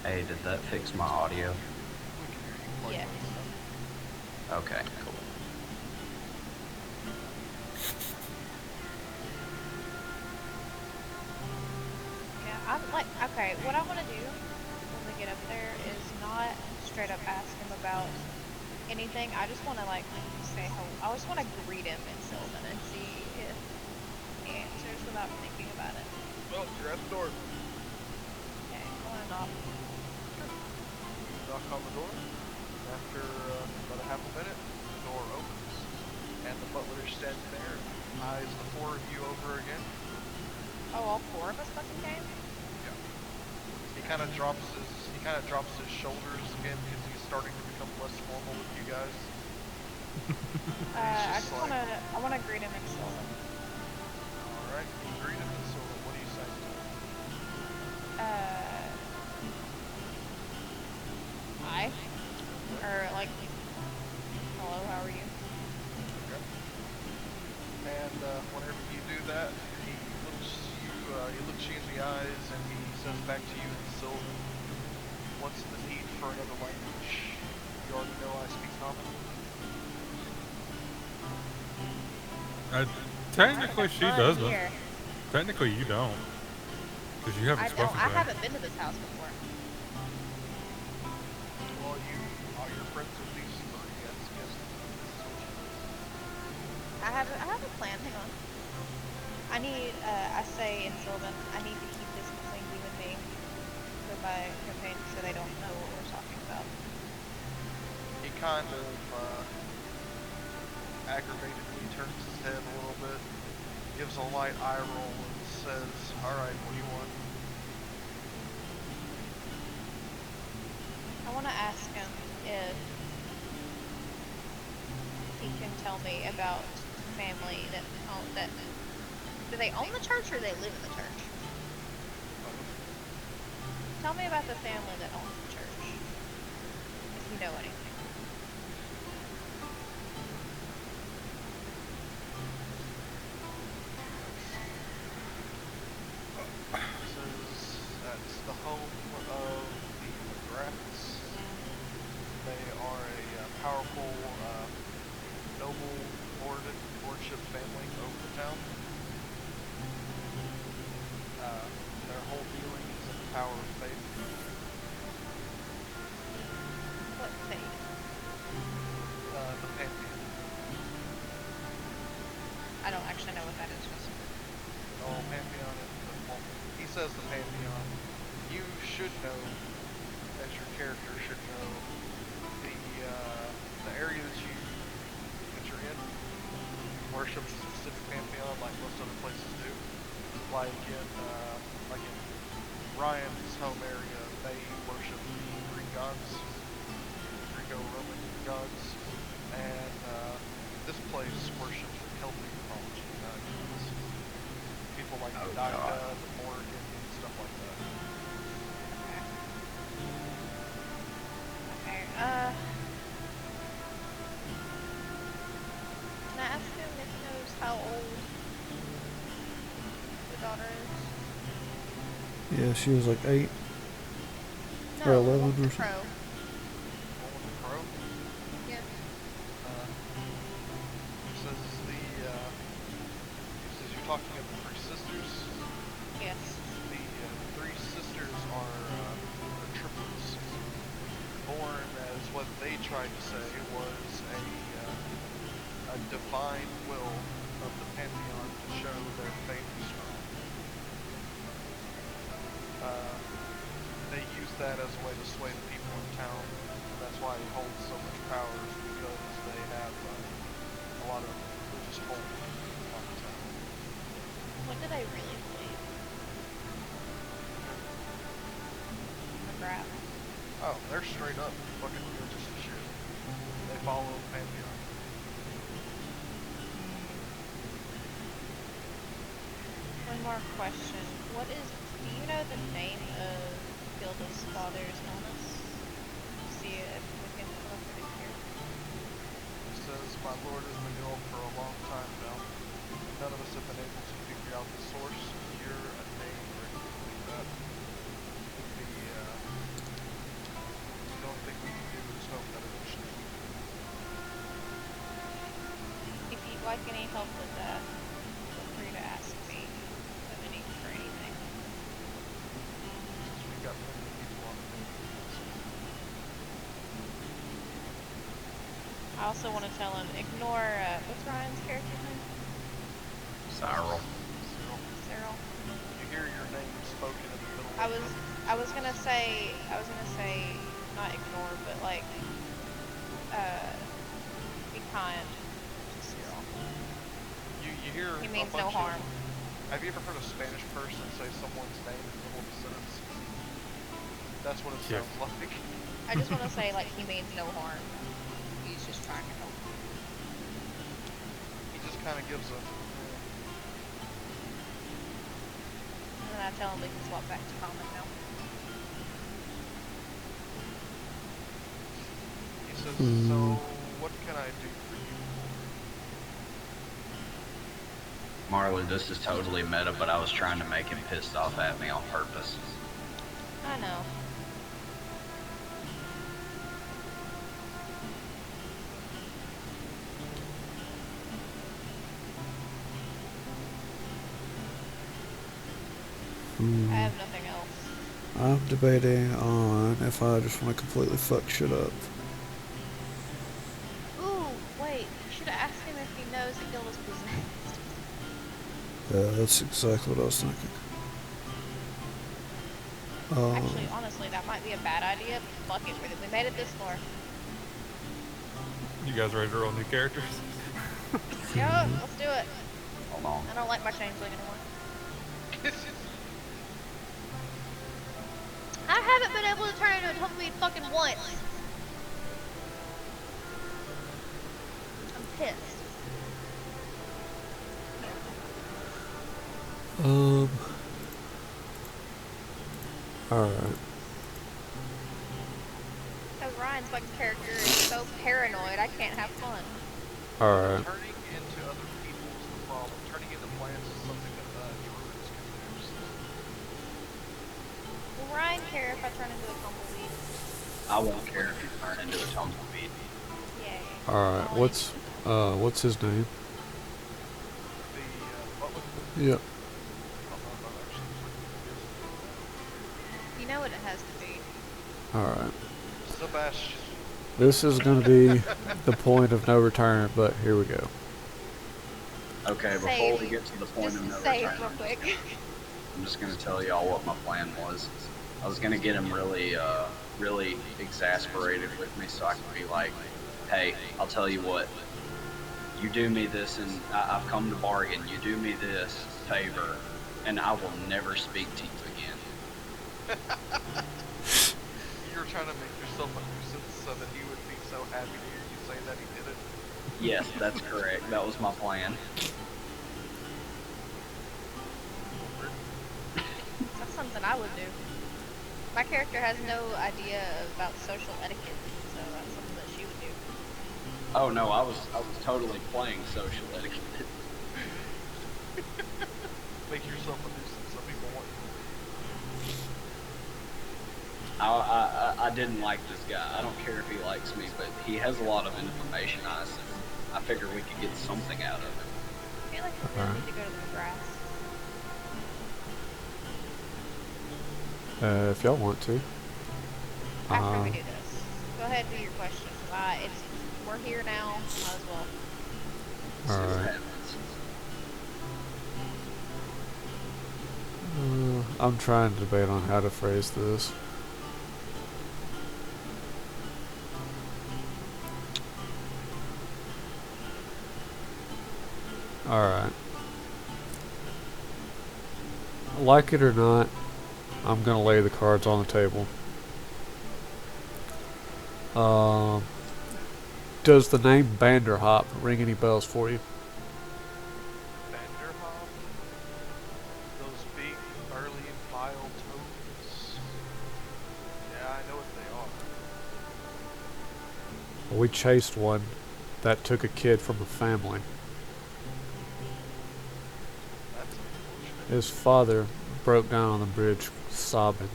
Hey, did that fix my audio? Yeah. Okay, cool. Yeah, I'm like, okay, what I want to do when we get up there is not straight up ask him about anything. I just want to, like, say hello. I just want to greet him in Sylvan and see if he answers without thinking about it. Well, you're at the door. Okay, I want to knock. Knock on the door. After about a half a minute, the door opens, and the butler is standing there, eyes the four of you over again. Oh, all four of us fucking came? Yeah. He kind of drops his shoulders again because he's starting to become less formal with you guys. I just just like- I want to greet him in Sylvan. All right, you greet him, and so what do you say to him? Hi. Or, like, hello, how are you? Okay. And whenever you do that, he looks you in the eyes, and he says back to you in Sylvan, "What's the need for another language? You already know I speak common." Technically, she Fun doesn't. here. Technically, you don't. Because you haven't I spoken to I him. haven't been to this house before. Well, you're friends with these three. Yes, yes. I have a plan. Hang on. I need. I say in Sylvan, I need to keep this between you and me, with my companions, so they don't know what we're talking about. He kind of aggravatedly turns his head a little bit, gives a light eye roll, and says, "All right, what do you want?" I want to ask him if he can tell me about family that do they own the church or they live in the church? Tell me about the family that owns the church, if you know anything. Says that's the home of the McGraths. They are a powerful, noble lordship family over the town. Their whole dealing is in the power of faith. What faith? The Pantheon. I don't actually know what that is. Just Oh, Pantheon is well, he says the Pantheon. You should know, as your character should know, the area that you're in worships a specific Pantheon like most other places do. Like in Ryan's home area, they worship the Greek gods, Greco-Roman gods, and this place worships the Celtic mythology gods. People like the God. Daika, the Morgan, stuff like that. okay. Can I ask him if he knows how old the daughter is? Yeah, she was like 8. No, Or the 11 one or with the something. crow. One with the crow. Yeah. Says you're talking of the three sisters. Yes. The three sisters are triplets. what they tried to say was a divine will of the pantheon to show their faith is strong. They use that as a way to sway the people in town. That's why he holds so much power, is because they have a lot of religious hold on the town. What do they really believe? The crap. Oh, they're straight up fucking religious as shit. They follow the pantheon. One more question. Do you know the name of Gilda's father's illness? See if we can look at it here. He says, "My lord has been ill for a long time now. None of us have been able to figure out the source, cure, a name, or anything like that. The only thing we can do is hope that it will change." If you'd like any help with that, feel free to ask me of any for anything. Since we've got plenty of people on the thing. I also want to tell him, ignore, what's Ryan's character's name? Cyril. Cyril. You hear your name spoken in the middle I of was gonna say, not ignore, but like, be kind to Cyril. You hear He means a bunch no harm. Have you ever heard a Spanish person say someone's name in the middle of a sentence? That's what it Yeah. sounds like. I just want to say, like, he means no harm. He's just trying to help. He just kind of gives a... And then I tell him we can swap back to common now. He says, "So, what can I do for you?" Marley, this is totally meta, but I was trying to make him pissed off at me on purpose. I know. I have nothing else. I'm debating on if I just want to completely fuck shit up. Ooh, wait. You should have asked him if he knows that Gilda's possessed. Yeah, that's exactly what I was thinking. Actually, honestly, that might be a bad idea, but fuck it. We made it this far. You guys ready to roll new characters? Yeah, let's do it. Hold on. I don't like my changeling anymore. I haven't been able to turn into a tumbleweed fucking once. I'm pissed. Alright. Because Ryan's fucking character is so paranoid, I can't have fun. Alright. Turning into other people is the problem. Turning into plants is something that druids can do. Will Ryan care if I turn into a tumbleweed? I won't care if you turn into a tumbleweed. Yay. Alright, what's his name? The butler, Yep. I don't know if I've actually You know what it has to be. Alright. Sebastian. This is going to be the point of no return, but here we go. Okay, before Save. we get to the point Just of no save return, real quick. I'm just gonna tell y'all what my plan was. I was gonna get him really exasperated with me so I could be like, hey, I'll tell you what, you do me this and I've come to bargain, you do me this favor and I will never speak to you again. You were trying to make yourself a nuisance so that he would be so happy to hear you say that he did it. Yes, that's correct. That was my plan. That's something I would do. My character has no idea about social etiquette, so that's something that she would do. Oh no, I was totally playing social etiquette. Make yourself a nuisance so people want you. I didn't like this guy. I don't care if he likes me, but he has a lot of information on us. I figure we could get something out of him. I feel like we really need to go to the grass. If y'all want to. After we do this. Go ahead and do your question. We're here now. Might as well. See what Alright. happens. I'm trying to debate on how to phrase this. Alright. Like it or not, I'm gonna lay the cards on the table. Does the name Vanderhop ring any bells for you? Vanderhop? Those big, burly, vile toads? Yeah, I know what they are. We chased one that took a kid from a family. That's unfortunate. His father broke down on the bridge sobbing.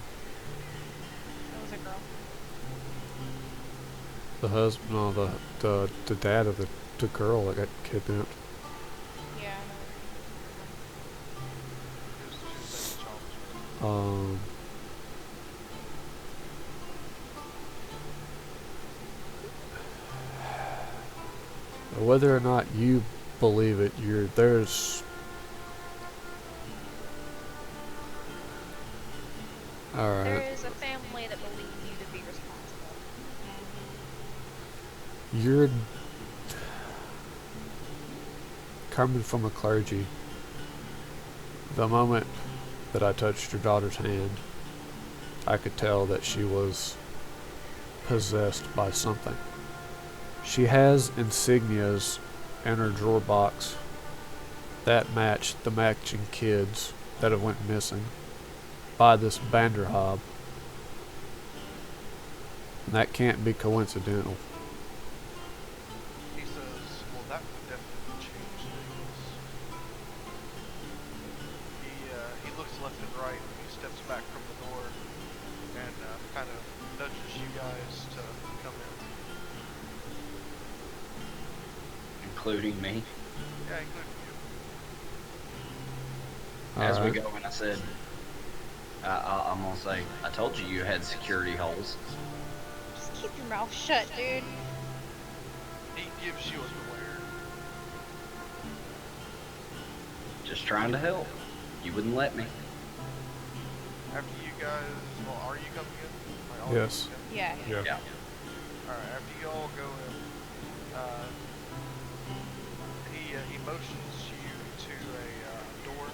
It was a girl. The husband, no, the dad of the girl that got kidnapped. Yeah, I know. She was saying child. Whether or not you believe it, there's. Alright. There is a family that believes you to be responsible. You're coming from a clergy. The moment that I touched your daughter's hand, I could tell that she was possessed by something. She has insignias in her drawer box that match the matching kids that have went missing by this Vanderhob. And that can't be coincidental. He says, well, that would definitely change things. He looks left and right and he steps back from the door and kind of nudges you guys to come in. Including me. Yeah, including you. As we Alright. go in, I said, I'm gonna say, I told you had security holes. Just keep your mouth shut, dude. He gives you a glare. Just trying to help. You wouldn't let me. After you guys, well, are you coming in? Like, all Yes. of you in? Yeah. Yeah. Alright, after you all go in, he motions you to a door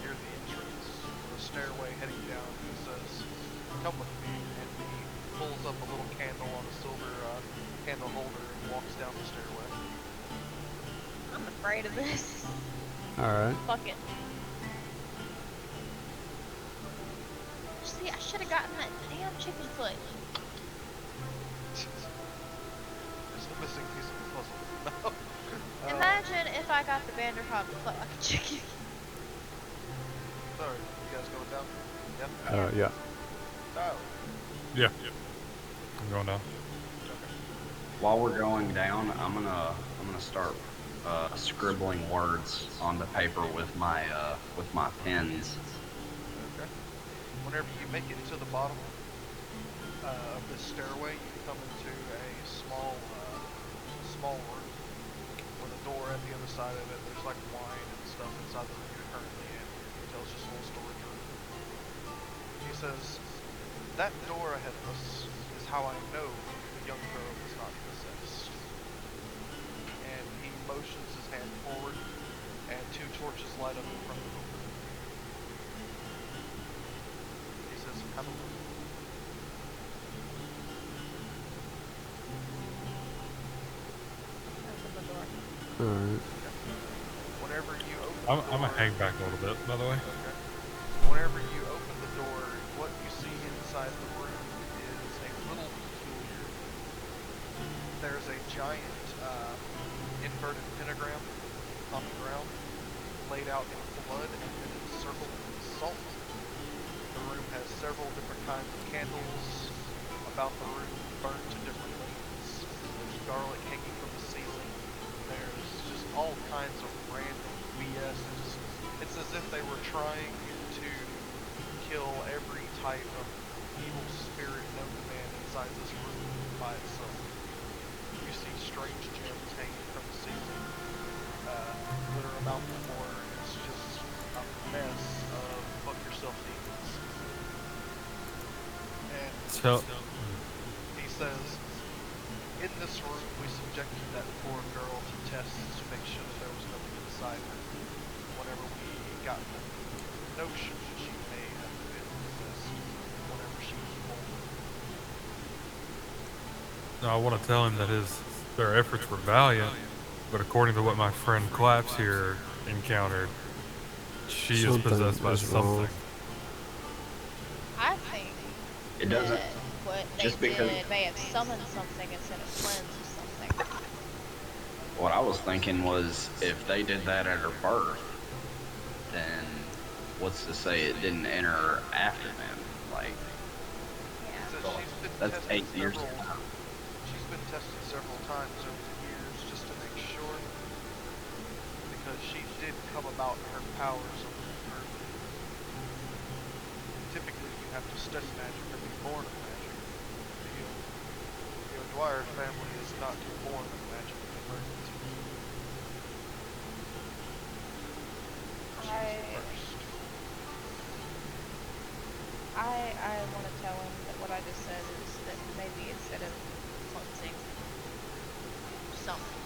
near the entrance, the stairway heading down. He says, come with me, and he pulls up a little candle on a silver candle holder and walks down the stairway. I'm afraid of this. Alright. Fuck it. See, I should have gotten that damn chicken foot. There's a missing piece of the puzzle. Imagine if I got the Vanderhop foot like a chicken. Sorry, you guys going down? Yeah? Yeah. Tyler. Yeah. I'm going down. While we're going down, I'm gonna start scribbling words on the paper with my pens. Okay. Whenever you make it to the bottom of this stairway, you come into a small room with a door at the other side of it. There's like wine and stuff inside the room you're currently in. You can tell it's just a little storage room. He says, that door ahead of us is how I know the young girl is not possessed. And he motions his hand forward, and two torches light up in front of the door. He says, have a look. Open the door. Alright. Whenever you open I'm the door, gonna hang back a little bit, by the way. Okay. Whenever you open the door, what you see inside the room is a little peculiar. There's a giant inverted pentagram on the ground, laid out in blood and then encircled with salt. The room has several different kinds of candles about the room, burned to different lengths. There's garlic hanging from the ceiling. There's just all kinds of random BS. It's as if they were trying to kill every type of evil spirit known to man inside this room by itself. You see strange gems hanging from the ceiling that are about the floor. It's just a mess of fuck yourself demons. And Tell. he says, in this room we subjected that poor girl to tests to make sure that there was nothing inside her. Whenever we got the notion that she may have been possessed whenever she was born. I want to tell him that their efforts were valiant, but according to what my friend Claps here encountered, she is Something possessed by is wrong. something. I think It doesn't. that what they Just because- did may have summoned something instead of cleansed something. What I was thinking was, if they did that at her birth, then what's to say it didn't enter after them? Like, Yeah. He says Well, she's been that's tested 8 years several- ago. She's been tested several times over the years just to make sure, because she did come about in her powers a little early. Typically, you have to study magic or be born of magic. The O'Dwyer family is not born of magic; they learn it. She's the first. I want to tell him that what I just said is that maybe instead of cleansing something.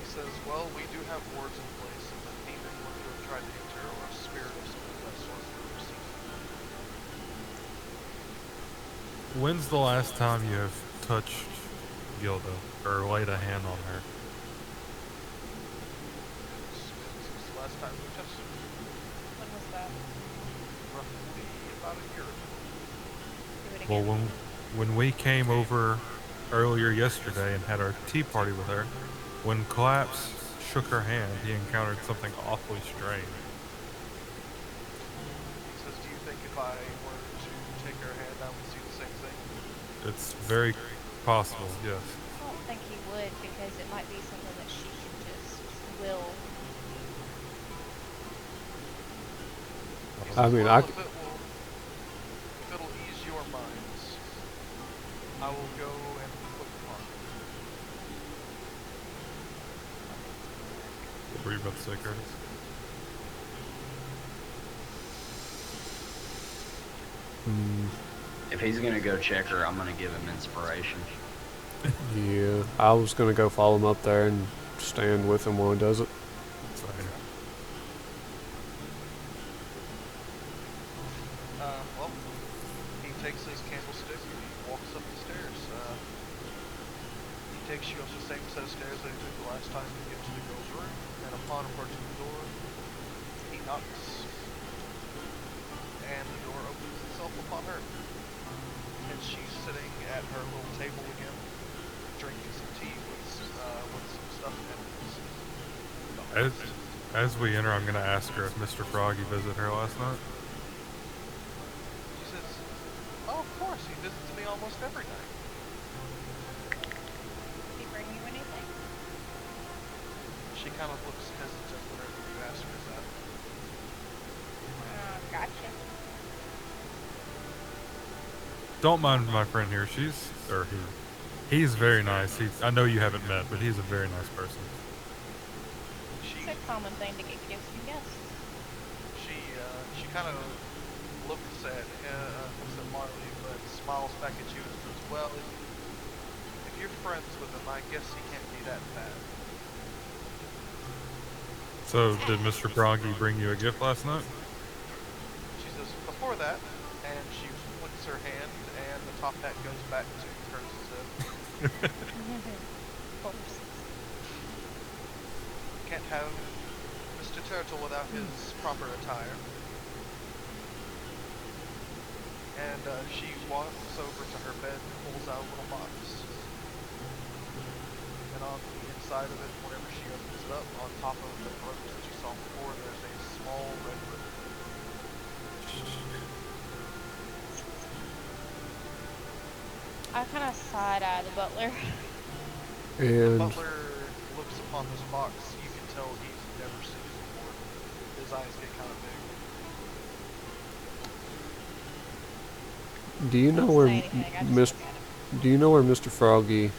He says, well, we do have wards in place, and the demon would have tried to enter, or a spirit of some possessed one would have received it. When's the last time you have touched Gilda or laid a hand on her? Since the last time we touched it, When was that? roughly about a year ago. Do it Well, again. when we came over earlier yesterday and had our tea party with her, when Claps shook her hand, he encountered something awfully strange. He says, do you think if I were to take her hand, I would see the same thing? It's very possible, yes. I don't think he would because it might be something that she can just will. He I says, mean, well, I c- if it'll ease your minds, I will go and look upon it. What were you about to say, Curtis? if he's gonna go check her, I'm gonna give him inspiration. Yeah, I was gonna go follow him up there and stand with him while he does it. Sorry. Well, he takes his candlestick and he walks up the stairs. He takes you up the same set of stairs that he took the last time to get to the girl's room, and upon approaching the door, he knocks, and the door opens itself upon her. And she's sitting at her little table again, drinking some tea with some stuff in it. As we enter, I'm going to ask her if Mr. Froggy visited her last night. She says, oh, of course, he visits me almost every night. Did he bring you anything? She kind of looks hesitant whenever you ask her that. Gotcha. Don't mind my friend here. He's very nice. I know you haven't met, but he's a very nice person. She It's a common thing to get gifts from guests. she kind of looks at Marley, but smiles back at you and says, well, if you're friends with him, I guess he can't be that bad. So, did Mr. Froggy bring you a gift last night? She says, before that, and she flicks her hand, and the top hat goes back to Curtis's head. Of course. Can't have Mr. Turtle without his proper attire. And she walks over to her bed and pulls out a little box. And on the inside of it, whenever she opens it up, on top of the brooch that you saw before, there's a small red ribbon. I kind of side-eye the butler. The And butler looks upon this box. You can tell he's never seen it before. His eyes get kind of big. Do you know Don't where say anything, I just Mr. look at him. Do you know where Mr. Froggy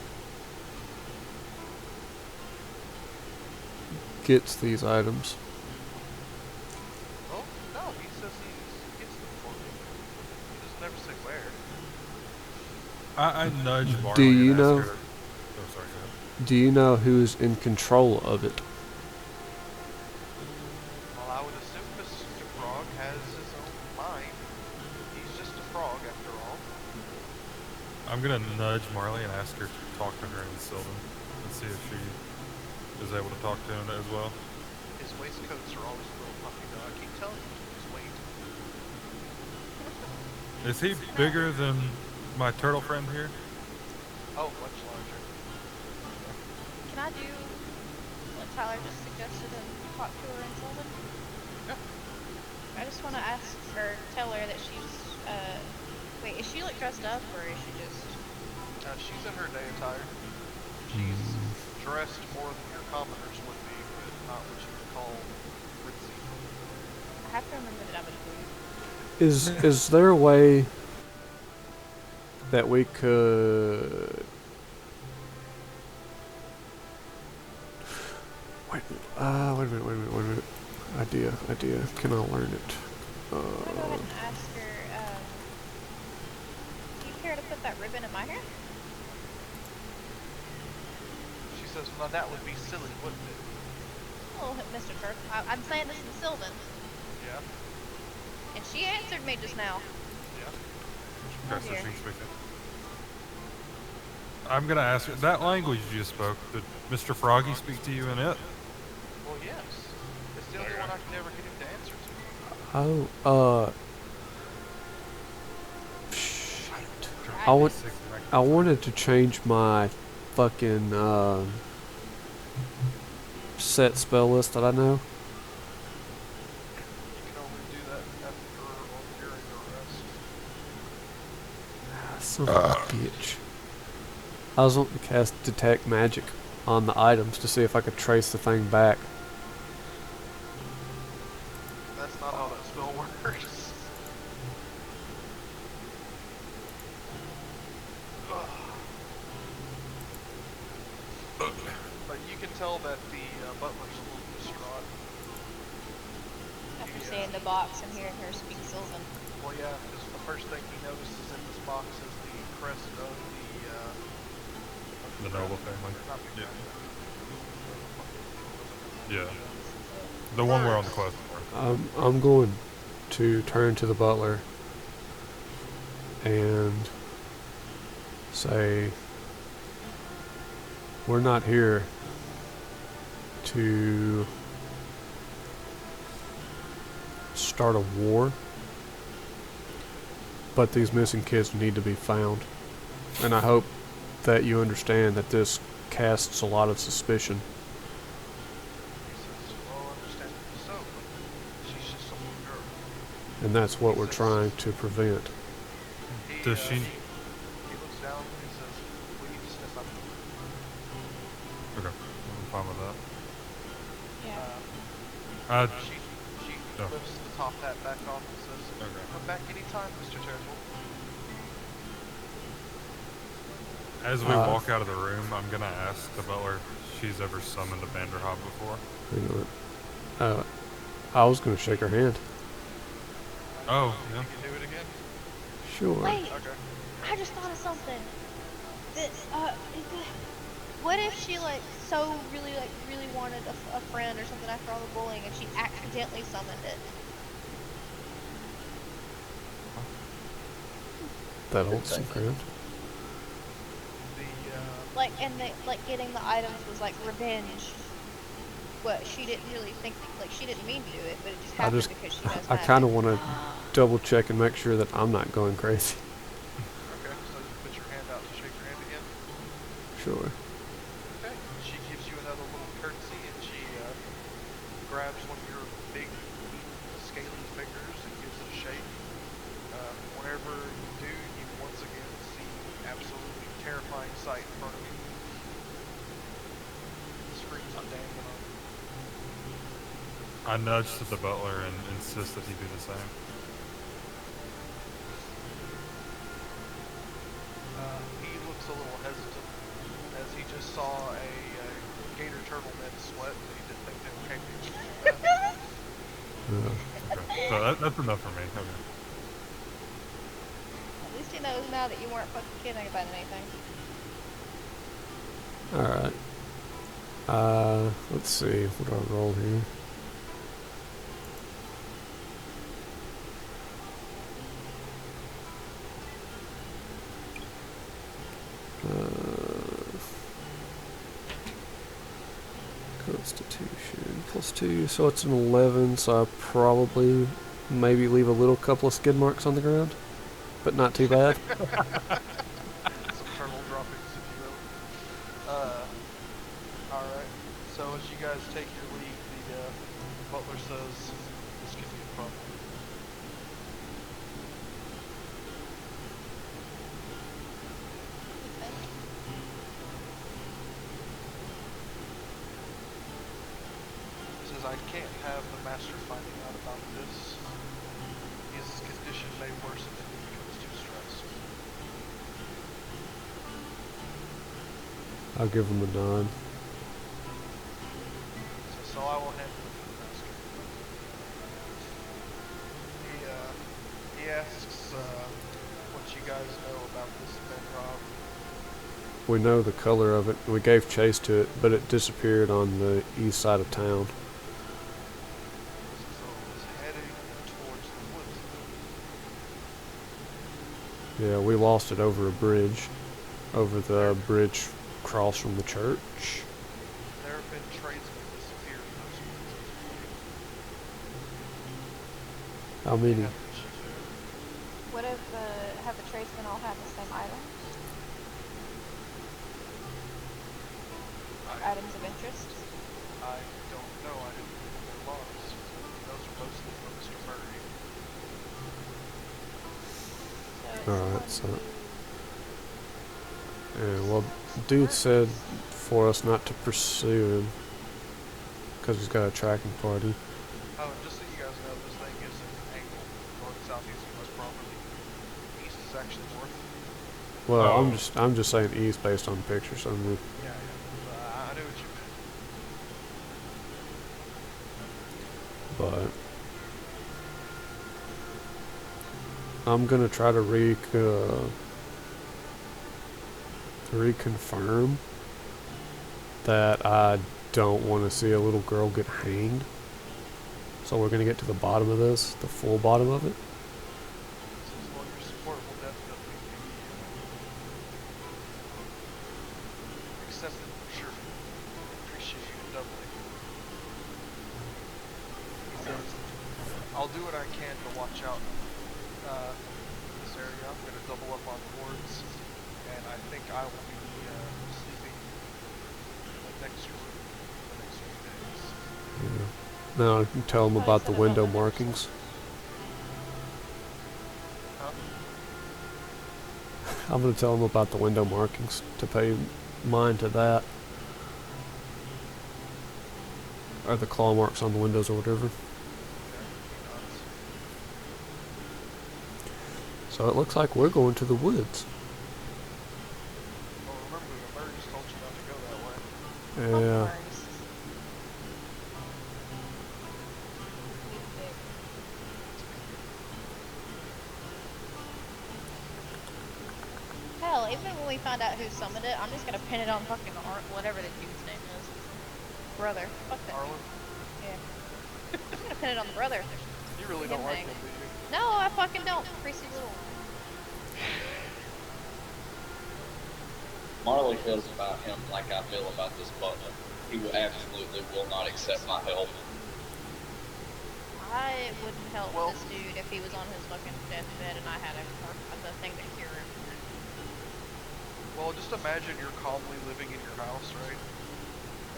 gets these items? Oh, no, he says he gets them for me. He doesn't ever say where. I nudge Do Marley and you ask know? her. Oh, sorry, go ahead. Do you know who's in control of it? Well, I would assume Mr. Frog has his own mind. He's just a frog, after all. I'm gonna nudge Marley and ask her to talk to her in Sylvan and see if she is able to talk to him as well. His waistcoats are always a little puffy, though. I keep telling you to lose weight. Is he bigger than my turtle friend here? Oh, much larger. Can I do what Tyler just suggested and talk to her in Sylvan? Yeah. I just want to ask or tell her that she's, wait, is she like dressed up or is she just? She's in her day attire. She's dressed more than your commoners would be, but not what you would call ritzy. I have to remember that I'm a queen. Is there a way that we could wait a minute. Idea. Can I learn it? I'm gonna go ahead and ask her, do you care to put that ribbon in my hair? She says, well, that would be silly, wouldn't it? Oh, Mr. Turk, I'm saying this in Sylvan, Yeah. and she answered me just now. Yeah. Okay, so dear. she's speaking. I'm gonna ask her that language you just spoke. Did Mr. Froggy speak to you in it? Well, yes. It's the only one I can never get him to answer to. Oh, shit. I wanted to change my fucking set spell list that I know. You can only do that after or during your rest. Son of a bitch. I was wanting to cast Detect Magic on the items to see if I could trace the thing back. That's not how that spell works. But you can tell that the butler's a little distraught. After seeing the box and hearing her speak Sylvan. Well, yeah, because the first thing he notices in this box is the crest of The noble family. not the Yeah. crest. Yeah. The one we're on the quest for. I'm going to turn to the butler and say, we're not here to start a war, but these missing kids need to be found. And I hope that you understand that this casts a lot of suspicion. He says, well, understandably so, but she's just a little girl. And that's what we're trying to prevent. Does she? He looks down and he says, we need to step up. Okay, I'm fine with that. Yeah. She Oh. lifts the top hat back off and says, Okay. come back anytime, Mr. Turtle. As we walk out of the room, I'm gonna ask the butler if she's ever summoned a Vanderhob before. Hang on. I was going to shake her hand. Oh, yeah. You can do it again? Sure. Wait, Okay. I just thought of something. What if she really wanted a friend or something after all the bullying and she accidentally summoned it? That old secret. Getting the items was like revenge. What she didn't really think, she didn't mean to do it, but it just happened because she does. I kind of want to double check and make sure that I'm not going crazy. Okay, so you put your hand out to shake her hand again. Sure. Okay. She gives you another little curtsy and she grabs one of your big, scaly fingers and gives it a shake. Whenever you do, you once again see absolutely terrifying sight in front of you. Screams of damnation. I nudge to the butler and insist that he do the same. had sweat, so he didn't think they were capable of doing that. Okay. So that's enough for me. Okay. At least he knows now that you weren't fucking kidding about anything. Alright. Let's see. What do I roll here? Constitution +2, so it's an 11, so I probably maybe leave a little couple of skid marks on the ground, but not too bad. Some turtle droppings, if you will. Alright. So as you guys take your leave, the butler says, this could be a problem. He says, I can't have the master finding out about this. His condition may worsen if he becomes too stressed. I'll give him a nod. So I will handle it for the master. He asks what you guys know about this event, Rob. We know the color of it. We gave chase to it, but it disappeared on the east side of town. So it was heading towards the woods. Yeah, we lost it over a bridge. Over the bridge across from the church. There have been tradesmen disappeared in those woods. How many? Have issues there. What if have the tradesmen all have the same items? Items of interest? I don't know. I didn't look at their logs. Those are mostly from Mr. Murray. So it's Alright, someone so. Yeah, well, dude said for us not to pursue him. Because he's got a tracking party. Oh, and just so you guys know, this thing is an angle. North, southeast, and west properly. East is actually north. Well, Oh. I'm just saying east based on the pictures. I mean, Yeah, yeah. I knew what you meant. but I'm gonna try to reconfirm that I don't want to see a little girl get hanged. So we're gonna get to the bottom of this, the full bottom of it. Says, well, your support will definitely be accepted for sure. Appreciate it doubly. He says, I'll do what I can to watch out in this area. I'm going to double up on wards, and I think I will be sleeping in the next room for the next few days. Yeah. Now I can tell them Oh, you about said the about window the next markings. Huh? I'm gonna tell them about the window markings to pay mind to that. Or the claw marks on the windows or whatever. Okay, he nods. So it looks like we're going to the woods. Well, remember, the Murray just told you not to go that way. Yeah. Fuck Mars. Eat a dick. Hell, even when we find out who summoned it, I'm just gonna pin it on fucking whatever the dude's name is. Brother. Fuck that. Arlen, Yeah. I'm gonna pin it on the brother. you really Him don't like thing. him, do you? No, I fucking don't. Greasy little. Marley feels about him like I feel about this butler. He absolutely will not accept my help. I wouldn't help Well- this dude if he was on his fucking deathbed and I had the thing to cure him. Well, just imagine you're calmly living in your house, right?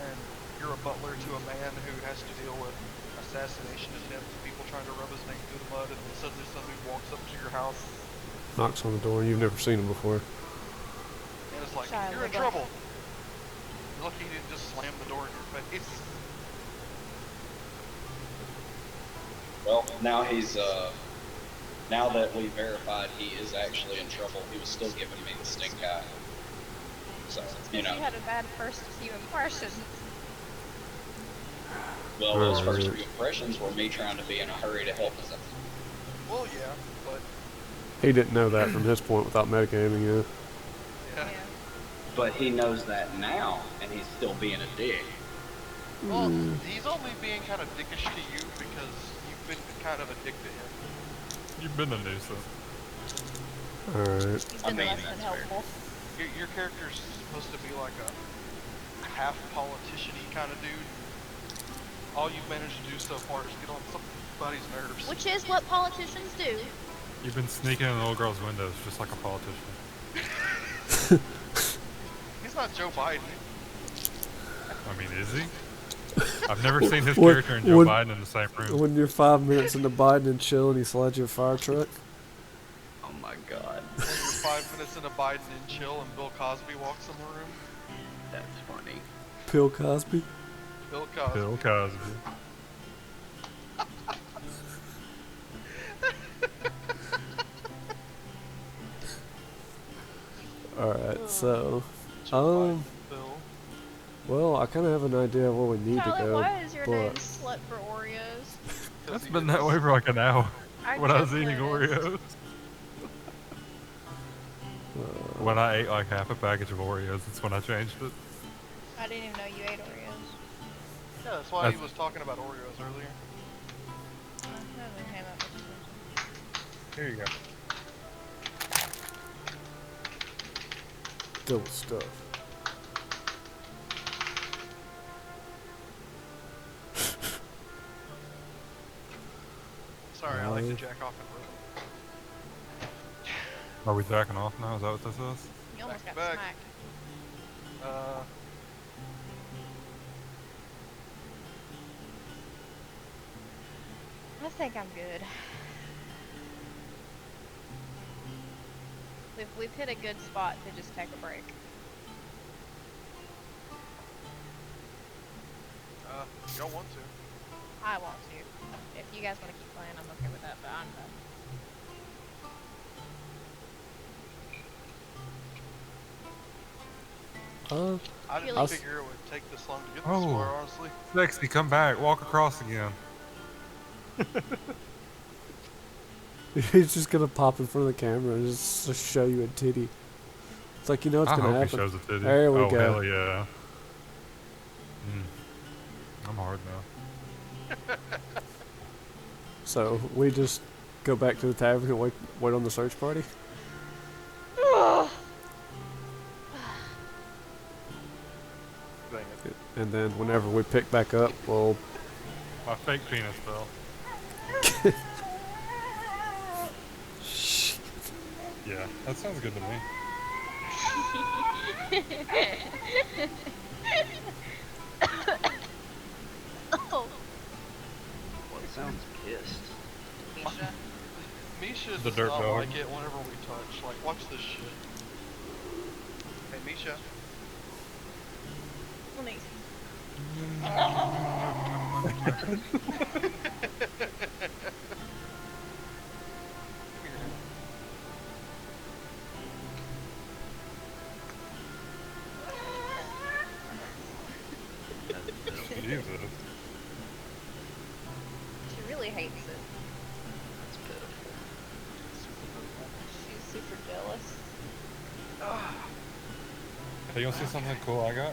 And you're a butler to a man who has to deal with assassination attempts, people trying to rub his name through the mud, and then suddenly somebody walks up to your house Knocks on the door and you've never seen him before. and it's like, Child you're in labor. trouble. You're lucky you didn't just slam the door in your face. Well, now he's, now that we verified he is actually in trouble, he was still giving me the stink eye. So, you know, You had a bad first few impressions. Well, those first Alright. few impressions were me trying to be in a hurry to help us. Well, yeah, but He didn't know that from his point without metagaming yet. yeah. But he knows that now, and he's still being a dick. Well, he's only being kind of dickish to you because you've been kind of a dick to him. You've been a nuisance. Alright. He's I been mean, less than that's fair. helpful. Your character's supposed to be like a half politician-y kind of dude. All you've managed to do so far is get on somebody's nerves. Which is what politicians do. You've been sneaking in the little girl's windows just like a politician. He's not Joe Biden. I mean, is he? I've never seen his When- character and Joe when- Biden in the same room. When you're 5 minutes into Biden and chill and he slides you a fire truck. Oh my god, When you're 5 minutes into Biden and chill and Bill Cosby walks in the room. that's funny. Bill Cosby. Bill Cosby. Bill Cosby. Alright, so. Joe Biden, Bill. Well, I kind of have an idea of where we need to Tyler, go. why is your name but Slut for Oreos? That's been that way for like an hour when I was just eating noticed. Oreos. When I ate like half a package of Oreos, that's when I changed it. I didn't even know you ate Oreos. Yeah, that's why he was talking about Oreos earlier. I haven't came up with something. Here you go. Still stuff. Sorry, I like to Right. jack off and run. Are we jacking off now? Is that what this is? You almost got Back. smacked. I think I'm good. We've hit a good spot to just take a break. You don't want to. I want to. If you guys want to keep playing, I'm okay with that, but I'm done. I didn't Really? figure it would take this long to get this Oh. far, honestly. Sexy, come back. Walk across again. He's just gonna pop in front of the camera and just show you a titty. It's like, you know what's I gonna hope happen. he shows a titty. There we oh, go. hell yeah. I'm hard now. So we just go back to the tavern and wait on the search party. Dang it. And then whenever we pick back up, we'll My fake penis fell. Yeah, that sounds good to me. Oh, Well, it sounds pissed. Misha. Misha The does dirt not dog. like it whenever we touch. Like, watch this shit. Hey, Misha. Let me- Come here. Jesus. She really hates it. That's pitiful. She's super jealous. Hey, you want to see something cool I got?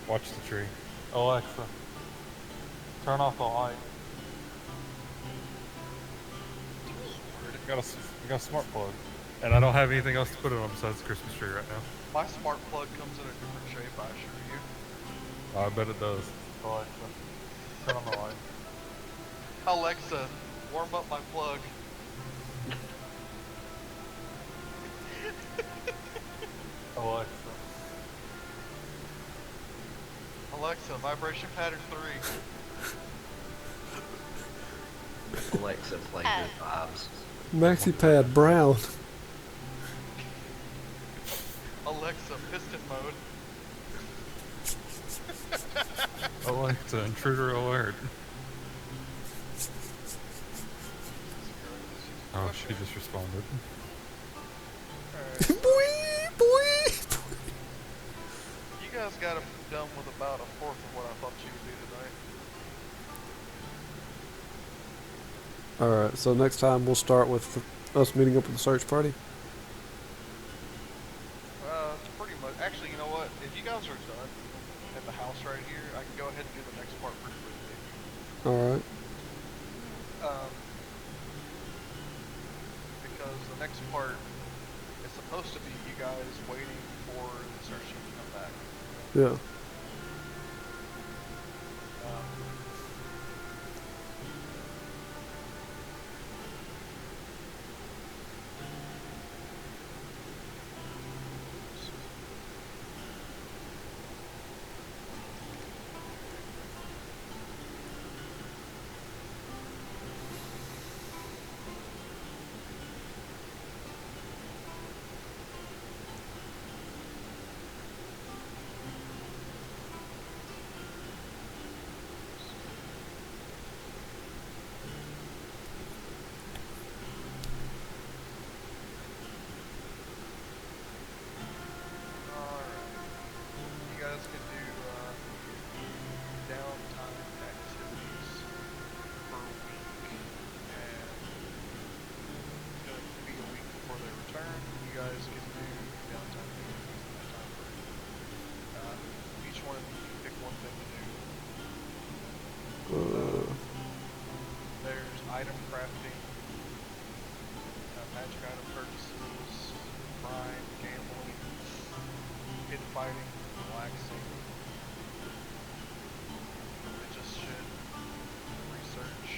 Watch the tree. Alexa, turn off the light. I got a smart plug. And I don't have anything else to put it on besides the Christmas tree right now. My smart plug comes in a different shape, I assure you. I bet it does. Alexa, turn on the light. Alexa, warm up my plug. Alexa. Alexa, vibration pattern 3. Alexa, play Good Vibes. Maxi Pad Brown. Alexa, piston mode. Alexa, intruder alert. Oh, she just responded. Alright. Boing, boing. You guys guys got done with about a fourth of what I thought you would do tonight. Alright, so next time we'll start with us meeting up with the search party. It's pretty much. Actually, you know what? If you guys are done at the house right here, I can go ahead and do the next part pretty quickly. Alright. Because the next part is supposed to be you guys waiting for the search team to come back. Yeah. You guys can do downtime activities for a week, and it's going to be a week before they return. You guys can do downtime activities in that time frame. Each one of you can pick one thing to do. There's item crafting, magic item purchases, crime, gambling, pit fighting, relaxing, religious shit, research,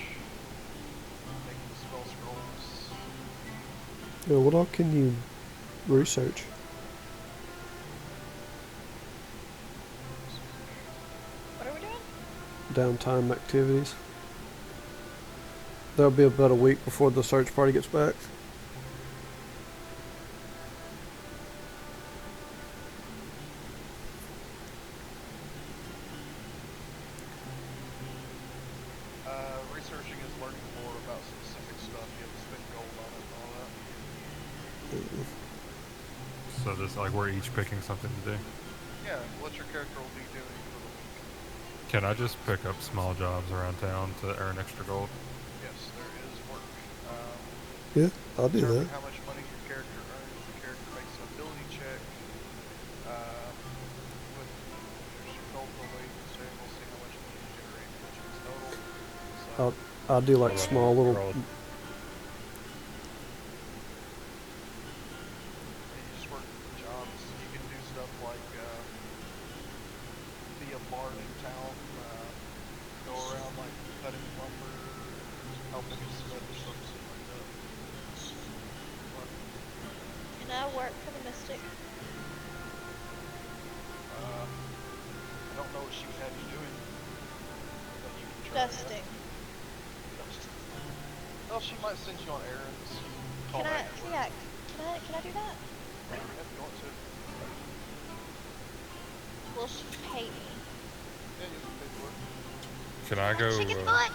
making spell scrolls. Yeah, what all can you research? What are we doing? Downtime activities. There'll be about a week before the search party gets back. Researching is learning more about specific stuff. You have to spend gold on it and all that. So this, like, we're each picking something to do. Yeah, what your character will be doing for the week. Can I just pick up small jobs around town to earn extra gold? Yes, there is work. Yeah, I'll do Determine that. how much money your character earns. The character makes an ability check. With your gold relations, so we'll see how much money you generate, how much is total. So, I'll do like small little. you just work jobs. You can do stuff like be a bard in town, go around like cutting lumber, helping a smith or something like that. Can I work for the Mystic? I don't know what she would have you doing, but you can try. Dusting. Well, she might send you on errands. Call Can I? back to work. Yeah. Can I do that? Yeah, if you want to. Will she pay me? Yeah, you can pay for it. Can I go, Chicken butt.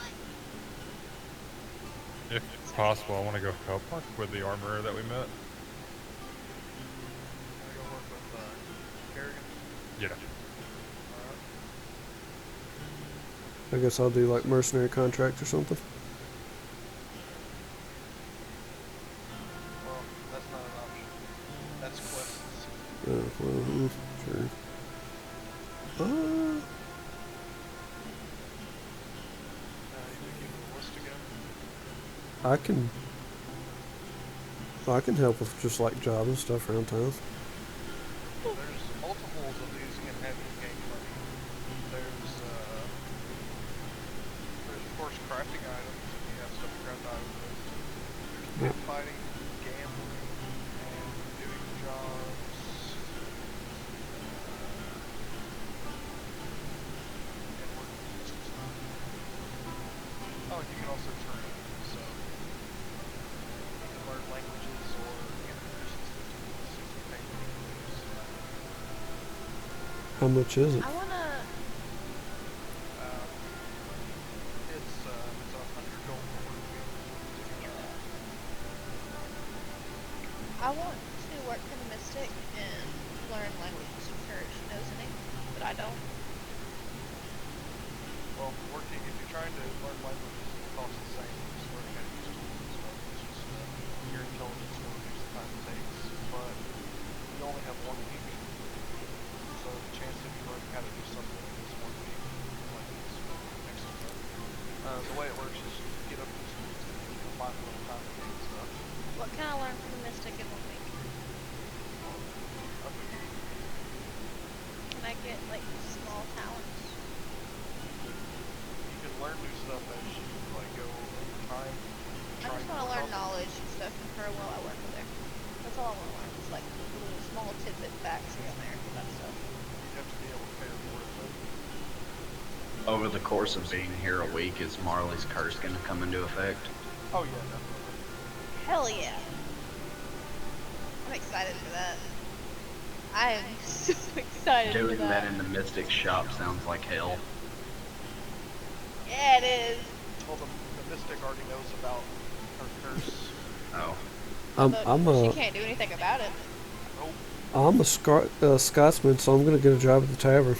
if possible, I want to go help with the armorer that we met. Can I go work with Kerrigan? Yeah. Alright. I guess I'll do like mercenary contract or something. Well, that's not an option. That's quests. Well, sure. You think you can list again? I can help with just like jobs and stuff around town. There's multiples of these can have you gain money. There's of course crafting items if you have stuff to craft items with. There's pit fighting, gambling, and doing jobs. And working. Oh, and you can also train, so you can learn languages or get proficiency tools if you pay money for those. How much is it? I wanna. It's 100 gold per week to get trained. I want to work for the Mystic and learn languages from her. She knows any. but I don't. Well, working, if you're trying to learn languages, it costs the same as learning how to use tools and stuff. It's just your intelligence will reduce the time it takes, but you only have 1 week, so the chance of you learning how to do something in this 1 week, like this next month. The way it works is you get up to this week and you can find a little time to do stuff. What can I learn from the Mystic in 1 week? Can I get like small talents? You can learn new stuff as you like go over time. I just want to learn knowledge and stuff from her while I work with her. That's all I want to learn. It's like little small tidbit facts here and there, that stuff. You have to be able to pay for it, but Over the course of being here a week, is Marley's curse going to come into effect? oh yeah, definitely. Hell yeah. I'm excited for that. I am so excited Doing for that in the Mystic shop sounds like hell. Yeah, it is. Well, the mystic already knows about her curse. Oh. But she can't do anything about it. Nope. I'm a Scotsman, so I'm gonna get a job at the tavern.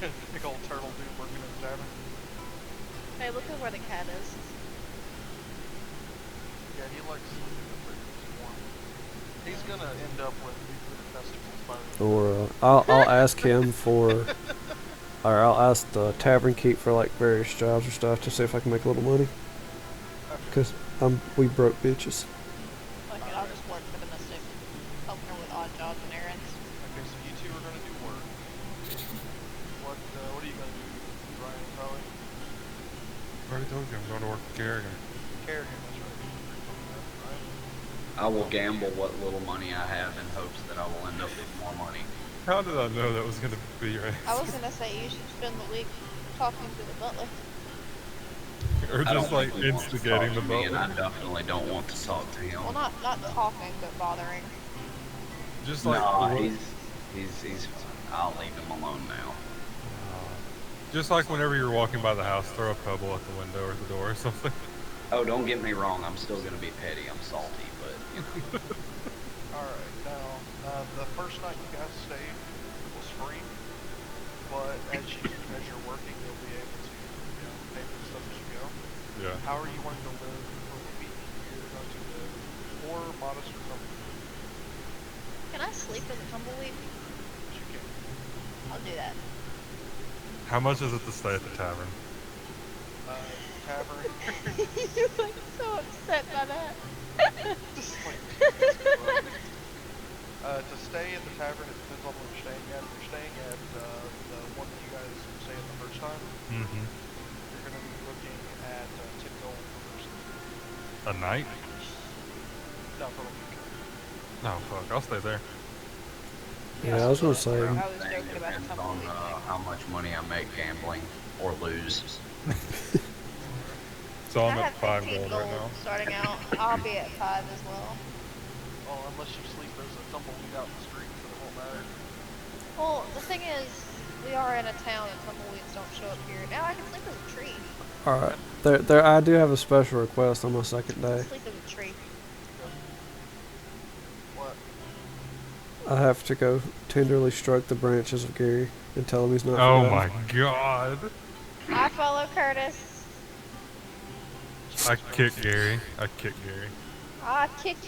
Big old turtle dude working in the tavern. Hey, look at where the cat is. Yeah, he likes sleeping up there 'cause it's warm. He's gonna end up with nuclear testicles by the Or I'll ask him for, or I'll ask the tavern keep for like various jobs or stuff to see if I can make a little money. Cause we broke bitches. Fuck it, I'll just work for the Mystic. Helping her with odd jobs and errands. Okay, so you two are gonna do work. What are you gonna do, Ryan, Charlie? I already told you I'm going to work with Kerrigan. Kerrigan, that's right. Right? I will gamble what little money I have in hopes that I will end up with more money. How did I know that was going to be your I was answer? gonna say you should spend the week talking to the butler. Or I just don't like think he wants to instigating the talk to me, and I butler? definitely don't want to talk to him. Well, not talking, but bothering. Just like No, what- he's I'll leave him alone now. just like whenever you're walking by the house, throw a pebble at the window or the door or something. Oh, don't get me wrong, I'm still gonna be petty. I'm salty, but Alright, now, the first night you guys stayed was free, but as you're working, you'll be able to, pay for the stuff as you go. Yeah. How are you wanting to live for the week? You're going to live poor, modest, or comfortable? Can I sleep in the tumbleweed? As you can. I'll do that. How much is it to stay at the tavern? Tavern. You're like so upset by that. Just like, to stay at the tavern, it depends on what you're staying at. If you're staying at the one that you guys were staying the first time, Mm-hmm. you're going to be looking at 10 gold per person. A night? No, for the week. No, fuck. I'll stay there. Yeah, I was gonna say. I was thing joking about the depends on tumbleweed. how much money I make gambling or lose. So I'm I at have 5 15 gold right now. starting out. I'll be at 5 as well. Well, unless you sleep as a tumbleweed out in the street, but it won't matter. Well, the thing is, we are in a town and tumbleweeds don't show up here. Now I can sleep as a tree. All right, there. I do have a special request on my second day. Sleep as a tree. What? I have to go tenderly stroke the branches of Gary and tell him he's not. Oh forgotten. my god. I follow Curtis. I kick Gary. I kick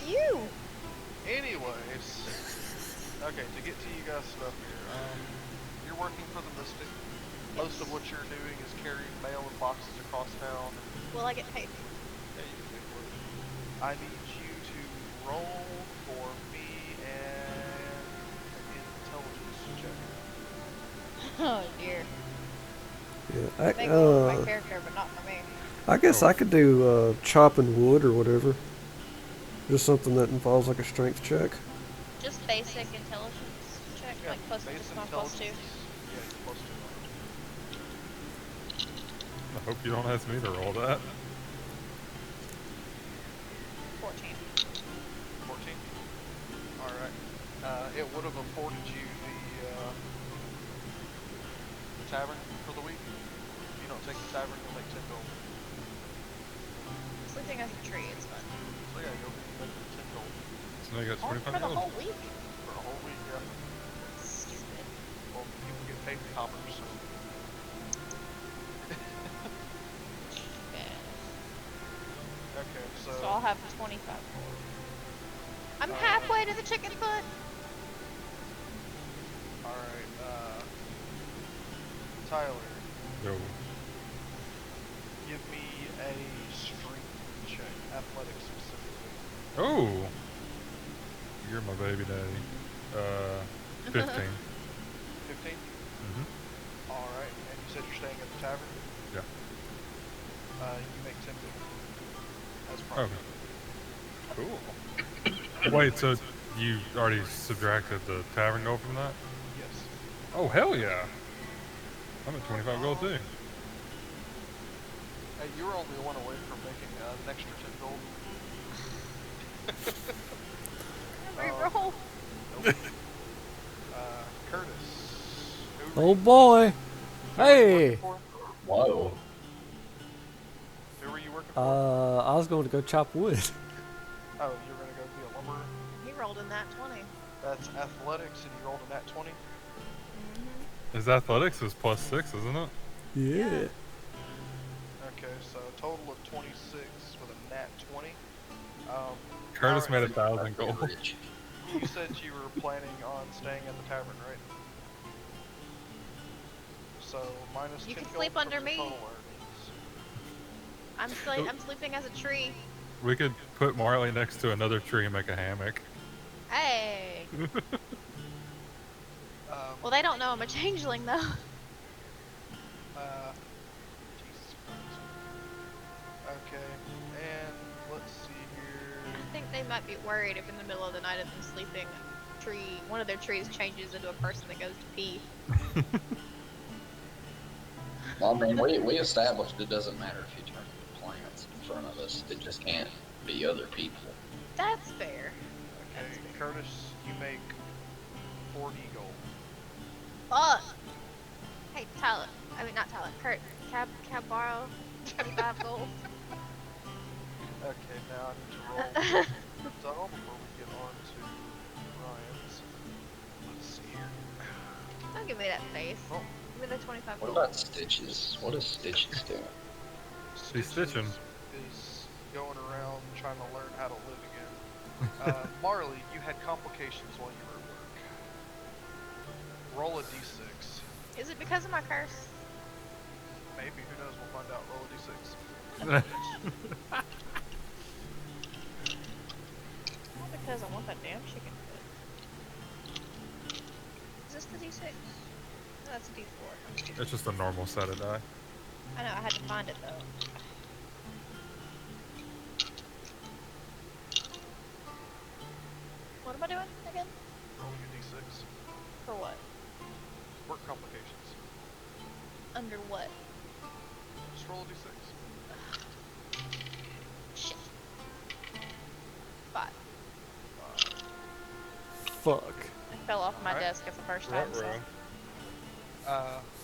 you. Anyways, okay, to get to you guys' stuff here, you're working for the Mystic. Most of what you're doing is carrying mail and boxes across town. Will I get paid? Yeah, you can pay for it. I need you to roll for me and an intelligence check. Oh dear. Yeah, Big one for my character, but not for me. I guess I could do chopping wood or whatever. Just something that involves like a strength check. Just basic intelligence check, Yeah, like plus base just not plus 2. intelligence. Yeah, it's plus 2. I hope you don't ask me to roll that. 14. 14. Alright. It would have afforded you the tavern for the week. If you don't take the tavern, you'll make 10 gold. Sleeping as a tree, it's fun. So yeah, you'll make 10 gold So now you got Oh, 25 for the gold. whole week? for a whole week, yeah. Stupid. paid in coppers. Yeah. Okay, So I'll have 25 gold. I'm halfway to the chicken foot. Alright, Tyler, Yo. give me a strength check, athletics specifically. Oh! You're my baby daddy. 15. 15? Mm-hmm. Alright, and you said you're staying at the tavern? Yeah. You make 10 gold. As promised. Okay. Cool. Wait, so you already subtracted the tavern gold from that? Yes. Oh, hell yeah. I'm at 25 gold too. Hey, you were only one away from making an extra 10 gold. Reroll. Nope. Curtis. Who were Oh you- boy! who were you Hey! working for? Whoa. Who were you working for? I was going to go chop wood. Oh, you're gonna go be a lumberer? He rolled in that 20. That's athletics, and you rolled a nat 20? Mm-hmm. His athletics is +6, isn't it? Yeah. Okay, so a total of 26 with a nat 20. Curtis alright, made 1,000 gold. Rich. You said you were planning on staying at the tavern, right? So minus You 10 can gold sleep from under your me. total earnings. I'm sleeping as a tree. We could put Marley next to another tree and make a hammock. Hey. Um, Well, they don't know I'm a changeling though. Jesus Christ. Okay, and let's see here. I think they might be worried if in the middle of the night of them sleeping, one of their trees changes into a person that goes to pee. Well, I mean, we established it doesn't matter if you turn the plants in front of us. It just can't be other people. That's fair. Okay, Curtis, you make 40 gold. Fuck. Hey, Tyler. I mean, not Tyler. Kurt. Cab borrow 25 gold. Okay, now I need to roll Doll before we get on to Ryan's. Let's see here. Don't give me that face. Oh, Give me the 25 What gold. about Stitches? What is Stitches doing? He's stitching. Is going around trying to learn how to live again. Marley, you had complications while you were at work. Roll a d6. Is it because of my curse? Maybe, who knows, we'll find out. Roll a d6. Not because I want that damn chicken foot. Is this the D6? No, that's a D4. I'm stupid. It's just a normal set of die. I know, I had to find it though. What am I doing again? Rolling a d6. For what? Work complications. Under what? Just roll a d6. Shit. 5. Fuck. I fell off my Alright. desk at the first time, so.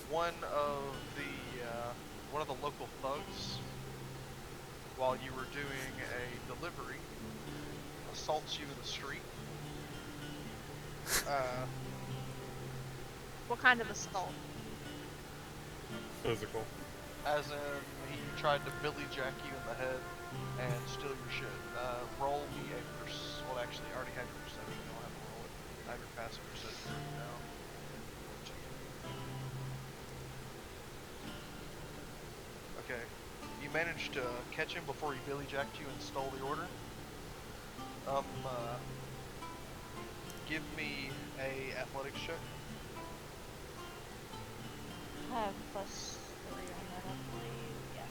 One of the local thugs, while you were doing a delivery, assaults you in the street. What kind of assault? Physical. As in, he tried to Billy Jack you in the head and steal your shit. Roll me a well, actually, I already have your perception. You don't have to roll it. I have your passive perception written down. Okay. You managed to catch him before he Billy Jacked you and stole the order. Give me a athletics check. I have +3 on that, I believe. Yeah.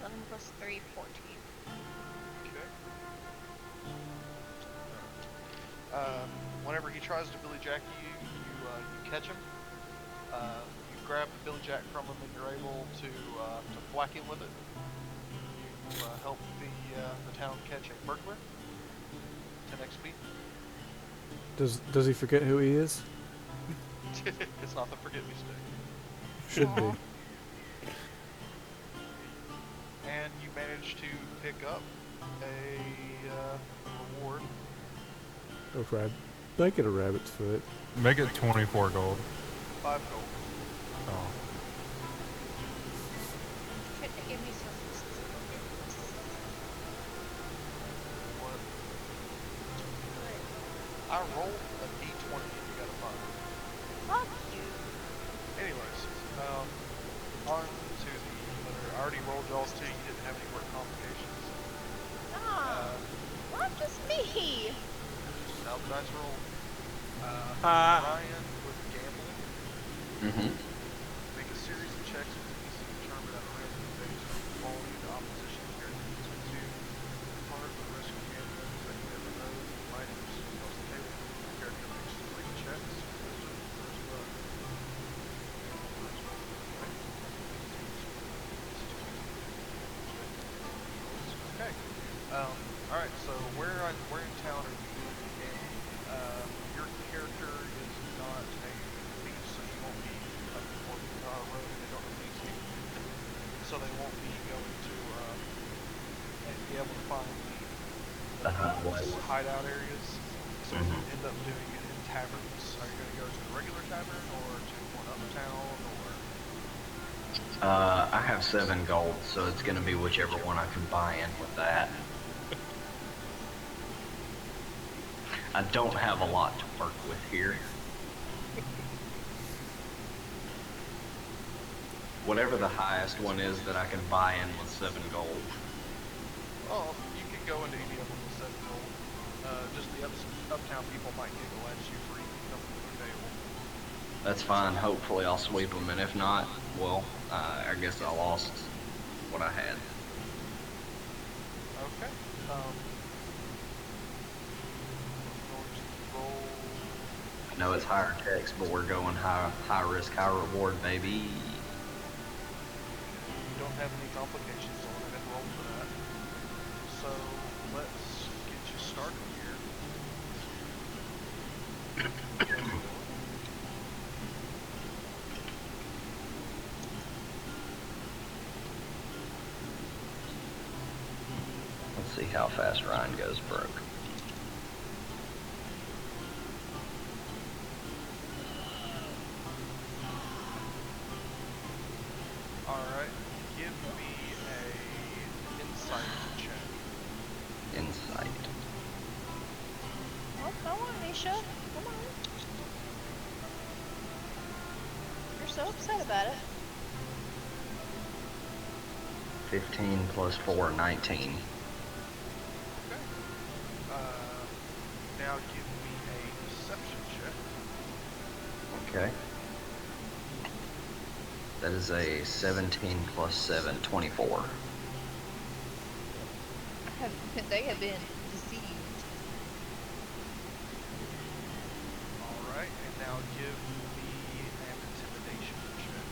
11 plus 3, 14. Okay. Whenever he tries to Billy Jack you, you catch him. You grab the Billy Jack from him, and you're able to whack him with it. You help the town catch a burglar. 10 XP. Does he forget who he is? It's not the forget me stick. Should be. and you manage to pick up a reward. Okay. Make it a rabbit's foot. Make it 24 gold. 5 gold. Oh. Give me some. What? I rolled a d20 and you got a 5. Fuck you. Anyways, on to the letter. I already rolled y'all's too. You didn't have any work complications. Ah, not just me. Now the dice roll. Ryan with gambling. Mm-hmm. Make a series of checks with the DC determined at a random based on the quality of the opposition characters. To part of the risk of gambling is that you never know the items across the table. The character makes 3 checks. Okay. Alright, so where in town are you gambling? Your character is not a thief, so you won't be up the road and they don't release you. So they won't be going to be able to find the hideout areas. So you end up doing it in taverns. Are you going to go to the regular tavern or to one uptown or? I have 7 gold, so it's gonna be whichever one I can buy in with that. I don't have a lot to work with here. Whatever the highest one is that I can buy in with 7 gold. Oh, you can go into any of them with 7 gold. Just the uptown people might giggle at you for even coming to the table. That's fine. Hopefully I'll sweep them, and if not, well, I guess I lost what I had. Okay. Roll. I know it's higher text, but we're going high risk, high reward, baby. You don't have any complications, so I'm gonna roll for that. So let's get you started here. Let's see how fast Ryan goes broke. Alright, give me a insight check. Insight. Well, come on, Misha. Come on. You're so upset about it. 15 plus 4, 19. Okay. Now give me a deception check. Okay. That is a 17 plus 7, 24. They have been deceived. Alright, and now give me an intimidation check.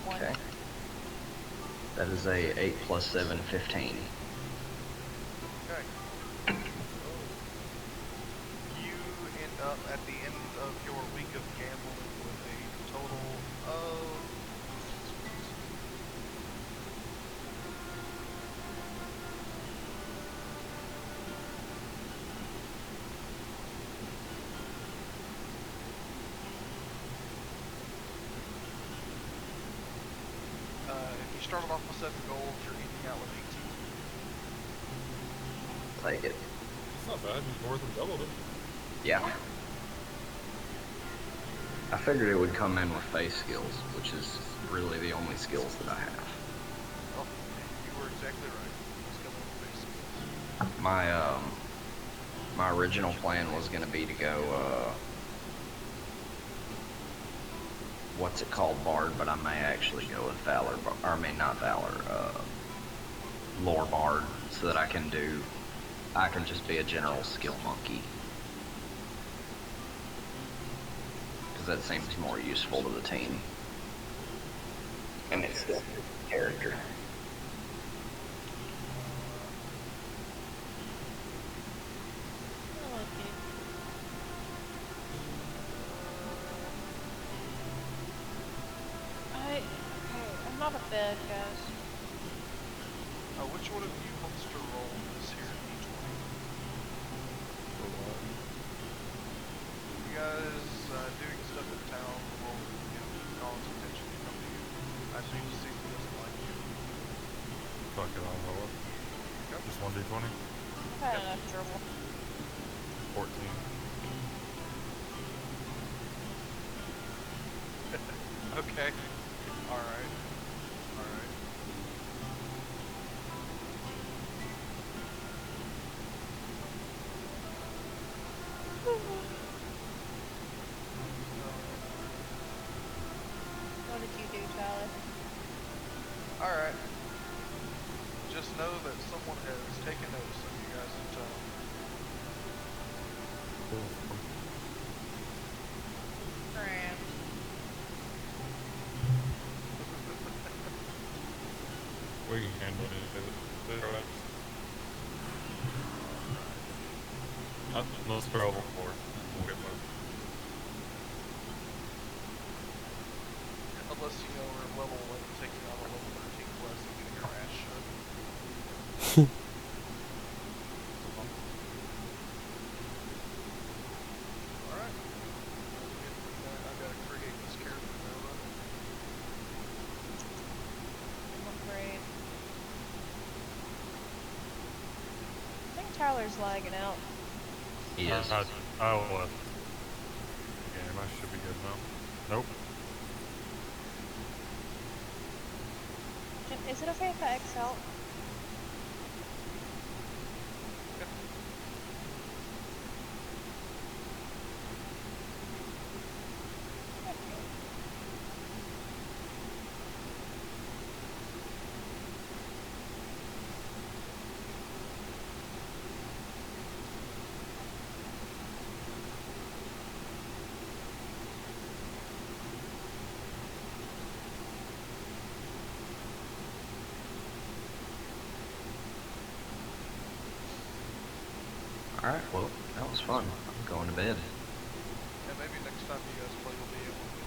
One. Okay. That is a 8 plus 7, 15. Okay. You end up at the end of your week of gambling with a total of if you started off with 7 gold, you're eating out with 18. Take it. It's not bad. You more than doubled it. Yeah. I figured it would come in with face skills, which is really the only skills that I have. Well, you were exactly right. It's coming with basic. My original plan was gonna be to go, what's it called, Bard, but I may actually go with Valor, or I mean not Valor, Lore Bard, so that I can just be a general skill monkey. Because that seems more useful to the team. And it's still character. I like it. I'm not a bad guys. Which one of you wants to roll this here d20? For what? You guys doing stuff in town will, cause attention to come to you. I assume Cece doesn't like you. Fuck it, I'll roll it. Okay. Just 1d20. I've had enough trouble. 14. Okay. Alright. Alright. What did you do, Tyler? Alright. Just know that someone has taken notice of you guys in town. Grand. We can handle it. Let's throw over 4. We'll get one. Unless you know we're level 11 taking on a level 13 quest and getting our ass shut. Alright. I've got to create this character now, though. I'm afraid. I think Tyler's lagging out. He is. I left the game. I should be good now. Nope. Is it okay if I X out? Alright, well, that was fun. I'm going to bed. Yeah, maybe next time you guys play, we'll be able to